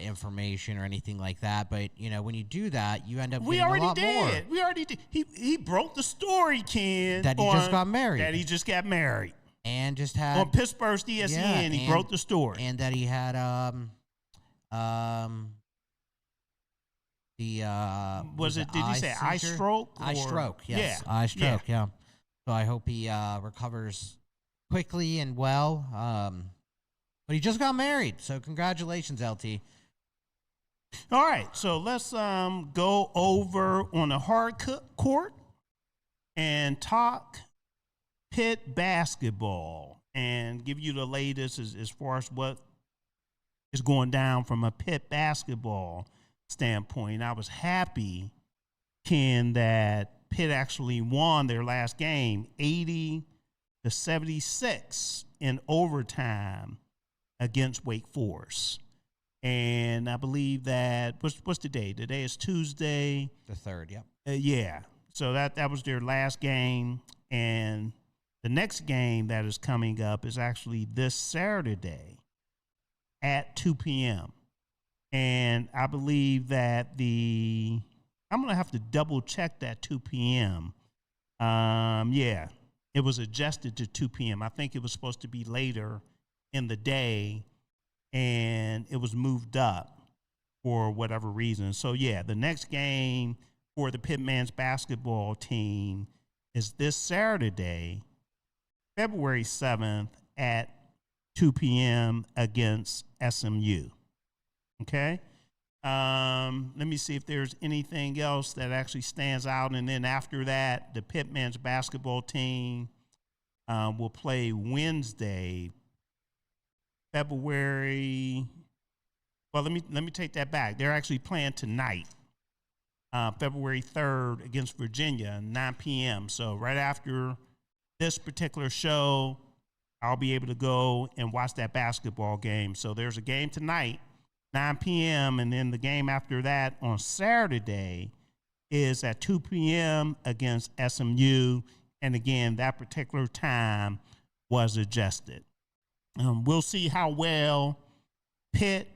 information or anything like that. But, when you do that, you end up getting a lot more. We already did. He broke the story, Ken. That he just got married. That he just got married. And just had. On Pittsburgh's DSEN, he broke the story. And that he had did you say eye stroke? Eye stroke, yes. Yeah. Eye stroke, yeah. So I hope he recovers quickly and well. But he just got married, so congratulations, LT. All right, so let's go over on the hardcourt and talk Pitt basketball and give you the latest as far as what is going down from a Pitt basketball standpoint. I was happy, Ken, that Pitt actually won their last game 80-76 in overtime against Wake Forest. And I believe that what's the day? Today is Tuesday. The 3rd, yep. Yeah. So that was their last game, and the next game that is coming up is actually this Saturday at 2 p.m. And I believe that I'm going to have to double check that 2 p.m. Yeah, it was adjusted to 2 p.m. I think it was supposed to be later in the day, and it was moved up for whatever reason. So, yeah, the next game for the Pitt men's basketball team is this Saturday, February 7th at 2 p.m. against SMU. Okay? Let me see if there's anything else that actually stands out. And then after that, the Pitt men's basketball team will play Wednesday, February. Well, let me take that back. They're actually playing tonight, February 3rd against Virginia, 9 p.m. So right after this particular show, I'll be able to go and watch that basketball game. So there's a game tonight, 9 p.m., and then the game after that on Saturday is at 2 p.m. against SMU. And again, that particular time was adjusted. We'll see how well Pitt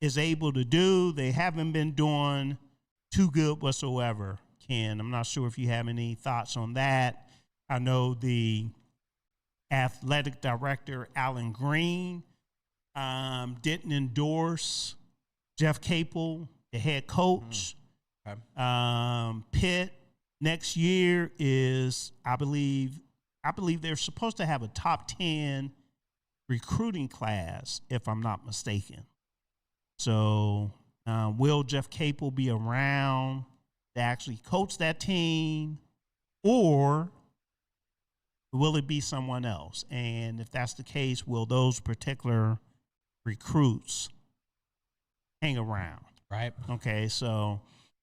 is able to do. They haven't been doing too good whatsoever, Ken. I'm not sure if you have any thoughts on that. I know the athletic director, Alan Green, didn't endorse Jeff Capel, the head coach. Okay. Pitt next year is, I believe they're supposed to have a top 10 recruiting class, if I'm not mistaken. So will Jeff Capel be around to actually coach that team, or will it be someone else? And if that's the case, will those particular recruits hang around? Right. Okay, so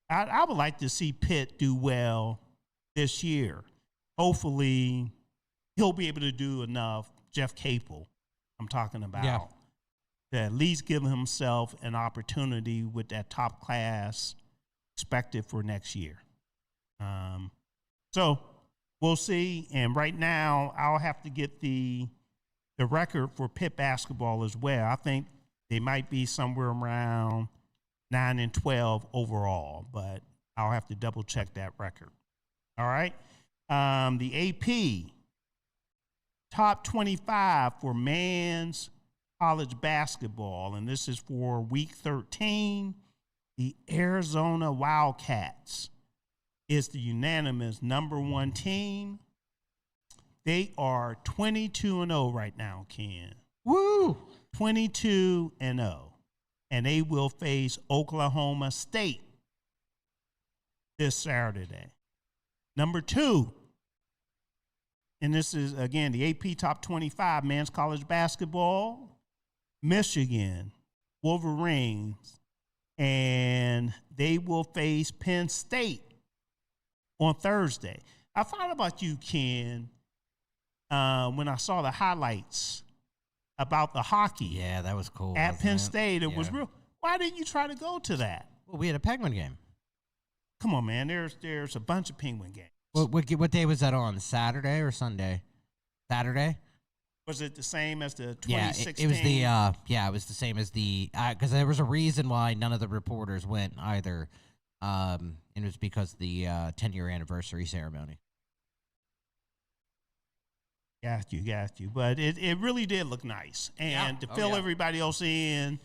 I would like to see Pitt do well this year. Hopefully, he'll be able to do enough, Jeff Capel, I'm talking about, to at least give himself an opportunity with that top class expected for next year. So we'll see. And right now, I'll have to get the record for Pitt basketball as well. I think they might be somewhere around 9-12 overall, but I'll have to double check that record. All right. The AP top 25 for men's college basketball, and this is for week 13. The Arizona Wildcats is the unanimous number one team. They are 22-0 right now, Ken. Woo! 22-0. And they will face Oklahoma State this Saturday. Number 2, and this is, again, the AP Top 25 men's college basketball, Michigan Wolverines, and they will face Penn State on Thursday. I thought about you, Ken, when I saw the highlights about the hockey. Yeah, that was cool. At Penn State, it was real. Why didn't you try to go to that? Well, we had a Penguin game. Come on, man. There's a bunch of Penguin games. What day was that on? Saturday or Sunday? Saturday. Was it the same as the 2016? Yeah, it was the it was the same as the because there was a reason why none of the reporters went either. And it was because of the 10-year anniversary ceremony. Got you. But it really did look nice. And to fill everybody else in,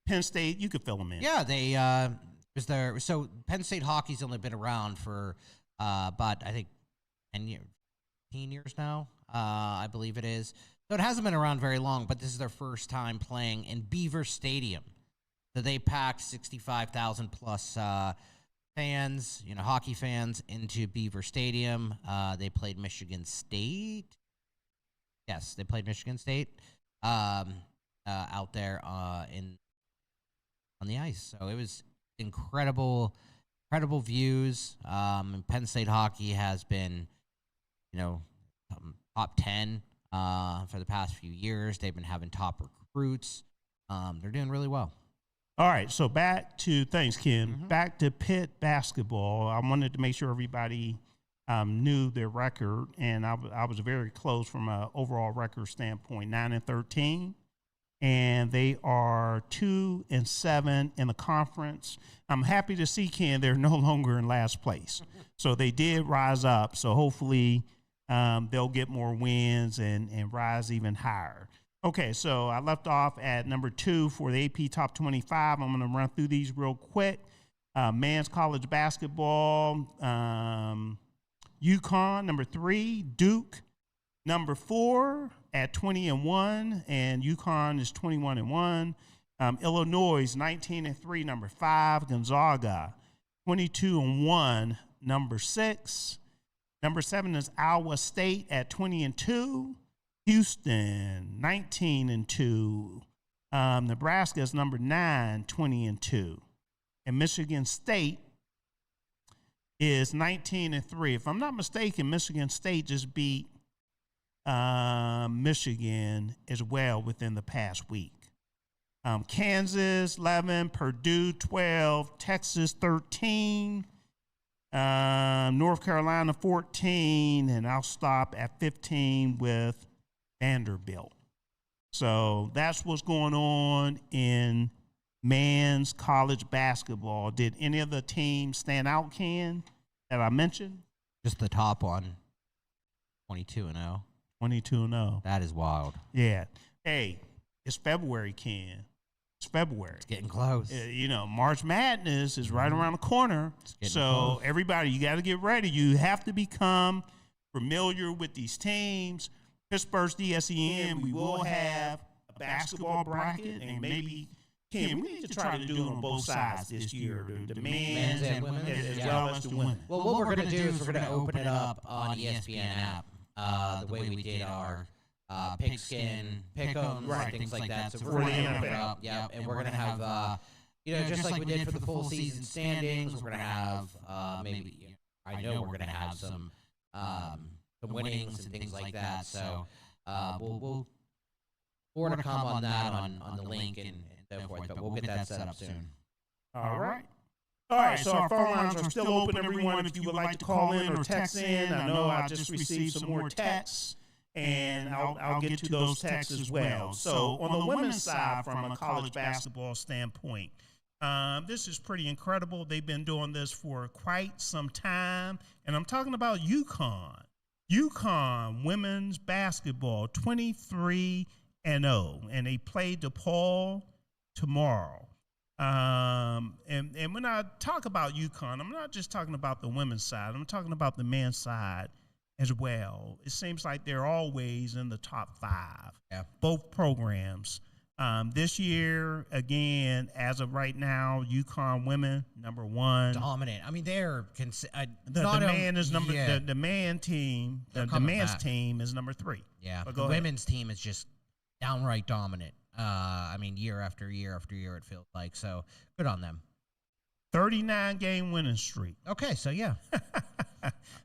Penn State, you could fill them in. Yeah, they was there. So Penn State hockey's only been around for about, I think, 10 years now, I believe it is. So it hasn't been around very long, but this is their first time playing in Beaver Stadium. So they packed 65,000 plus fans, hockey fans, into Beaver Stadium. They played Michigan State. Yes, they played Michigan State out there on the ice. So it was incredible views. And Penn State hockey has been, top 10 for the past few years. They've been having top recruits. They're doing really well. All right, so thanks, Kim. Mm-hmm. Back to Pitt basketball. I wanted to make sure everybody knew their record, and I was very close from an overall record standpoint, 9-13. and they are 2-7 in the conference. I'm happy to see, Ken, they're no longer in last place. So they did rise up. So hopefully they'll get more wins and rise even higher. Okay, so I left off at number 2 for the AP Top 25. I'm going to run through these real quick. Men's college basketball, UConn, number 3, Duke, number 4 at 20-1, and UConn is 21-1. Illinois, 19-3, number 5. Gonzaga, 22-1, number 6. Number 7 is Iowa State at 20-2. Houston, 19-2. Nebraska is number 9, 20-2. And Michigan State is 19-3. If I'm not mistaken, Michigan State just beat Michigan as well within the past week. Kansas 11, Purdue 12, Texas 13, North Carolina 14, and I'll stop at 15 with Vanderbilt. So that's what's going on in men's college basketball. Did any of the teams stand out, Ken, that I mentioned? Just the top one, 22-0. 22-0. That is wild. Yeah. Hey, it's February, Ken. It's February. It's getting close. March Madness is right around the corner. So close. Everybody, you got to get ready. You have to become familiar with these teams. Pittsburgh's DSEN, we will have a basketball bracket, and maybe, Ken, we need to try to do it on both sides this year, the men's and women's, as well as the women. Well, what we're going to do is we're going to open it up on ESPN app, the way we did our pigskin, pick'ems, Right. things like that. So For we're going the to open it NFL. up, and we're going to have, just like we did for the full season standings, we're going to have I know we're going to have some winnings and things like that. So we'll more to come on that on the link and so forth, but we'll get that set up soon. All right. All right, so our phone lines are still open, everyone. If you would like to call in or text in, I know I just received some more texts, and I'll get to those texts as well. So on the women's side, from a college basketball standpoint, this is pretty incredible. They've been doing this for quite some time, and I'm talking about UConn. UConn women's basketball, 23-0, and they play DePaul tomorrow. And when I talk about UConn, I'm not just talking about the women's side. I'm talking about the men's side as well. It seems like they're always in the top 5. Yeah. Both programs. This year, again, as of right now, UConn women number 1. Dominant. I mean, they're The man is number. Yeah. The man team. The men's team is number 3. Yeah, But the go ahead. women's team is just downright dominant. I mean, year after year after year, it feels like. So good on them. 39-game winning streak. Okay, so yeah.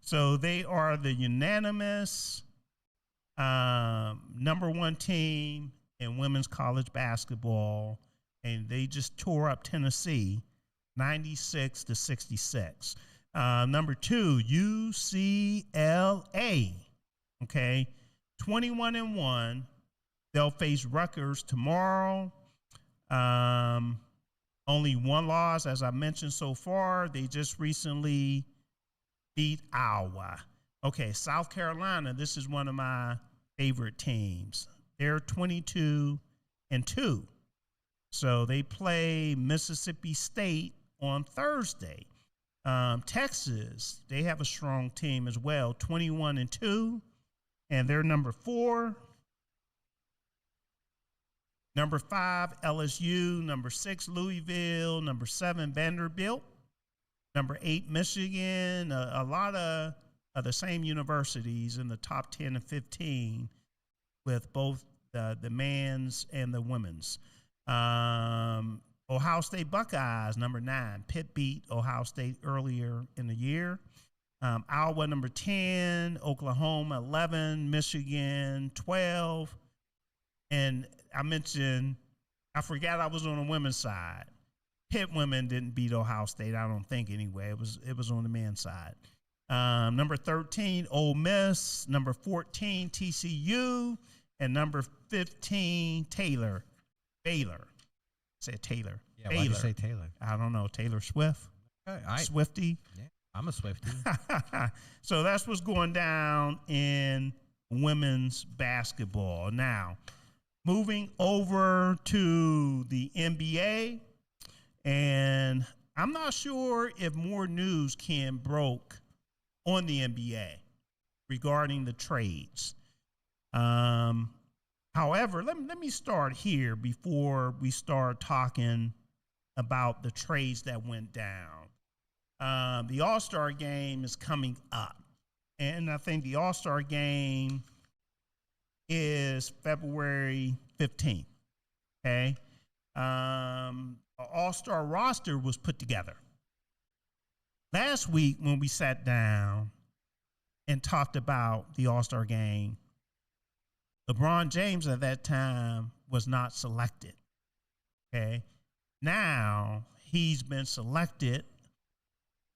So they are the unanimous number 1 team in women's college basketball, and they just tore up Tennessee 96-66. Number 2, UCLA. Okay, 21-1. They'll face Rutgers tomorrow. Only 1 loss, as I mentioned so far. They just recently beat Iowa. Okay, South Carolina, this is one of my favorite teams. They're 22-2. So they play Mississippi State on Thursday. Texas, they have a strong team as well, 21-2, and they're number 4. Number 5, LSU. Number 6, Louisville. Number 7, Vanderbilt. Number 8, Michigan. A lot of the same universities in the top 10 and 15 with both the men's and the women's. Ohio State Buckeyes, number 9. Pitt beat Ohio State earlier in the year. Iowa, number 10. Oklahoma, 11. Michigan, 12. And I forgot I was on the women's side. Pitt women didn't beat Ohio State, I don't think anyway. It was on the men's side. Number 13, Ole Miss. Number 14, TCU. And number 15, Taylor. Baylor. Said Taylor. Yeah, why'd you say Taylor? I don't know. Taylor Swift. Swifty. Yeah, I'm a Swifty. So that's what's going down in women's basketball. Now, moving over to the NBA, and I'm not sure if more news can broke on the NBA regarding the trades. However, let me start here before we start talking about the trades that went down. The All-Star game is coming up, and I think the All-Star game is February 15th, okay? An All-Star roster was put together. Last week when we sat down and talked about the All-Star game, LeBron James at that time was not selected, okay? Now he's been selected.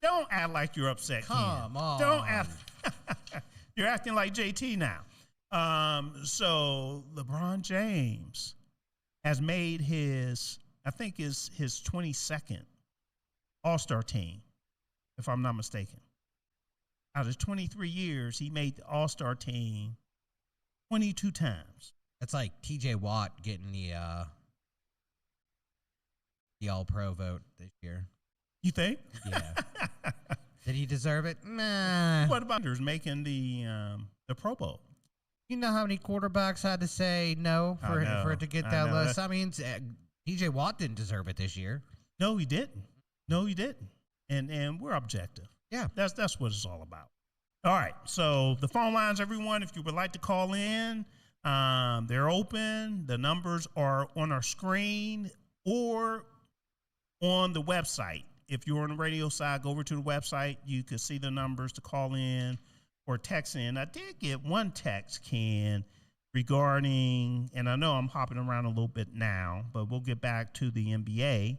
Don't act like you're upset, Ken. Come on. Don't act. You're acting like JT now. So LeBron James has made his 22nd All-Star team, if I'm not mistaken. Out of 23 years, he made the All-Star team 22 times. That's like TJ Watt getting the All-Pro vote this year. You think? Yeah. Did he deserve it? Nah. What about others making the Pro Bowl? You know how many quarterbacks had to say no for it to get that list? I mean, TJ Watt didn't deserve it this year. No, he didn't. And we're objective. Yeah. That's what it's all about. All right. So the phone lines, everyone, if you would like to call in, they're open. The numbers are on our screen or on the website. If you're on the radio side, go over to the website. You can see the numbers to call in or text in. I did get one text, Ken, regarding, and I know I'm hopping around a little bit now, but we'll get back to the NBA.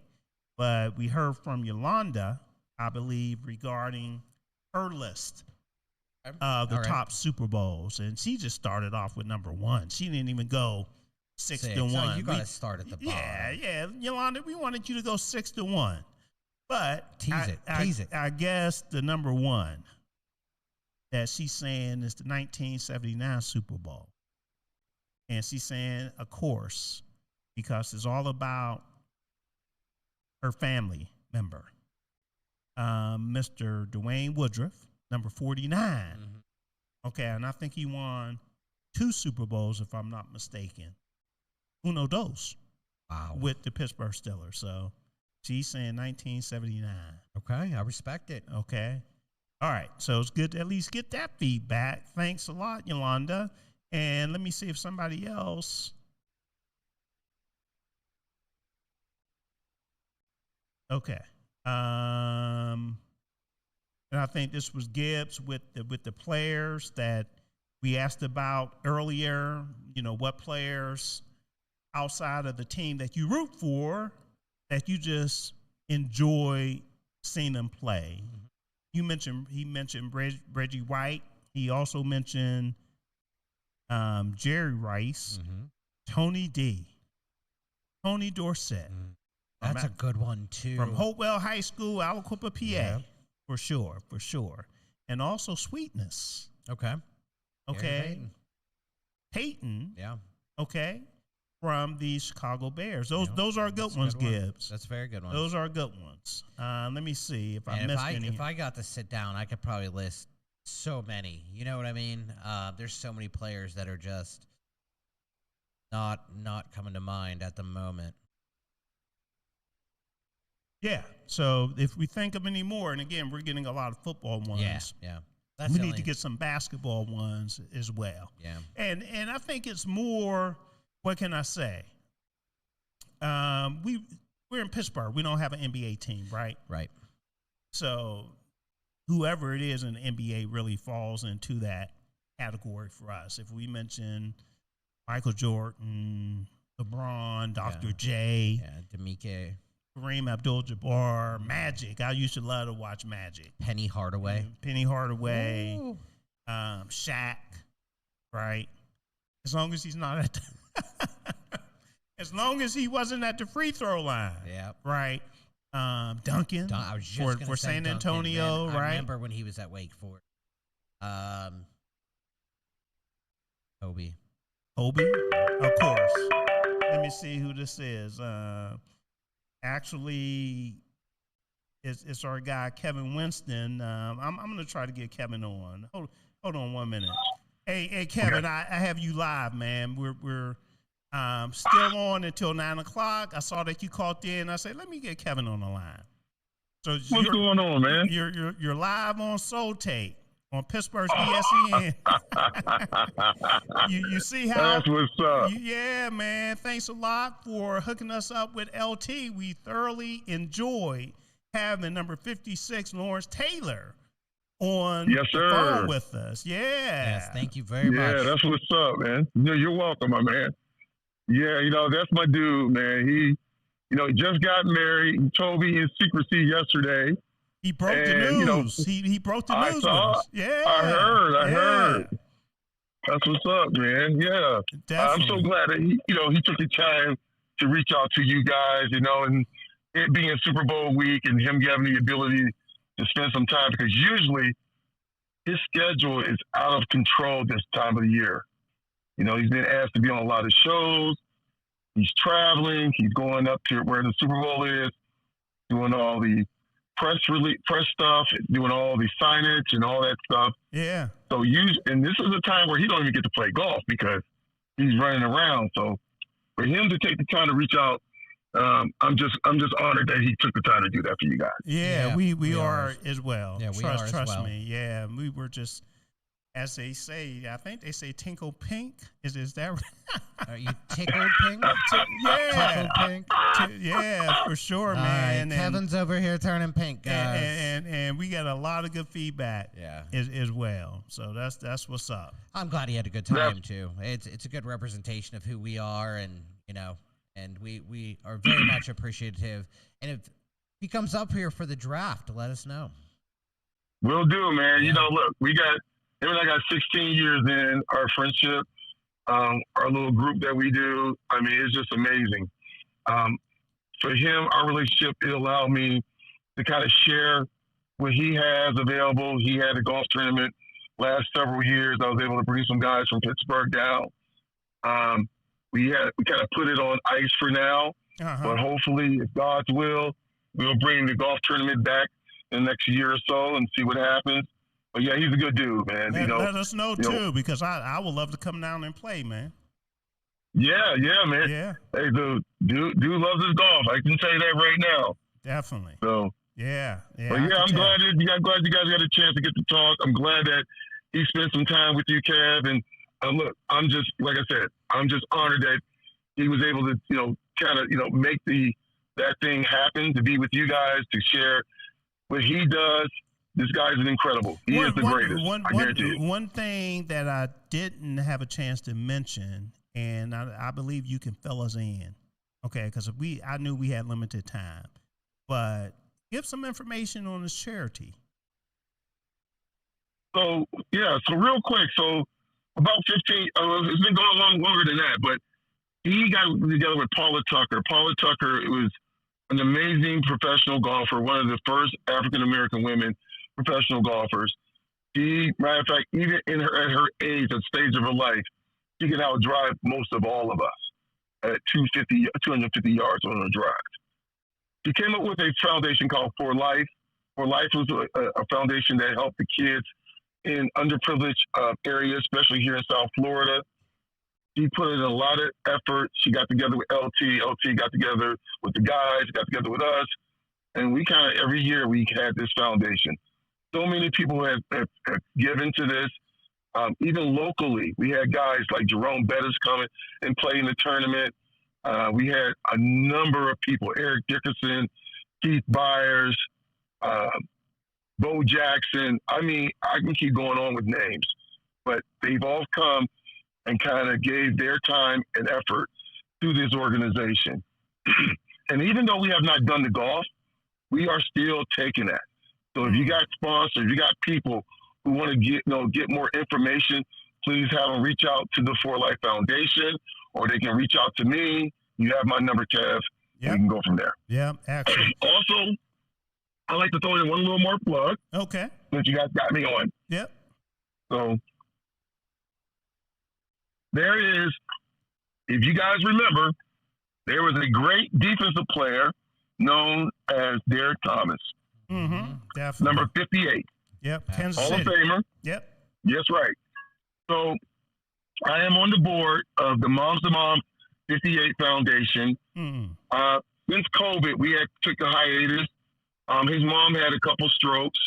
But we heard from Yolanda, I believe, regarding her list of the top Super Bowls. And she just started off with number one. She didn't even go 6-1. So you got to start at the bottom. Yeah. Yolanda, we wanted you to go 6-1. But tease it. I guess the number one that she's saying is the 1979 Super Bowl. And she's saying, of course, because it's all about her family member, Mr. Dwayne Woodruff, number 49. Mm-hmm. Okay, and I think he won 2 Super Bowls, if I'm not mistaken. Uno dos. Wow. With the Pittsburgh Steelers. So she's saying 1979. Okay, I respect it. Okay. All right, so it's good to at least get that feedback. Thanks a lot, Yolanda. And let me see if somebody else. Okay. And I think this was Gibbs with the players that we asked about earlier. You know, what players outside of the team that you root for that you just enjoy seeing them play. He mentioned Reggie White. He also mentioned Jerry Rice, Tony D, Tony Dorsett. That's a good one too. From Hopewell High School, Aliquippa, PA. Yeah. For sure. And also Sweetness. Okay. Peyton. Yeah. Okay. From the Chicago Bears. Those are good ones, Gibbs. That's very good ones. Those are good ones. Let me see if I missed any. If I got to sit down, I could probably list so many. You know what I mean? There's so many players that are just not coming to mind at the moment. Yeah. So if we think of any more, and again, we're getting a lot of football ones. Yeah. We need to get some basketball ones as well. Yeah. And I think it's more, what can I say? We're in Pittsburgh. We don't have an NBA team, right? Right. So whoever it is in the NBA really falls into that category for us. If we mention Michael Jordan, LeBron, Dr. J. Yeah, Demike. Kareem Abdul-Jabbar, Magic. I used to love to watch Magic. Penny Hardaway. Shaq, right? As long as he's not at As long as he wasn't at the free throw line. Yeah. Right. Duncan I was just for say San Duncan, Antonio, man. right? I remember when he was at Wake Forest. Kobe. Kobe, of course. Let me see who this is. Actually, it's our guy Kevin Winston. I'm going to try to get Kevin on. Hold on 1 minute. Hey, Kevin, I have you live, man. We're still on until 9 o'clock. I saw that you called in. I said, let me get Kevin on the line. So what's going on, man? You're live on Soul Tape on Pittsburgh's ESPN. you see how? That's what's up. Yeah, man. Thanks a lot for hooking us up with LT. We thoroughly enjoyed having number 56 Lawerence Taylor on the phone with us. Yeah. Yes, thank you very much. Yeah, that's what's up, man. You're welcome, my man. Yeah, that's my dude, man. He just got married. He told me in secrecy yesterday. He broke the news. He broke the news with us. Yeah. I heard. That's what's up, man. Yeah. Definitely. I'm so glad that he took the time to reach out to you guys, and it being Super Bowl week and him having the ability to spend some time, because usually his schedule is out of control this time of the year. He's been asked to be on a lot of shows. He's traveling. He's going up to where the Super Bowl is, doing all the press stuff, doing all the signage and all that stuff. Yeah. So and this is a time where he don't even get to play golf because he's running around. So for him to take the time to reach out, I'm just honored that he took the time to do that for you guys. Yeah, we are as well. Yeah, trust me. Yeah, we were just, as they say, I think they say tinkle pink. Is that right? Are you tickled pink? Yeah. Tickled pink? Yeah, for sure, man. Right, Kevin's over here turning pink, guys. And we got a lot of good feedback as well. So that's what's up. I'm glad he had a good time, too. It's a good representation of who we are, and, and we are very much appreciative. And if he comes up here for the draft, let us know. Will do, man. Yeah. Look, him and I got 16 years in our friendship, our little group that we do. I mean, it's just amazing. For him, our relationship, it allowed me to kind of share what he has available. He had a golf tournament last several years. I was able to bring some guys from Pittsburgh down. We kind of put it on ice for now, but hopefully, if God's will, we'll bring the golf tournament back in the next year or so and see what happens. But yeah, he's a good dude, man. Let us know too, because I would love to come down and play, man. Yeah, man. Yeah. Hey, dude loves his golf. I can tell you that right now. Definitely. So. Yeah. But yeah, I'm glad you guys got a chance to get to talk. I'm glad that he spent some time with you, Kev. And look, I'm just, like I said, I'm just honored that he was able to, kind of, make that thing happen, to be with you guys, to share what he does. This guy's incredible. He is the greatest. I guarantee you. One thing that I didn't have a chance to mention, and I believe you can fill us in, okay? Because I knew we had limited time, but give some information on his charity. So real quick. So about 15. It's been going on longer than that, but he got together with Paula Tucker. Paula Tucker was an amazing professional golfer, one of the first African American women professional golfers. She, matter of fact, even at her age, at stage of her life, she can outdrive most of all of us at 250 yards on her drive. She came up with a foundation called For Life. For Life was a foundation that helped the kids in underprivileged areas, especially here in South Florida. She put in a lot of effort. She got together with LT. LT got together with the guys, got together with us. And we kind of, every year, we had this foundation. So many people have given to this. Even locally, we had guys like Jerome Bettis coming and play in the tournament. We had a number of people, Eric Dickerson, Keith Byers, Bo Jackson. I mean, I can keep going on with names, but they've all come and kind of gave their time and effort to this organization. And even though we have not done the golf, we are still taking that. So if you got sponsors, you got people who want to get more information, please have them reach out to the For Life Foundation, or they can reach out to me. You have my number, Kev. Yep. We can go from there. Yeah, actually. Also, I like to throw in one little more plug. Okay. Since you guys got me on. Yep. So there is, if you guys remember, there was a great defensive player known as Derek Thomas. Mm-hmm. Definitely. Number 58. Yep. Kansas Hall City. of Famer. Yep. Yes, right. So I am on the board of the Moms to Mom 58 Foundation. Mm-hmm. Since COVID, we had took a hiatus. His mom had a couple strokes,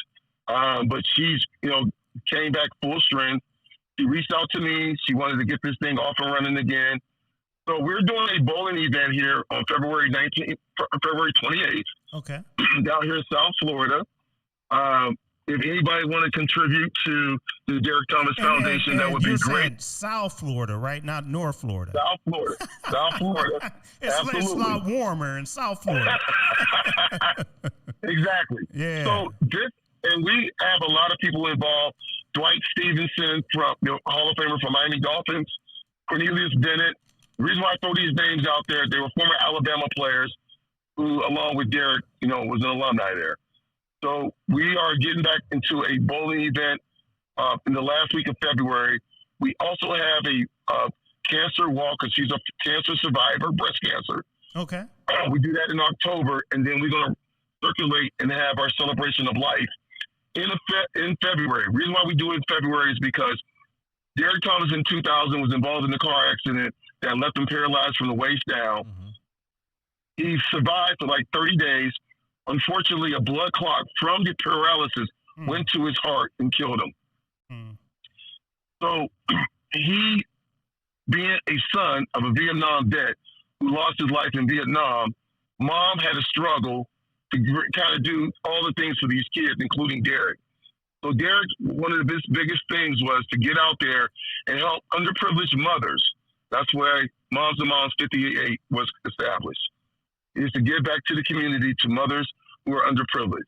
but she's, came back full strength. She reached out to me. She wanted to get this thing off and running again. So we're doing a bowling event here on February 28th. Okay. Down here in South Florida. If anybody want to contribute to the Derek Thomas Foundation, that would be great. South Florida, right? Not North Florida. South Florida. South Florida. It's a lot warmer in South Florida. Exactly. Yeah. So and we have a lot of people involved. Dwight Stevenson, from Hall of Famer from Miami Dolphins. Cornelius Bennett. The reason why I throw these names out there, they were former Alabama players who, along with Derek, was an alumni there. So we are getting back into a bowling event in the last week of February. We also have a cancer walk because she's a cancer survivor, breast cancer. Okay. We do that in October, and then we're going to circulate and have our celebration of life in February. The reason why we do it in February is because Derek Thomas in 2000 was involved in a car accident that left him paralyzed from the waist down. Mm-hmm. He survived for like 30 days. Unfortunately, a blood clot from the paralysis went to his heart and killed him. So he, being a son of a Vietnam vet who lost his life in Vietnam, mom had a struggle to kind of do all the things for these kids, including Derek. So Derek, one of the biggest things was to get out there and help underprivileged mothers. That's why Moms and Moms 58 was established. Is to give back to the community, to mothers who are underprivileged.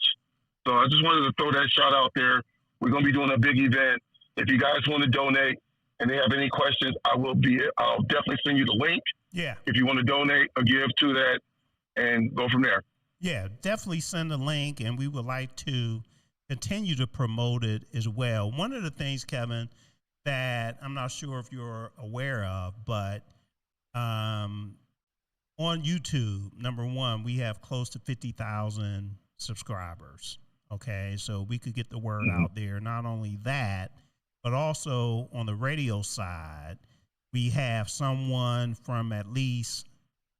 So I just wanted to throw that shout out there. We're going to be doing a big event. If you guys want to donate and they have any questions, I'll definitely send you the link. Yeah. If you want to donate or give to that and go from there. Yeah, definitely send a link, and we would like to continue to promote it as well. One of the things, Kevin, that I'm not sure if you're aware of, but on YouTube, number one, we have close to 50,000 subscribers. Okay, so we could get the word out there. Not only that, but also on the radio side, we have someone from at least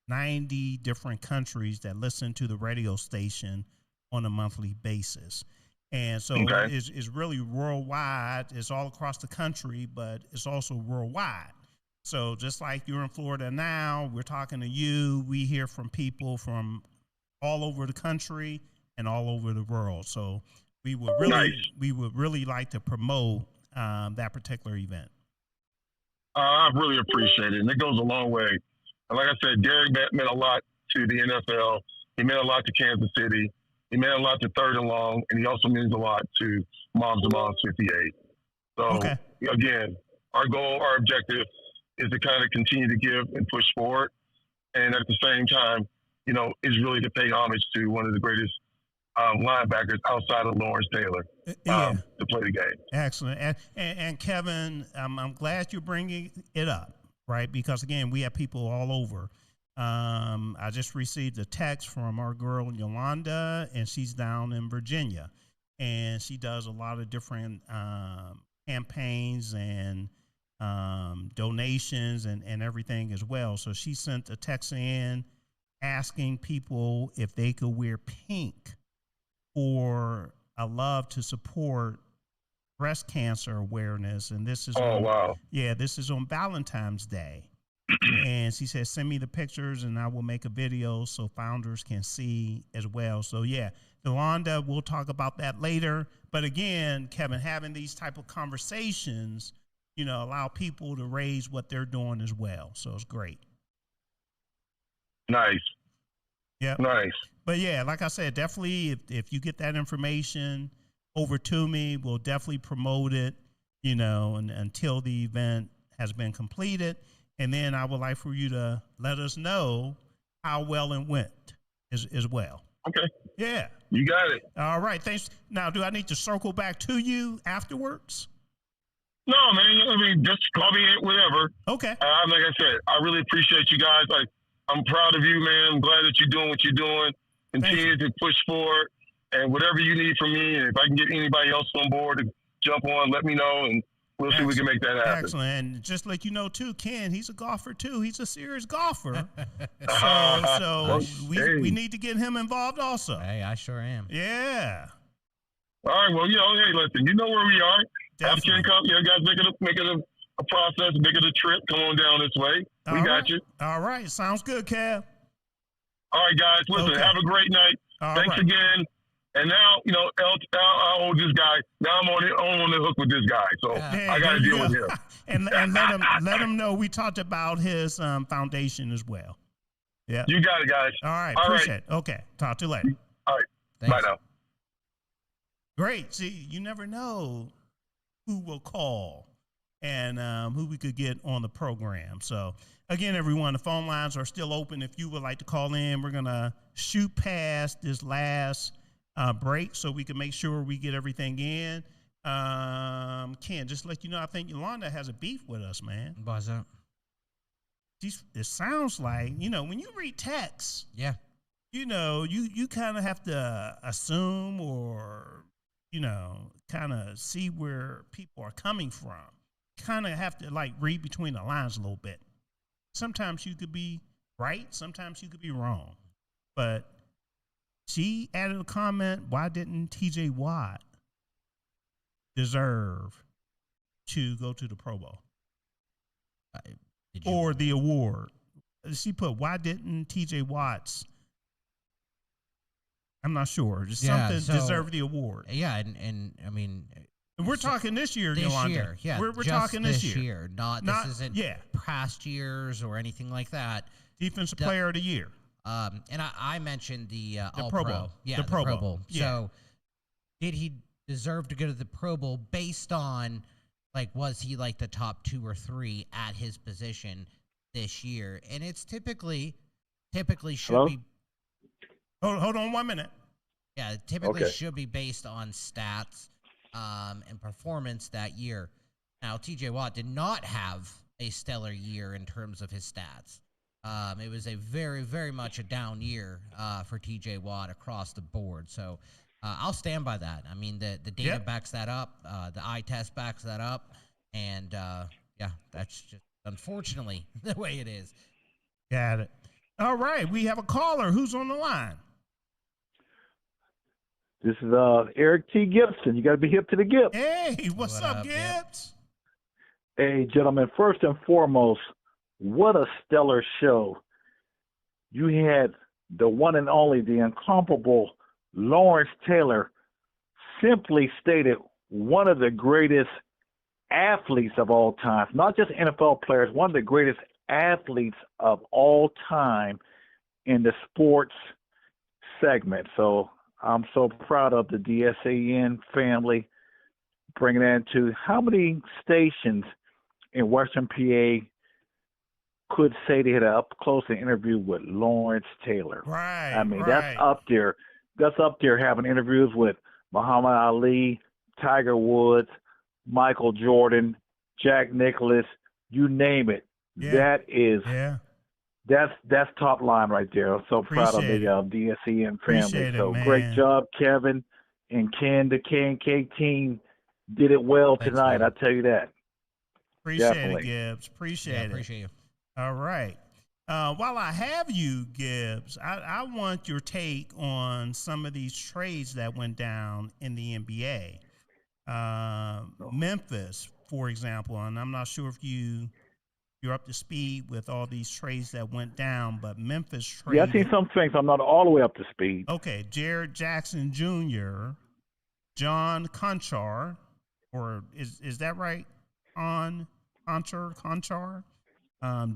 90 different countries that listen to the radio station on a monthly basis. And so it's really worldwide. It's all across the country, but it's also worldwide. So just like you're in Florida now, we're talking to you. We hear from people from all over the country and all over the world. So we would really like to promote that particular event. I really appreciate it, and it goes a long way. And like I said, Derek meant a lot to the NFL. He meant a lot to Kansas City. He meant a lot to Third and Long, and he also means a lot to Moms and Moms 58. So, again, our goal, our objective is to kind of continue to give and push forward. And at the same time, is really to pay homage to one of the greatest linebackers outside of Lawerence Taylor to play the game. Excellent. And Kevin, I'm glad you're bringing it up, right? Because, again, we have people all over. I just received a text from our girl, Yolanda, and she's down in Virginia. And she does a lot of different campaigns and donations and everything as well. So she sent a text in asking people if they could wear pink for a love to support breast cancer awareness. And this is this is on Valentine's Day. And she said, send me the pictures and I will make a video so founders can see as well. So Yolanda, we'll talk about that later. But again, Kevin, having these type of conversations, allow people to raise what they're doing as well. So it's great. Nice. Yeah. Nice. But like I said, definitely if you get that information over to me, we'll definitely promote it, and until the event has been completed. and then I would like for you to let us know how well it went as well. Okay. Yeah. You got it. All right. Thanks. Now, do I need to circle back to you afterwards? No, man. I mean, just call me whatever. Okay. Like I said, I really appreciate you guys. I'm proud of you, man. I'm glad that you're doing what you're doing. Continue to push forward, and whatever you need from me, and if I can get anybody else on board to jump on, let me know, and we'll see if we can make that happen. Excellent. And just like you know, too, Ken, he's a golfer, too. He's a serious golfer. We need to get him involved also. Hey, I sure am. Yeah. All right. Well, hey, listen, you know where we are. Definitely. After come, guys, make it a process, make it a trip. Come on down this way. We got you. All right. Sounds good, Kev. All right, guys. Listen, have a great night. Thanks again. And now, I owe this guy. Now I'm on the hook with this guy. So I got to deal with him. and let him know we talked about his foundation as well. Yeah. You got it, guys. All right. Appreciate it. Okay. Talk to you later. All right. Thanks. Bye now. Great. See, you never know who will call and who we could get on the program. So, again, everyone, the phone lines are still open. If you would like to call in, we're going to shoot past this last break so we can make sure we get everything in. Ken, just to let you know, I think Yolanda has a beef with us, man. Why's that? It sounds like, when you read text, yeah, you kind of have to assume or, kind of see where people are coming from. Kind of have to read between the lines a little bit. Sometimes you could be right, sometimes you could be wrong. But she added a comment, why didn't TJ Watt deserve to go to the Pro Bowl? Or the award? She put, why didn't TJ Watt's, I'm not sure, just something deserve the award. Yeah, and I mean... We're talking this year, Yolanda. Year, yeah. We're talking this year. This isn't past years or anything like that. Defensive Player of the Year. And I mentioned the Pro Bowl. Yeah, the Pro Bowl. Yeah. So, did he deserve to go to the Pro Bowl based on, was he the top 2 or 3 at his position this year? And it's typically should be. Hold on 1 minute. Yeah, typically should be based on stats. And performance that year. Now, TJ Watt did not have a stellar year in terms of his stats. It was a very, very much a down year for TJ Watt across the board. So I'll stand by that. I mean, the data backs that up. The eye test backs that up. And, that's just unfortunately the way it is. Got it. All right. We have a caller. Who's on the line? This is Eric T. Gibson. You got to be hip to the Gibbs. Hey, what's up, Gibbs? Hey, gentlemen, first and foremost, what a stellar show. You had the one and only, the incomparable Lawerence Taylor, simply stated one of the greatest athletes of all time, not just NFL players, one of the greatest athletes of all time in the sports segment. So I'm so proud of the DSAN family bringing that into how many stations in Western PA could say they had an up-close interview with Lawerence Taylor. Right. I mean, that's up there. That's up there having interviews with Muhammad Ali, Tiger Woods, Michael Jordan, Jack Nicklaus, you name it. Yeah. That is that's top line right there. I'm so proud of the DSEN family. So great job, Kevin and Ken. The K&K team did it well tonight. I tell you that. Appreciate Definitely. it, Gibbs. Appreciate it. Appreciate you. All right. While I have you, Gibbs, I want your take on some of these trades that went down in the NBA. Memphis, for example, and I'm not sure if you're up to speed with all these trades that went down, but Memphis traded. Yeah, I've seen some things. I'm not all the way up to speed. Okay, Jared Jackson Jr., John Conchar, or is that right? Conchar?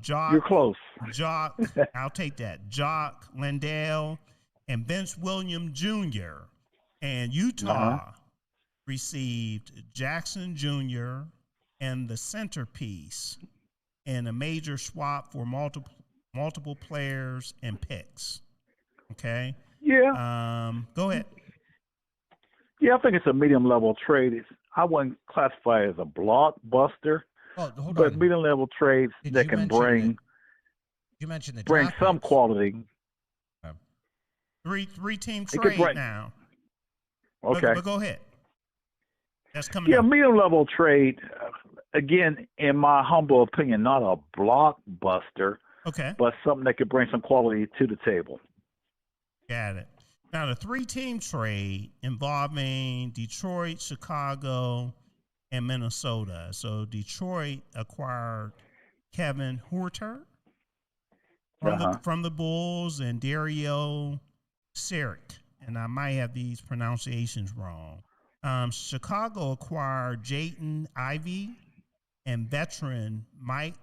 Jock. You're close. Jock, I'll take that. Jock Landale and Vince William Jr. And Utah received Jackson Jr. and the centerpiece, and a major swap for multiple players and picks. Okay. Yeah. Go ahead. Yeah, I think it's a medium-level trade. I wouldn't classify it as a blockbuster, Hold but on. medium-level trades that can bring you mentioned the bring draft some picks. quality. Three-team trade now. Okay. But go ahead. That's coming Yeah, up. medium-level trade, again, in my humble opinion, not a blockbuster, Okay. but something that could bring some quality to the table. Got it. Now, the three-team trade involving Detroit, Chicago, and Minnesota. So Detroit acquired Kevin Huerter from the Bulls and Dario Saric, and I might have these pronunciations wrong. Chicago acquired Jayden Ivey and veteran Mike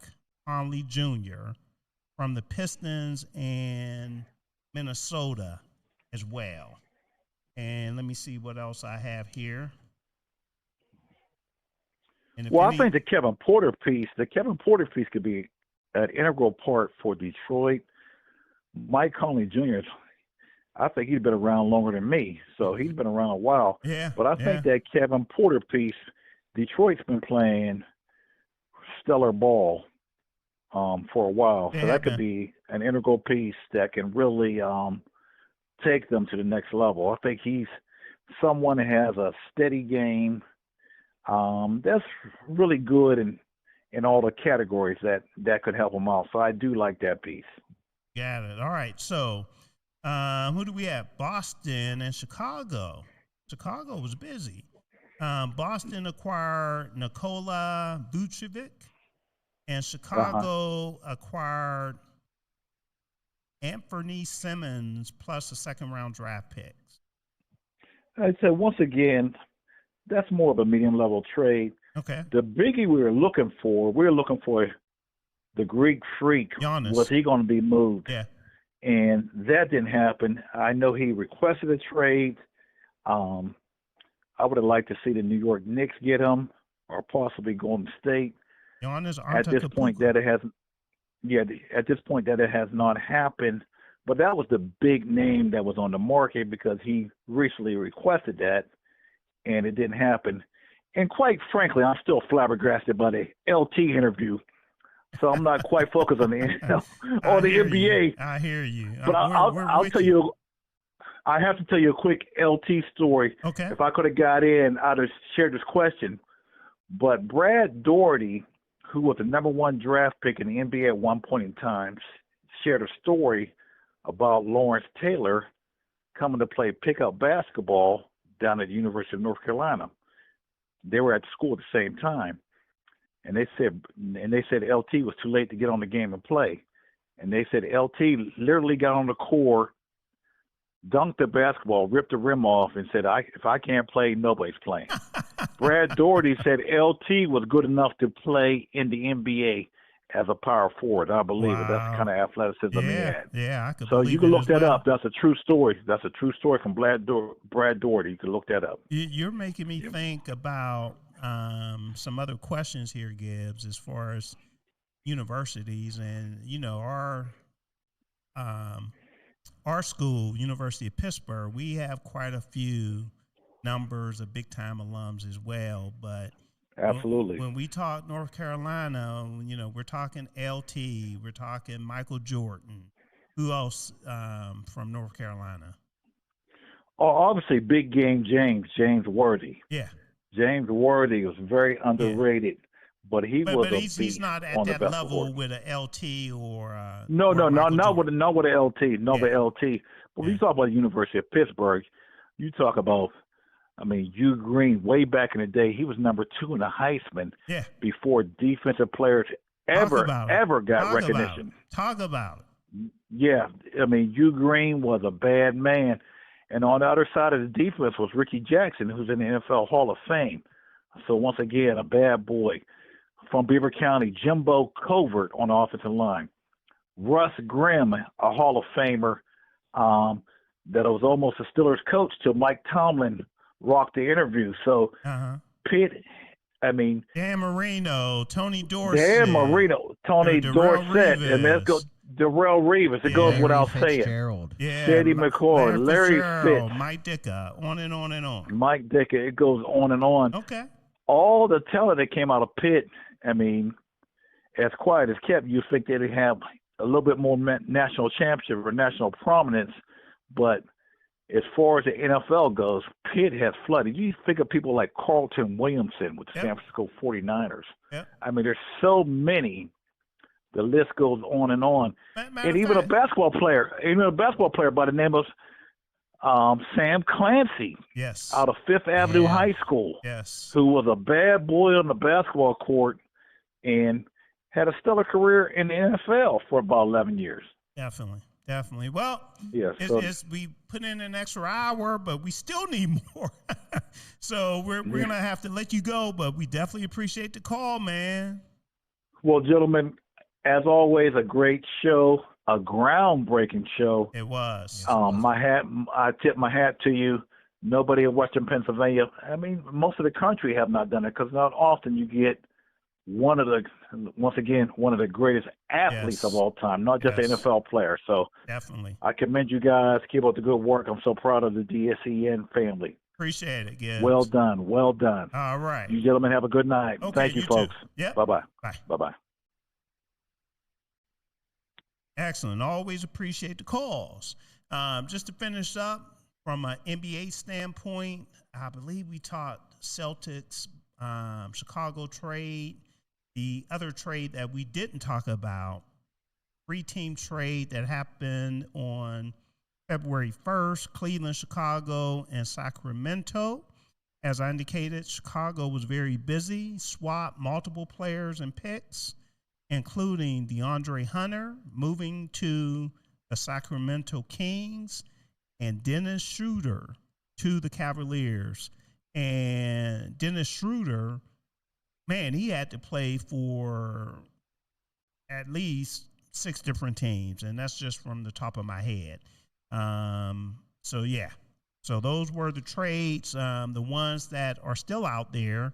Conley Jr. from the Pistons and Minnesota as well. And let me see what else I have here. I think the Kevin Porter piece could be an integral part for Detroit. Mike Conley Jr., I think he's been around longer than me, so he's been around a while. Yeah. But I think that Kevin Porter piece, Detroit's been playing stellar ball for a while. So that could be an integral piece that can really take them to the next level. I think he's someone that has a steady game that's really good in all the categories that could help him out. So I do like that piece. Got it. All right. So who do we have? Boston and Chicago. Chicago was busy. Boston acquired Nikola Vucevic, and Chicago acquired Anthony Simmons plus a second-round draft pick. I'd say once again, that's more of a medium-level trade. Okay. The biggie we were looking for the Greek Freak. Giannis. Was he going to be moved? Yeah. And that didn't happen. I know he requested a trade. I would have liked to see the New York Knicks get him, or possibly Golden State. Giannis At this point, that it hasn't. Yeah, at this point, that it has not happened. But that was the big name that was on the market because he recently requested that, and it didn't happen. And quite frankly, I'm still flabbergasted by the LT interview. So I'm not quite focused on the NBA. I hear you. But I'll tell you. I have to tell you a quick LT story. Okay. If I could have got in, I'd have shared this question. But Brad Daugherty, who was the number one draft pick in the NBA at one point in time, shared a story about Lawerence Taylor coming to play pickup basketball down at the University of North Carolina. They were at school at the same time. And they said LT was too late to get on the game and play. And they said LT literally got on the court, dunked the basketball, ripped the rim off, and said, if I can't play, nobody's playing. Brad Daugherty said LT was good enough to play in the NBA as a power forward. I believe it. That's the kind of athleticism he had. Yeah, I could So believe you can it look as that well. up. That's a true story. That's a true story from Brad Daugherty. You can look that up. You're making me think about some other questions here, Gibbs, as far as universities. And, our school, University of Pittsburgh, we have quite a few numbers of big-time alums as well. But absolutely, when we talk North Carolina, we're talking LT, we're talking Michael Jordan. Who else from North Carolina? Oh, obviously, big game James Worthy. Yeah. James Worthy was very underrated, but he's not at that level court. with a LT or not with a LT, the LT. But when you talk about the University of Pittsburgh, you talk about, Hugh Green, way back in the day, he was number 2 in the Heisman before defensive players ever got recognition. Talk about it. Yeah, Hugh Green was a bad man. And on the other side of the defense was Ricky Jackson, who's in the NFL Hall of Fame. So once again, a bad boy. From Beaver County, Jimbo Covert on the offensive line. Russ Grimm, a Hall of Famer that was almost a Steelers coach till Mike Tomlin rocked the interview. So Pitt I mean, Dan Marino, Tony Dorsett. Dan Marino, Tony Dorsett, and let's go Darrell Reeves. It goes without saying. Yeah, Teddy McCord, Larry Fitz, Mike Ditka, on and on and on. Mike Ditka. It goes on and on. Okay. All the talent that came out of Pitt, I mean, as quiet as kept, you think they'd have a little bit more national championship or national prominence, but as far as the NFL goes, Pitt has flooded. You think of people like Carlton Williamson with the San Francisco 49ers. Yep. I mean, there's so many. The list goes on and on. And even a basketball player by the name of Sam Clancy, out of Fifth Avenue High School, who was a bad boy on the basketball court and had a stellar career in the NFL for about 11 years. Definitely. Well, we put in an extra hour, but we still need more. So we're going to have to let you go, but we definitely appreciate the call, man. Well, gentlemen, as always, a great show, a groundbreaking show. It was. I tip my hat to you. Nobody in Western Pennsylvania, I mean, most of the country have not done it because not often you get one of the greatest athletes of all time, not just an NFL player. So definitely, I commend you guys. Keep up the good work. I'm so proud of the DSEN family. Appreciate it, Gibbs. Well done. All right. You gentlemen have a good night. Okay, Thank you, folks. Yep. Bye-bye. Bye. Bye-bye. Excellent. Always appreciate the calls. Just to finish up, from an NBA standpoint, I believe we talked Celtics, Chicago trade. The other trade that we didn't talk about, 3-team trade that happened on February 1st, Cleveland, Chicago, and Sacramento. As I indicated, Chicago was very busy, swapped multiple players and picks, including DeAndre Hunter moving to the Sacramento Kings and Dennis Schroeder to the Cavaliers. And Dennis Schroeder, man, he had to play for at least 6 different teams, and that's just from the top of my head. So those were the trades. The ones that are still out there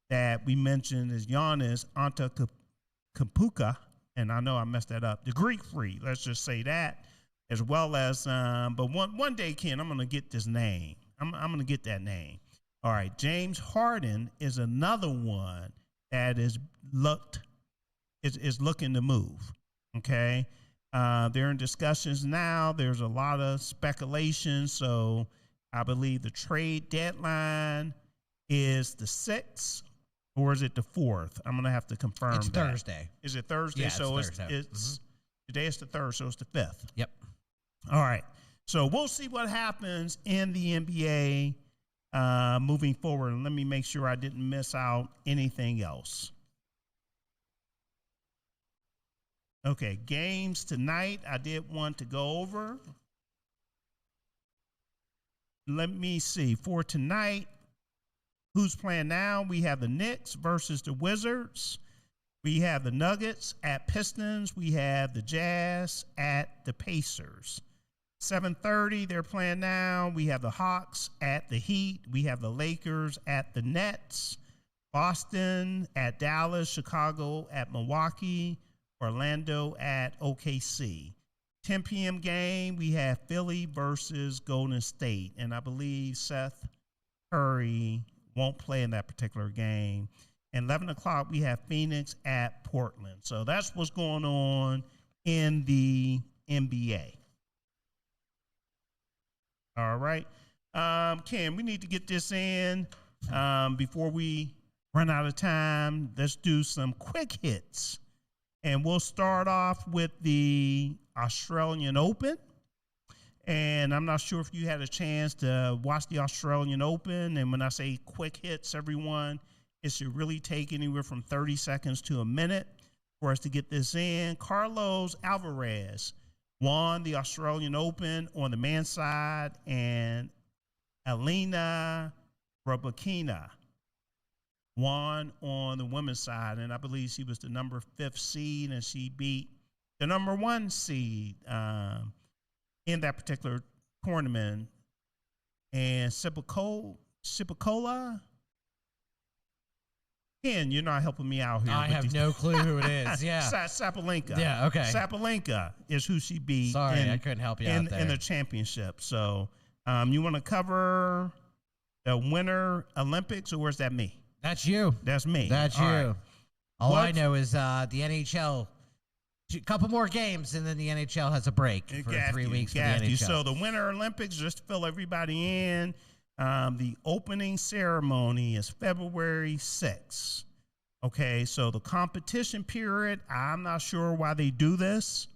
that we mentioned is Giannis Antetokounmpo, and I know I messed that up, the Greek Freak, let's just say that, as well as, but one day, Ken, I'm going to get this name. I'm going to get that name. All right, James Harden is another one that is looking to move. Okay, they're in discussions now. There's a lot of speculation, so I believe the trade deadline is the 6th, or is it the 4th? I'm gonna have to confirm. It's Thursday. Is it Thursday? Yeah, so it's Thursday. Today is the 3rd, so it's the 5th. Yep. All right. So we'll see what happens in the NBA. Moving forward, and let me make sure I didn't miss out anything else. Okay, games tonight I did want to go over. Let me see. For tonight, who's playing now? We have the Knicks versus the Wizards. We have the Nuggets at Pistons. We have the Jazz at the Pacers. 7:30, they're playing now. We have the Hawks at the Heat. We have the Lakers at the Nets. Boston at Dallas. Chicago at Milwaukee. Orlando at OKC. 10 p.m. game, we have Philly versus Golden State. And I believe Seth Curry won't play in that particular game. And 11 o'clock, we have Phoenix at Portland. So that's what's going on in the NBA. All right. Ken, we need to get this in before we run out of time. Let's do some quick hits. And we'll start off with the Australian Open. And I'm not sure if you had a chance to watch the Australian Open. And when I say quick hits, everyone, it should really take anywhere from 30 seconds to a minute for us to get this in. Carlos Alvarez won the Australian Open on the men's side, and Elena Rybakina won on the women's side. And I believe she was the number 5 seed, and she beat the number 1 seed in that particular tournament. And Sipikola, Ken, you're not helping me out here. I have no clue who it is. Yeah. Sabalenka. Yeah, okay. Sabalenka is who she beat. Sorry, I couldn't help you out there. In the championship. So you want to cover the Winter Olympics, or is that me? That's you. That's me. That's you. Right. All I know is the NHL, a couple more games, and then the NHL has a break for 3 weeks for the NHL. So the Winter Olympics, just to fill everybody in, the opening ceremony is February 6th. Okay, so the competition period, I'm not sure why they do this.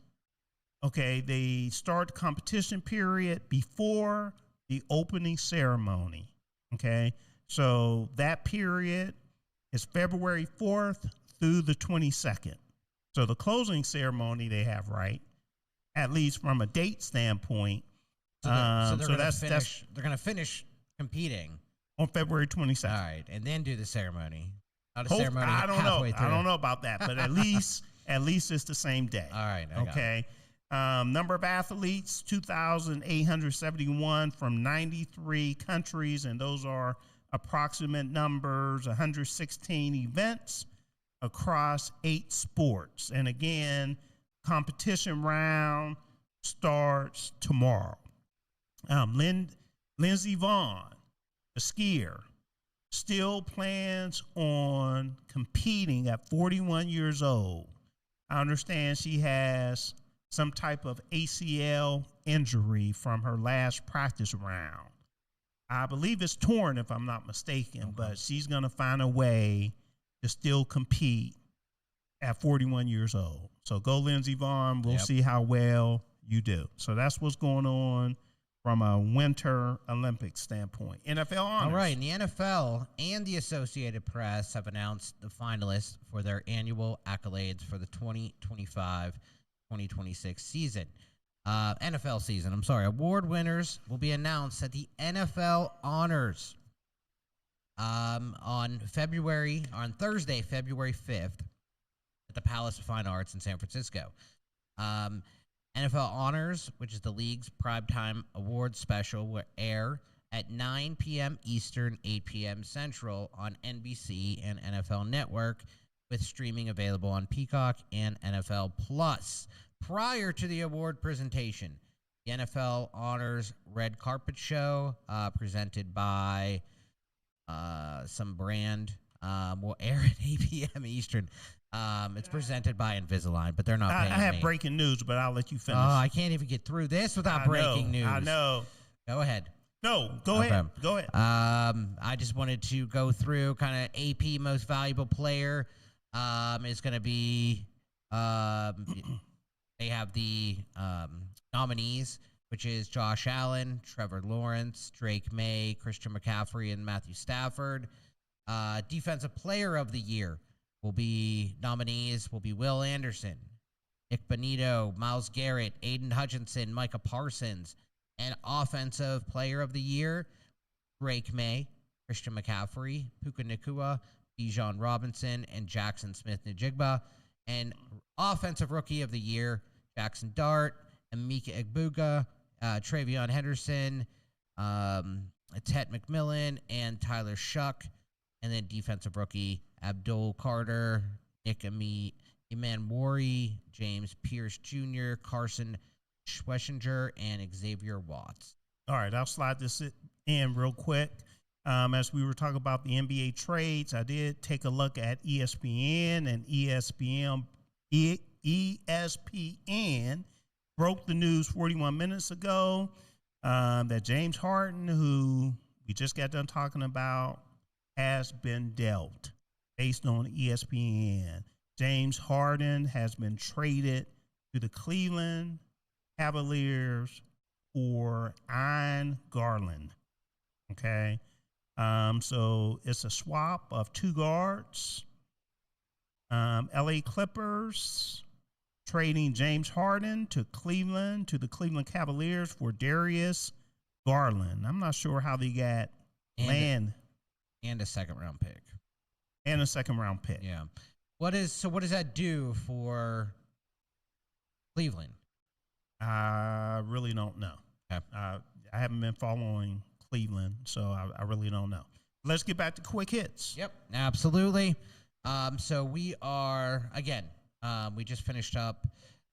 Okay, they start the competition period before the opening ceremony. Okay, so that period is February 4th through the 22nd. So the closing ceremony they have, right, at least from a date standpoint. So they're going to finish competing on February 22nd. All right, and then do the ceremony. Not a ceremony. I don't know. Through. I don't know about that, but at least it's the same day. All right. Okay. Number of athletes 2,871 from 93 countries, and those are approximate numbers. 116 events across 8 sports, and again, competition round starts tomorrow. Lindsey Vonn, a skier, still plans on competing at 41 years old. I understand she has some type of ACL injury from her last practice round. I believe it's torn, if I'm not mistaken, but she's going to find a way to still compete at 41 years old. So go Lindsey Vonn. We'll see how well you do. So that's what's going on from a Winter Olympics standpoint. NFL honors. All right, and the NFL and the Associated Press have announced the finalists for their annual accolades for the 2025-2026 season. NFL season, I'm sorry. Award winners will be announced at the NFL Honors on Thursday, February 5th at the Palace of Fine Arts in San Francisco. NFL Honors, which is the league's primetime award special, will air at 9 p.m. Eastern, 8 p.m. Central on NBC and NFL Network, with streaming available on Peacock and NFL Plus. Prior to the award presentation, the NFL Honors Red Carpet Show, presented by some brand, will air at 8 p.m. Eastern. It's presented by Invisalign, but they're not paying me. I have breaking news, but I'll let you finish. Oh, I can't even get through this without breaking news. I know. Go ahead. No, go ahead. Go ahead. I just wanted to go through kind of AP Most Valuable Player. Is going to be they have the nominees, which is Josh Allen, Trevor Lawrence, Drake May, Christian McCaffrey, and Matthew Stafford. Defensive Player of the Year nominees will be Will Anderson, Nick Bonito, Myles Garrett, Aiden Hutchinson, Micah Parsons. And Offensive Player of the Year, Drake May, Christian McCaffrey, Puka Nacua, Bijan Robinson, and Jackson Smith-Njigba. And Offensive Rookie of the Year, Jackson Dart, Emeka Egbuka, Travion Henderson, Ted McMillan, and Tyler Shuck. And then Defensive Rookie, Abdul Carter, Nick Emanwari, James Pierce Jr., Carson Schwessinger, and Xavier Watts. All right, I'll slide this in real quick. As we were talking about the NBA trades, I did take a look at ESPN, and ESPN broke the news 41 minutes ago that James Harden, who we just got done talking about, has been dealt based on ESPN. James Harden has been traded to the Cleveland Cavaliers for Ian Garland. Okay. So it's a swap of 2 guards. LA Clippers trading James Harden to Cleveland, to the Cleveland Cavaliers for Darius Garland. I'm not sure how they got land. And a second-round pick. Yeah. What does that do for Cleveland? I really don't know. Okay. I haven't been following Cleveland, so I really don't know. Let's get back to quick hits. Yep, absolutely. So we are, again, we just finished up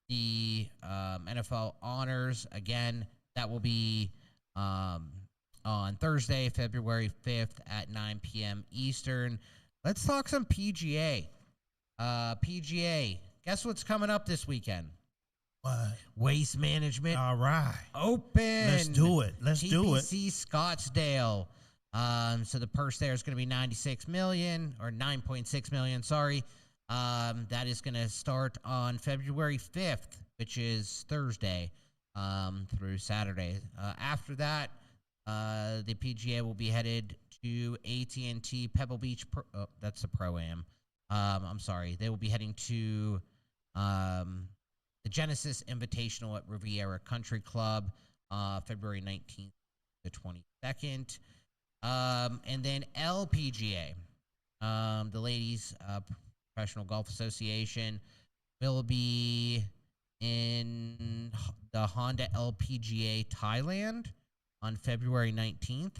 the NFL honors. Again, that will be on Thursday, February 5th at 9 p.m. Eastern. Let's talk some PGA. PGA, guess what's coming up this weekend? What? Waste Management. All right. Open. Let's do it. Let's do it. TPC Scottsdale. So the purse there is going to be $96 million or $9.6 million. Sorry. That is going to start on February 5th, which is Thursday, through Saturday. After that, the PGA will be headed to AT&T Pebble Beach. That's the Pro-Am. I'm sorry. They will be heading to the Genesis Invitational at Riviera Country Club, February 19th to 22nd. And then LPGA, the Ladies Professional Golf Association, will be in the Honda LPGA Thailand on February 19th.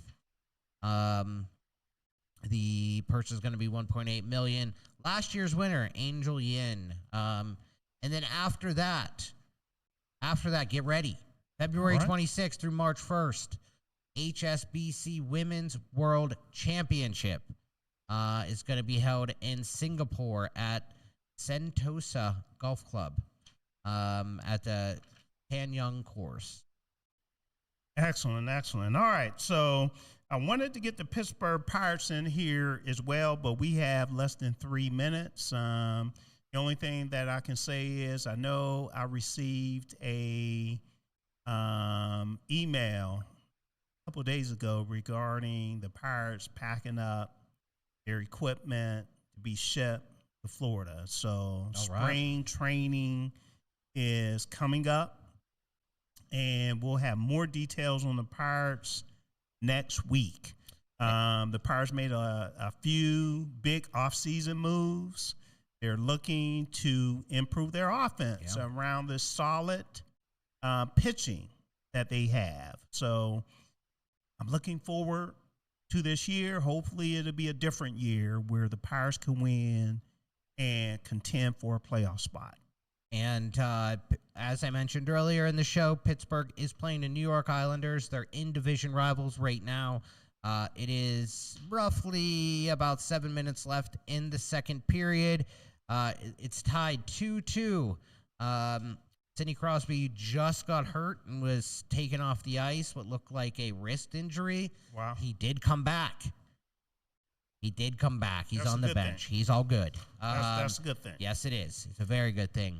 The purse is going to be $1.8 million. Last year's winner, Angel Yin. And then after that, get ready. February 26th through March 1st, HSBC Women's World Championship is going to be held in Singapore at Sentosa Golf Club at the Tan Young course. Excellent. All right, so I wanted to get the Pittsburgh Pirates in here as well, but we have less than 3 minutes. The only thing that I can say is I know I received a email a couple of days ago regarding the Pirates packing up their equipment to be shipped to Florida. So spring training is coming up, and we'll have more details on the Pirates next week. The Pirates made a few big offseason moves. They're looking to improve their offense around the solid pitching that they have. So I'm looking forward to this year. Hopefully it'll be a different year where the Pirates can win and contend for a playoff spot. And as I mentioned earlier in the show, Pittsburgh is playing the New York Islanders. They're in-division rivals right now. It is roughly about 7 minutes left in the second period. It's tied 2-2. Sidney Crosby just got hurt and was taken off the ice, what looked like a wrist injury. Wow. He did come back. He's That's on the bench. Thing. He's all good. That's a good thing. Yes, it is. It's a very good thing.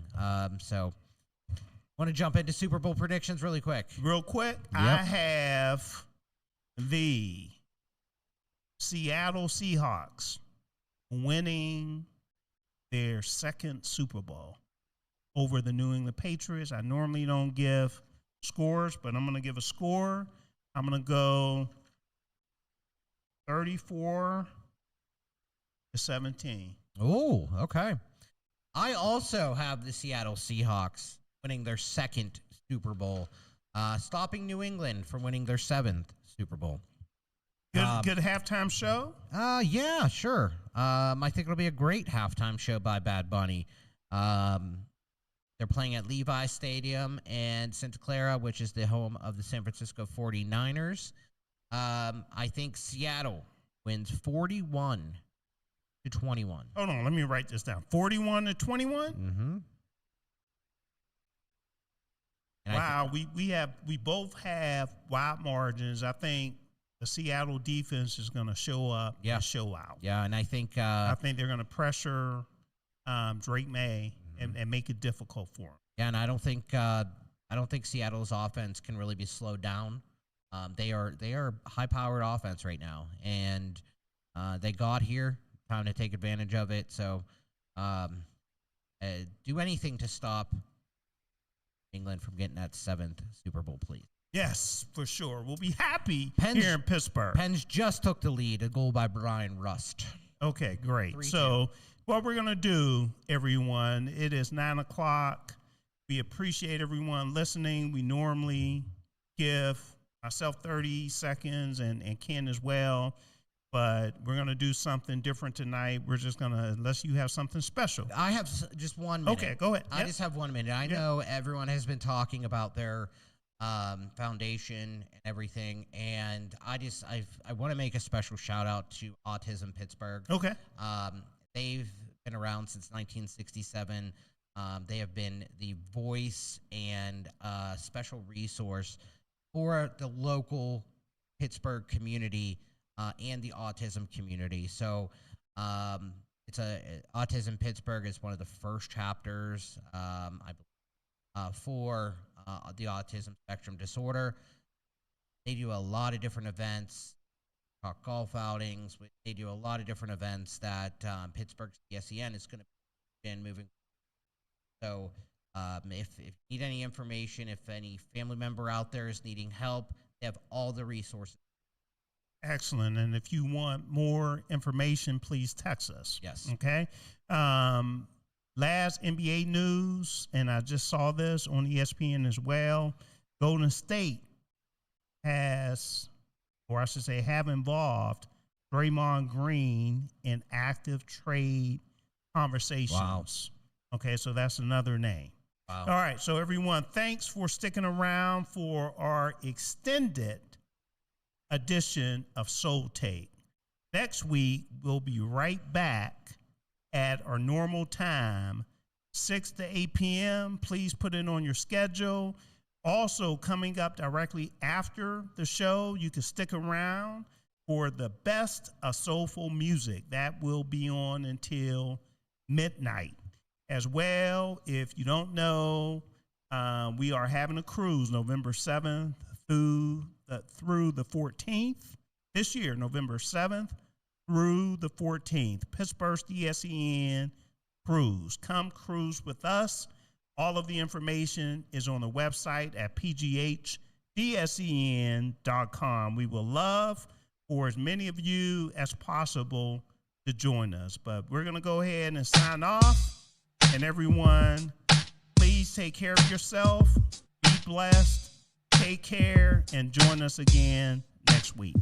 So want to jump into Super Bowl predictions really quick. I have the Seattle Seahawks winning their second Super Bowl over the New England Patriots. I normally don't give scores, but I'm going to give a score. I'm going to go 34-17. Oh, okay. I also have the Seattle Seahawks winning their second Super Bowl, stopping New England from winning their seventh Super Bowl. Good halftime show? Yeah, sure. I think it'll be a great halftime show by Bad Bunny. They're playing at Levi Stadium in Santa Clara, which is the home of the San Francisco 49ers. I think Seattle wins 41-21. Hold on, let me write this down. 41-21? Mm-hmm. Wow, we both have wide margins. I think the Seattle defense is going to show up and show out. Yeah, and I think they're going to pressure Drake May and make it difficult for him. Yeah, and I don't think Seattle's offense can really be slowed down. They are high-powered offense right now, and they got here. Time to take advantage of it. So, do anything to stop England from getting that seventh Super Bowl, please. Yes, for sure. We'll be happy here in Pittsburgh. Pens just took the lead, a goal by Brian Rust. Okay, great. So what we're going to do, everyone, it is 9 o'clock. We appreciate everyone listening. We normally give myself 30 seconds and Ken as well but we're going to do something different tonight. We're just going to, unless you have something special. I have just 1 minute. Okay, go ahead. I just have 1 minute. I know everyone has been talking about their foundation and everything, and I want to make a special shout out to Autism Pittsburgh. Okay. They've been around since 1967. They have been the voice and special resource for the local Pittsburgh community and the autism community. So Autism Pittsburgh is one of the first chapters, I believe, for the autism spectrum disorder. They do a lot of different events, talk golf outings. They do a lot of different events that Pittsburgh CSEN is going to be moving. So if you need any information, if any family member out there is needing help, they have all the resources. Excellent. And if you want more information, please text us. Yes. Okay. Last NBA news, and I just saw this on ESPN as well. Golden State has, or I should say, have involved Draymond Green in active trade conversations. Wow. Okay, so that's another name. Wow. All right, so everyone, thanks for sticking around for our extended edition of Soul Tape. Next week, we'll be right back at our normal time, 6 to 8 p.m. Please put it on your schedule. Also, coming up directly after the show, you can stick around for the best of soulful music. That will be on until midnight. As well, if you don't know, we are having a cruise November 7th through the 14th this year, November 7th through the 14th. Pittsburgh DSEN cruise. Come cruise with us. All of the information is on the website at pghDSEN.com. We will love for as many of you as possible to join us. But we're going to go ahead and sign off. And everyone, please take care of yourself. Be blessed. Take care and join us again next week.